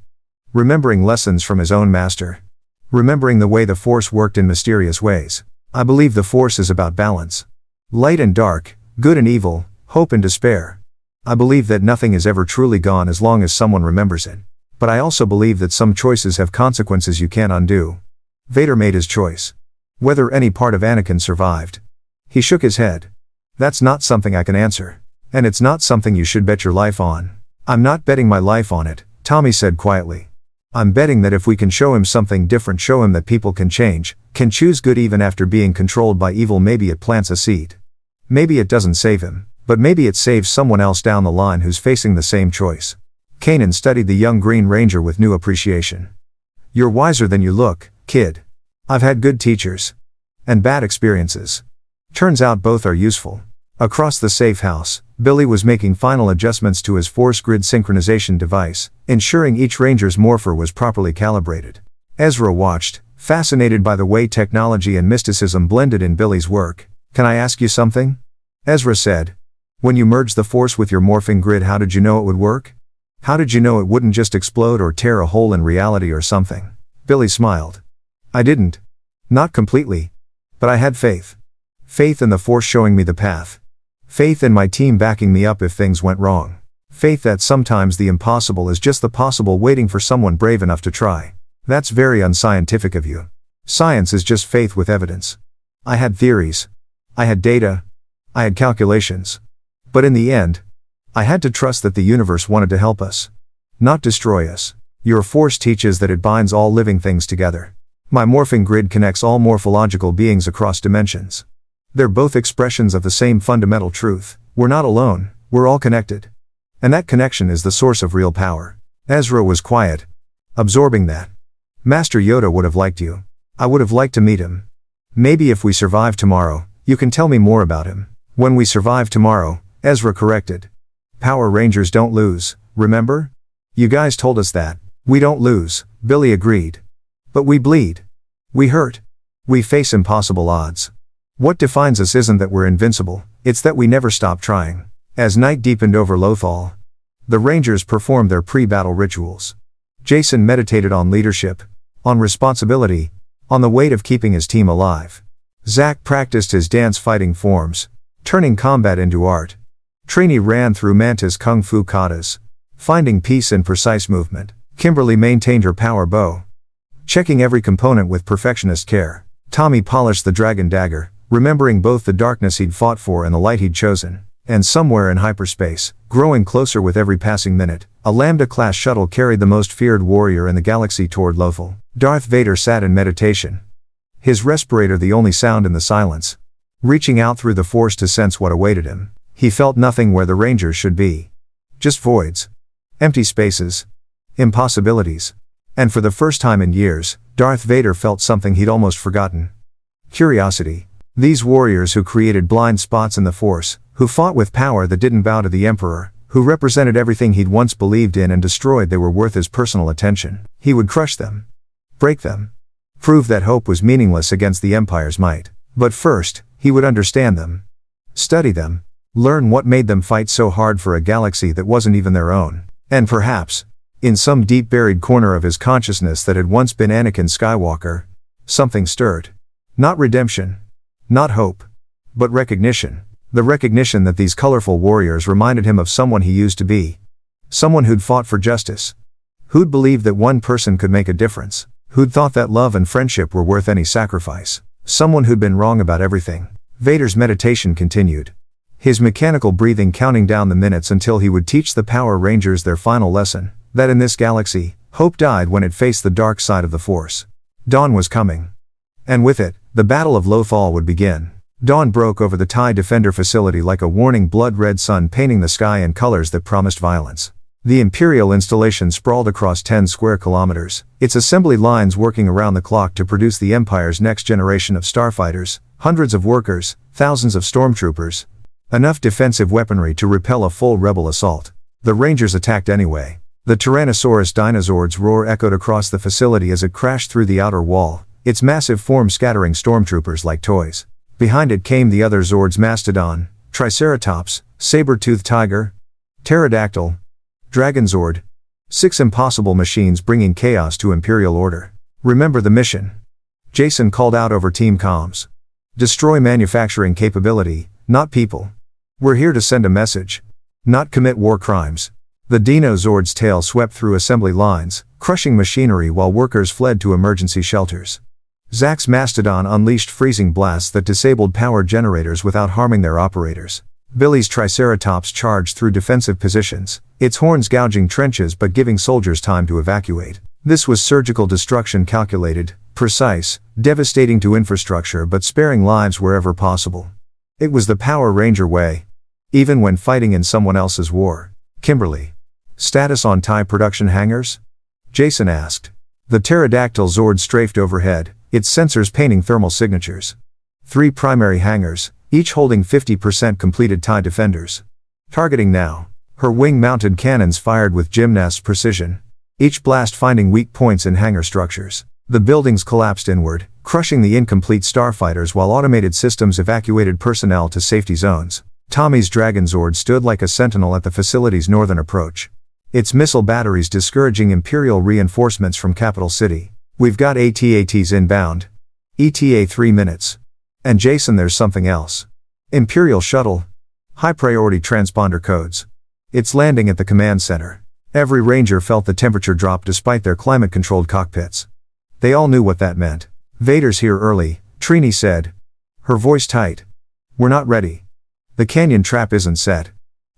Remembering lessons from his own master. Remembering the way the Force worked in mysterious ways. I believe the Force is about balance. Light and dark, good and evil, hope and despair. I believe that nothing is ever truly gone as long as someone remembers it. But I also believe that some choices have consequences you can't undo. Vader made his choice. Whether any part of Anakin survived. He shook his head. That's not something I can answer. And it's not something you should bet your life on. I'm not betting my life on it, Tommy said quietly. I'm betting that if we can show him something different, show him that people can change, can choose good even after being controlled by evil, maybe it plants a seed. Maybe it doesn't save him, but maybe it saves someone else down the line who's facing the same choice. Kanan studied the young Green Ranger with new appreciation. You're wiser than you look, kid. I've had good teachers. And bad experiences. Turns out both are useful. Across the safe house, Billy was making final adjustments to his Force Grid synchronization device, ensuring each Ranger's morpher was properly calibrated. Ezra watched, fascinated by the way technology and mysticism blended in Billy's work. Can I ask you something? Ezra said. When you merged the Force with your Morphing Grid, how did you know it would work? How did you know it wouldn't just explode or tear a hole in reality or something? Billy smiled. I didn't. Not completely. But I had faith. Faith in the Force showing me the path. Faith in my team backing me up if things went wrong. Faith that sometimes the impossible is just the possible, waiting for someone brave enough to try. That's very unscientific of you. Science is just faith with evidence. I had theories. I had data. I had calculations. But in the end, I had to trust that the universe wanted to help us. Not destroy us. Your Force teaches that it binds all living things together. My Morphing Grid connects all morphological beings across dimensions. They're both expressions of the same fundamental truth. We're not alone, we're all connected. And that connection is the source of real power. Ezra was quiet, absorbing that. Master Yoda would have liked you. I would have liked to meet him. Maybe if we survive tomorrow, you can tell me more about him. When we survive tomorrow, Ezra corrected. Power Rangers don't lose, remember? You guys told us that. We don't lose, Billy agreed. But we bleed. We hurt. We face impossible odds. What defines us isn't that we're invincible, it's that we never stop trying. As night deepened over Lothal, the Rangers performed their pre-battle rituals. Jason meditated on leadership, on responsibility, on the weight of keeping his team alive. Zack practiced his dance fighting forms, turning combat into art. Trini ran through Mantis Kung Fu katas, finding peace in precise movement. Kimberly maintained her power bow, checking every component with perfectionist care. Tommy polished the dragon dagger, remembering both the darkness he'd fought for and the light he'd chosen. And somewhere in hyperspace, growing closer with every passing minute, a Lambda-class shuttle carried the most feared warrior in the galaxy toward Lothal. Darth Vader sat in meditation. His respirator the only sound in the silence. Reaching out through the Force to sense what awaited him. He felt nothing where the Rangers should be. Just voids. Empty spaces. Impossibilities. And for the first time in years, Darth Vader felt something he'd almost forgotten. Curiosity. These warriors who created blind spots in the Force, who fought with power that didn't bow to the Emperor, who represented everything he'd once believed in and destroyed, they were worth his personal attention. He would crush them. Break them. Prove that hope was meaningless against the Empire's might. But first, he would understand them. Study them. Learn what made them fight so hard for a galaxy that wasn't even their own. And perhaps, In some deep buried corner of his consciousness that had once been Anakin Skywalker, something stirred. Not redemption. Not hope. But recognition. The recognition that these colorful warriors reminded him of someone he used to be. Someone who'd fought for justice. Who'd believed that one person could make a difference. Who'd thought that love and friendship were worth any sacrifice. Someone who'd been wrong about everything. Vader's meditation continued. His mechanical breathing counting down the minutes until he would teach the Power Rangers their final lesson, that in this galaxy, hope died when it faced the dark side of the Force. Dawn was coming. And with it, the Battle of Lothal would begin. Dawn broke over the TIE Defender facility like a warning blood-red sun painting the sky in colors that promised violence. The Imperial installation sprawled across 10 square kilometers, its assembly lines working around the clock to produce the Empire's next generation of starfighters, hundreds of workers, thousands of stormtroopers. Enough defensive weaponry to repel a full rebel assault. The Rangers attacked anyway. The Tyrannosaurus Dinozord's roar echoed across the facility as it crashed through the outer wall, its massive form scattering stormtroopers like toys. Behind it came the other Zords: Mastodon, Triceratops, Saber-toothed Tiger, Pterodactyl, Dragonzord. 6 impossible machines bringing chaos to Imperial order. Remember the mission. Jason called out over team comms. Destroy manufacturing capability, not people. We're here to send a message. Not commit war crimes. The Dinozord's tail swept through assembly lines, crushing machinery while workers fled to emergency shelters. Zack's Mastodon unleashed freezing blasts that disabled power generators without harming their operators. Billy's Triceratops charged through defensive positions, its horns gouging trenches but giving soldiers time to evacuate. This was surgical destruction, calculated, precise, devastating to infrastructure but sparing lives wherever possible. It was the Power Ranger way. Even when fighting in someone else's war. Kimberly. Status on TIE production hangars? Jason asked. The pterodactyl Zord strafed overhead, its sensors painting thermal signatures. 3 primary hangars, each holding 50% completed TIE defenders. Targeting now. Her wing-mounted cannons fired with gymnast's precision. Each blast finding weak points in hangar structures. The buildings collapsed inward, crushing the incomplete starfighters while automated systems evacuated personnel to safety zones. Tommy's Dragonzord stood like a sentinel at the facility's northern approach. Its missile batteries discouraging Imperial reinforcements from Capital City. We've got AT-ATs inbound. ETA 3 minutes. And Jason, there's something else. Imperial shuttle. High priority transponder codes. It's landing at the command center. Every Ranger felt the temperature drop despite their climate-controlled cockpits. They all knew what that meant. Vader's here early, Trini said. Her voice tight. We're not ready. The canyon trap isn't set.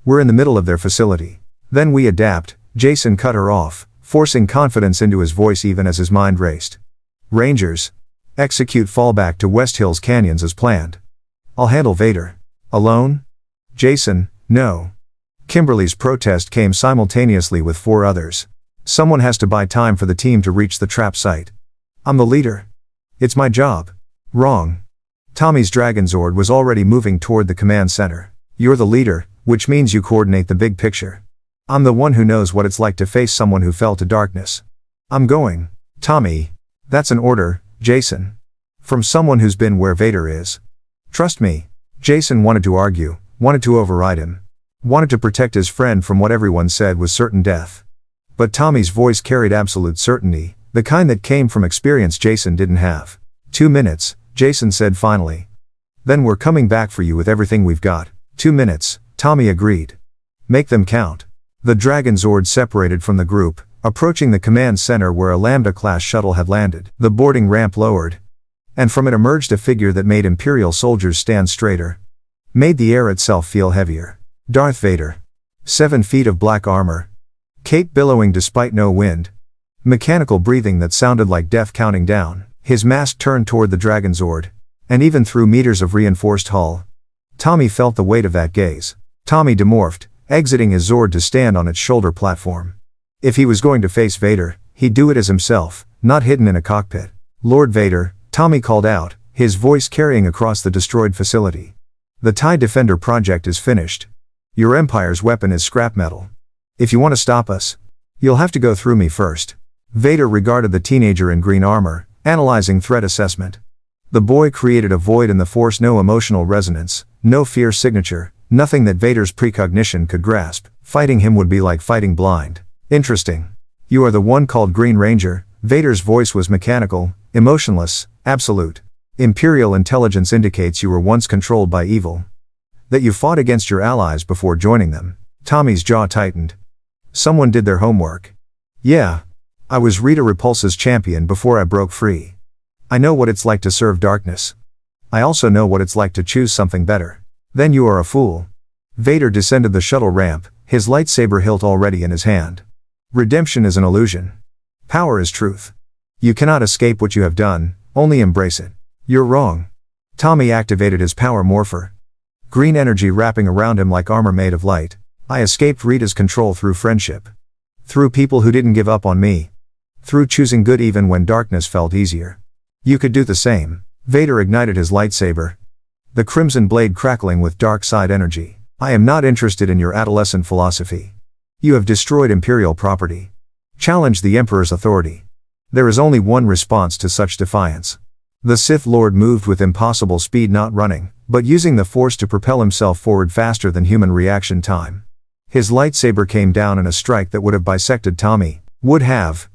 We're in the middle of their facility. Then we adapt, Jason cut her off, forcing confidence into his voice even as his mind raced. Rangers. Execute fallback to West Hills Canyons as planned. I'll handle Vader. Alone? Jason, no. Kimberly's protest came simultaneously with 4 others. Someone has to buy time for the team to reach the trap site. I'm the leader. It's my job. Wrong. Tommy's Dragonzord was already moving toward the command center. You're the leader, which means you coordinate the big picture. I'm the one who knows what it's like to face someone who fell to darkness. I'm going. Tommy. That's an order, Jason. From someone who's been where Vader is. Trust me. Jason wanted to argue, wanted to override him. Wanted to protect his friend from what everyone said was certain death. But Tommy's voice carried absolute certainty, the kind that came from experience Jason didn't have. 2 minutes, Jason said finally. Then we're coming back for you with everything we've got. 2 minutes, Tommy agreed. Make them count. The Dragonzord separated from the group, approaching the command center where a Lambda-class shuttle had landed. The boarding ramp lowered. And from it emerged a figure that made Imperial soldiers stand straighter. Made the air itself feel heavier. Darth Vader. 7 feet of black armor. Cape billowing despite no wind. Mechanical breathing that sounded like death counting down. His mask turned toward the Dragonzord. And even through meters of reinforced hull. Tommy felt the weight of that gaze. Tommy demorphed, exiting his Zord to stand on its shoulder platform. If he was going to face Vader, he'd do it as himself, not hidden in a cockpit. Lord Vader, Tommy called out, his voice carrying across the destroyed facility. The TIE Defender project is finished. Your Empire's weapon is scrap metal. If you want to stop us, you'll have to go through me first. Vader regarded the teenager in green armor, analyzing threat assessment. The boy created a void in the Force, no emotional resonance, no fear signature, nothing that Vader's precognition could grasp. Fighting him would be like fighting blind. Interesting. You are the one called Green Ranger. Vader's voice was mechanical, emotionless, absolute. Imperial intelligence indicates you were once controlled by evil. That you fought against your allies before joining them. Tommy's jaw tightened. Someone did their homework. Yeah. I was Rita Repulsa's champion before I broke free. I know what it's like to serve darkness. I also know what it's like to choose something better. Then you are a fool. Vader descended the shuttle ramp, his lightsaber hilt already in his hand. Redemption is an illusion. Power is truth. You cannot escape what you have done, only embrace it. You're wrong. Tommy activated his power morpher. Green energy wrapping around him like armor made of light. I escaped Rita's control through friendship. Through people who didn't give up on me. Through choosing good even when darkness felt easier. You could do the same. Vader ignited his lightsaber. The crimson blade crackling with dark side energy. I am not interested in your adolescent philosophy. You have destroyed Imperial property. Challenge the Emperor's authority. There is only one response to such defiance. The Sith Lord moved with impossible speed, not running, but using the Force to propel himself forward faster than human reaction time. His lightsaber came down in a strike that would have bisected Tommy. Would have.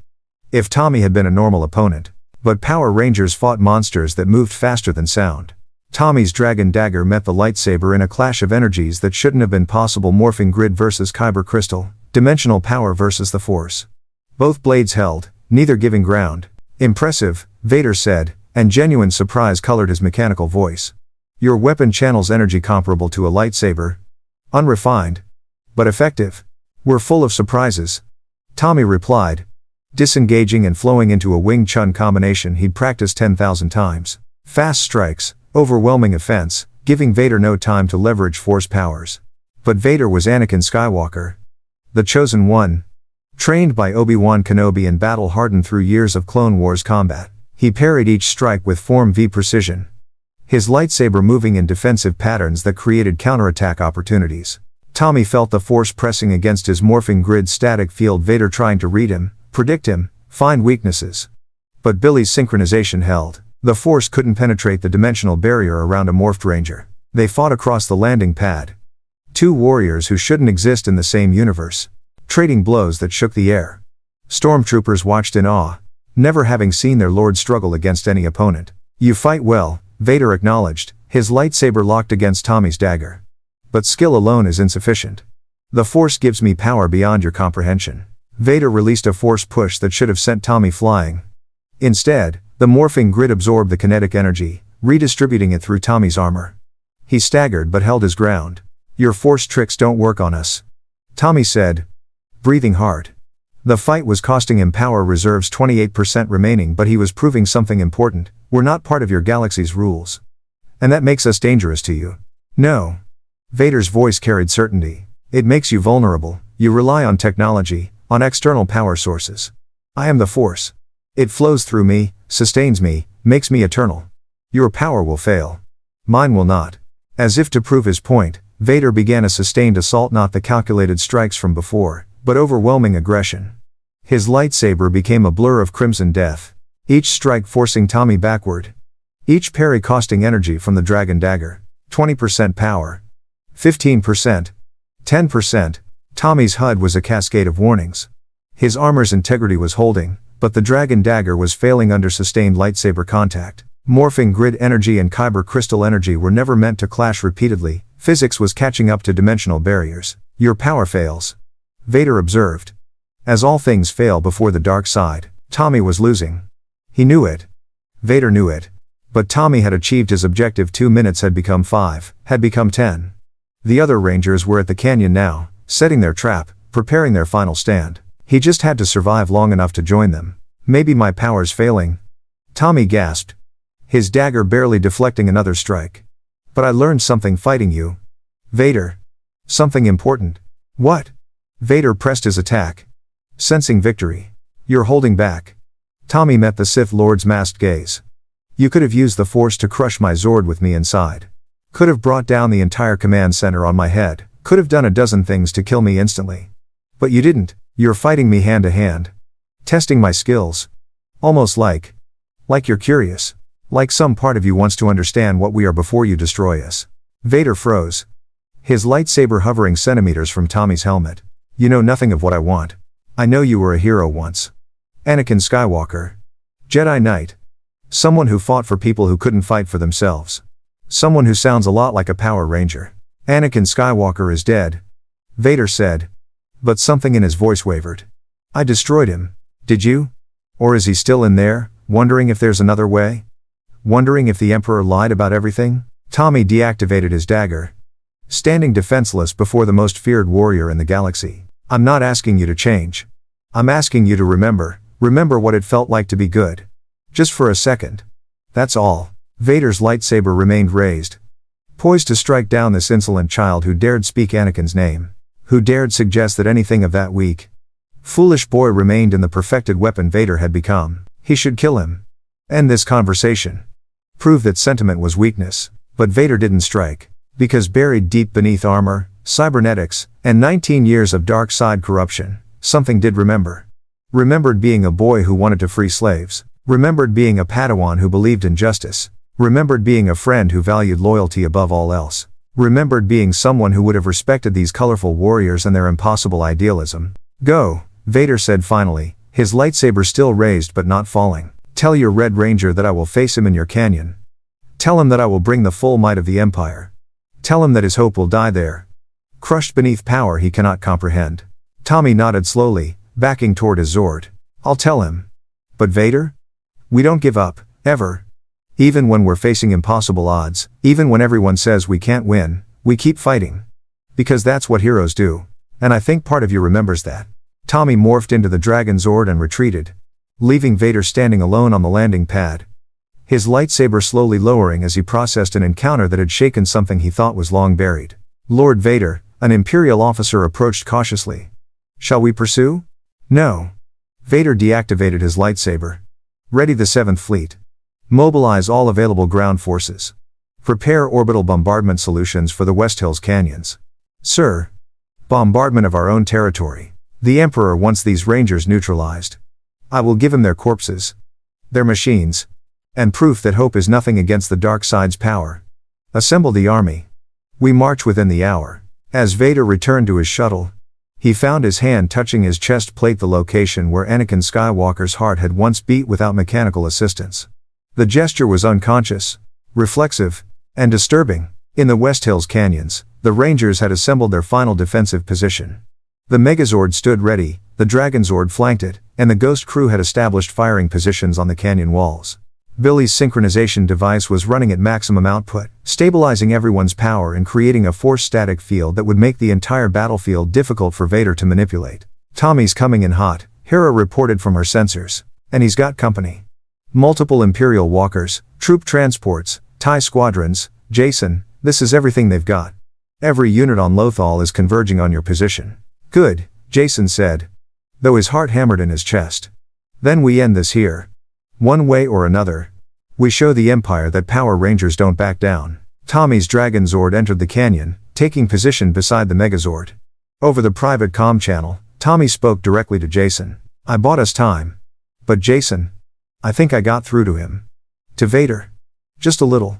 If Tommy had been a normal opponent. But Power Rangers fought monsters that moved faster than sound. Tommy's dragon dagger met the lightsaber in a clash of energies that shouldn't have been possible. Morphing Grid versus Kyber Crystal, dimensional power versus the Force. Both blades held, neither giving ground. Impressive, Vader said, and genuine surprise colored his mechanical voice. Your weapon channels energy comparable to a lightsaber. Unrefined. But effective. We're full of surprises. Tommy replied. Disengaging and flowing into a Wing Chun combination he'd practiced 10,000 times. Fast strikes, overwhelming offense, giving Vader no time to leverage Force powers. But Vader was Anakin Skywalker. The Chosen One. Trained by Obi-Wan Kenobi and battle-hardened through years of Clone Wars combat, he parried each strike with Form V precision. His lightsaber moving in defensive patterns that created counterattack opportunities. Tommy felt the Force pressing against his Morphing Grid static field. Vader trying to read him, predict him, find weaknesses. But Billy's synchronization held. The Force couldn't penetrate the dimensional barrier around a morphed ranger. They fought across the landing pad. Two warriors who shouldn't exist in the same universe. Trading blows that shook the air. Stormtroopers watched in awe, never having seen their lord struggle against any opponent. You fight well, Vader acknowledged, his lightsaber locked against Tommy's dagger. But skill alone is insufficient. The Force gives me power beyond your comprehension. Vader released a Force push that should have sent Tommy flying. Instead, the Morphing Grid absorbed the kinetic energy, redistributing it through Tommy's armor. He staggered but held his ground. Your Force tricks don't work on us. Tommy said, breathing hard. The fight was costing him power reserves 28% remaining, but he was proving something important. We're not part of your galaxy's rules. And that makes us dangerous to you. No. Vader's voice carried certainty. It makes you vulnerable. You rely on technology, on external power sources. I am the Force. It flows through me, sustains me, makes me eternal. Your power will fail. Mine will not. As if to prove his point, Vader began a sustained assault, not the calculated strikes from before, but overwhelming aggression. His lightsaber became a blur of crimson death. Each strike forcing Tommy backward. Each parry costing energy from the dragon dagger. 20% power. 15%. 10%. Tommy's HUD was a cascade of warnings. His armor's integrity was holding, but the dragon dagger was failing under sustained lightsaber contact. Morphing Grid energy and Kyber crystal energy were never meant to clash repeatedly. Physics was catching up to dimensional barriers. Your power fails. Vader observed. As all things fail before the dark side, Tommy was losing. He knew it. Vader knew it. But Tommy had achieved his objective. 2 minutes had become 5, had become 10. The other Rangers were at the canyon now, setting their trap, preparing their final stand. He just had to survive long enough to join them. Maybe my power's failing. Tommy gasped. His dagger barely deflecting another strike. But I learned something fighting you. Vader. Something important. What? Vader pressed his attack. Sensing victory. You're holding back. Tommy met the Sith Lord's masked gaze. You could have used the Force to crush my Zord with me inside. Could have brought down the entire command center on my head. Could have done a dozen things to kill me instantly. But you didn't. You're fighting me hand to hand. Testing my skills. Almost like you're curious. Like some part of you wants to understand what we are before you destroy us. Vader froze. His lightsaber hovering centimeters from Tommy's helmet. You know nothing of what I want. I know you were a hero once. Anakin Skywalker. Jedi Knight. Someone who fought for people who couldn't fight for themselves. Someone who sounds a lot like a Power Ranger. Anakin Skywalker is dead, Vader said. But something in his voice wavered. I destroyed him. Did you? Or is he still in there, wondering if there's another way? Wondering if the Emperor lied about everything? Tommy deactivated his dagger. Standing defenseless before the most feared warrior in the galaxy. I'm not asking you to change. I'm asking you to remember what it felt like to be good. Just for a second. That's all. Vader's lightsaber remained raised, poised to strike down this insolent child who dared speak Anakin's name, who dared suggest that anything of that weak, foolish boy remained in the perfected weapon Vader had become. He should kill him. End this conversation. Prove that sentiment was weakness. But Vader didn't strike. Because buried deep beneath armor, cybernetics, and 19 years of dark side corruption, something did remember. Remembered being a boy who wanted to free slaves. Remembered being a Padawan who believed in justice. Remembered being a friend who valued loyalty above all else. Remembered being someone who would have respected these colorful warriors and their impossible idealism. Go, Vader said finally, his lightsaber still raised but not falling. Tell your Red Ranger that I will face him in your canyon. Tell him that I will bring the full might of the Empire. Tell him that his hope will die there, crushed beneath power he cannot comprehend. Tommy nodded slowly, backing toward his Zord. I'll tell him. But Vader? We don't give up, ever. Even when we're facing impossible odds, even when everyone says we can't win, we keep fighting. Because that's what heroes do. And I think part of you remembers that. Tommy morphed into the Dragon Zord and retreated, leaving Vader standing alone on the landing pad. His lightsaber slowly lowering as he processed an encounter that had shaken something he thought was long buried. Lord Vader, an Imperial officer approached cautiously. Shall we pursue? No. Vader deactivated his lightsaber. Ready the 7th Fleet. Mobilize all available ground forces. Prepare orbital bombardment solutions for the West Hills canyons. Sir. Bombardment of our own territory. The Emperor wants these Rangers neutralized. I will give him their corpses, their machines, and proof that hope is nothing against the dark side's power. Assemble the army. We march within the hour. As Vader returned to his shuttle, he found his hand touching his chest plate, the location where Anakin Skywalker's heart had once beat without mechanical assistance. The gesture was unconscious, reflexive, and disturbing. In the West Hills canyons, the Rangers had assembled their final defensive position. The Megazord stood ready, the Dragon Zord flanked it, and the Ghost crew had established firing positions on the canyon walls. Billy's synchronization device was running at maximum output, stabilizing everyone's power and creating a force static field that would make the entire battlefield difficult for Vader to manipulate. Tommy's coming in hot, Hera reported from her sensors. And he's got company. Multiple Imperial walkers, troop transports, TIE squadrons. Jason, this is everything they've got. Every unit on Lothal is converging on your position. Good, Jason said, though his heart hammered in his chest. Then we end this here. One way or another. We show the Empire that Power Rangers don't back down. Tommy's Dragon Zord entered the canyon, taking position beside the Megazord. Over the private comm channel, Tommy spoke directly to Jason. I bought us time. But Jason, I think I got through to him. To Vader. Just a little.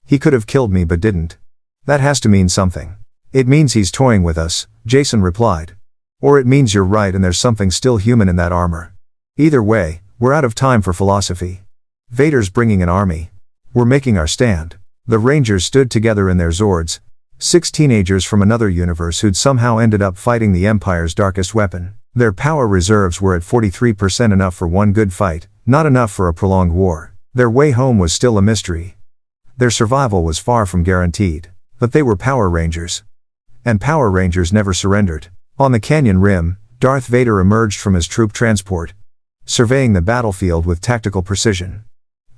He could have killed me but didn't. That has to mean something. It means he's toying with us, Jason replied. Or it means you're right and there's something still human in that armor. Either way, we're out of time for philosophy. Vader's bringing an army. We're making our stand. The Rangers stood together in their Zords, 6 teenagers from another universe who'd somehow ended up fighting the Empire's darkest weapon. Their power reserves were at 43%, enough for one good fight, not enough for a prolonged war. Their way home was still a mystery. Their survival was far from guaranteed. But they were Power Rangers. And Power Rangers never surrendered. On the canyon rim, Darth Vader emerged from his troop transport, surveying the battlefield with tactical precision.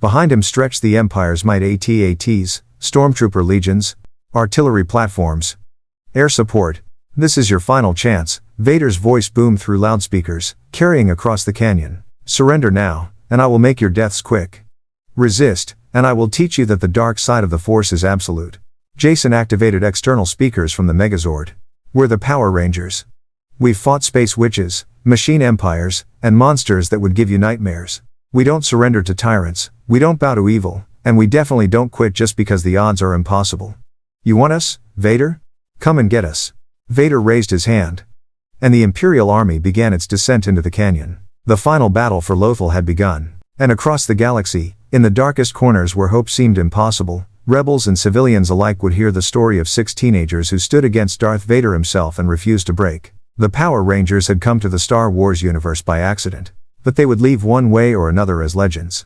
Behind him stretched the Empire's might: AT-ATs, stormtrooper legions, artillery platforms, air support. This is your final chance, Vader's voice boomed through loudspeakers, carrying across the canyon. Surrender now, and I will make your deaths quick. Resist, and I will teach you that the dark side of the Force is absolute. Jason activated external speakers from the Megazord. We're the Power Rangers. We've fought space witches, machine empires, and monsters that would give you nightmares. We don't surrender to tyrants, we don't bow to evil, and we definitely don't quit just because the odds are impossible. You want us, Vader? Come and get us. Vader raised his hand. and the Imperial army began its descent into the canyon. The final battle for Lothal had begun. And across the galaxy, in the darkest corners where hope seemed impossible, rebels and civilians alike would hear the story of 6 teenagers who stood against Darth Vader himself and refused to break. The Power Rangers had come to the Star Wars universe by accident, but they would leave one way or another as legends.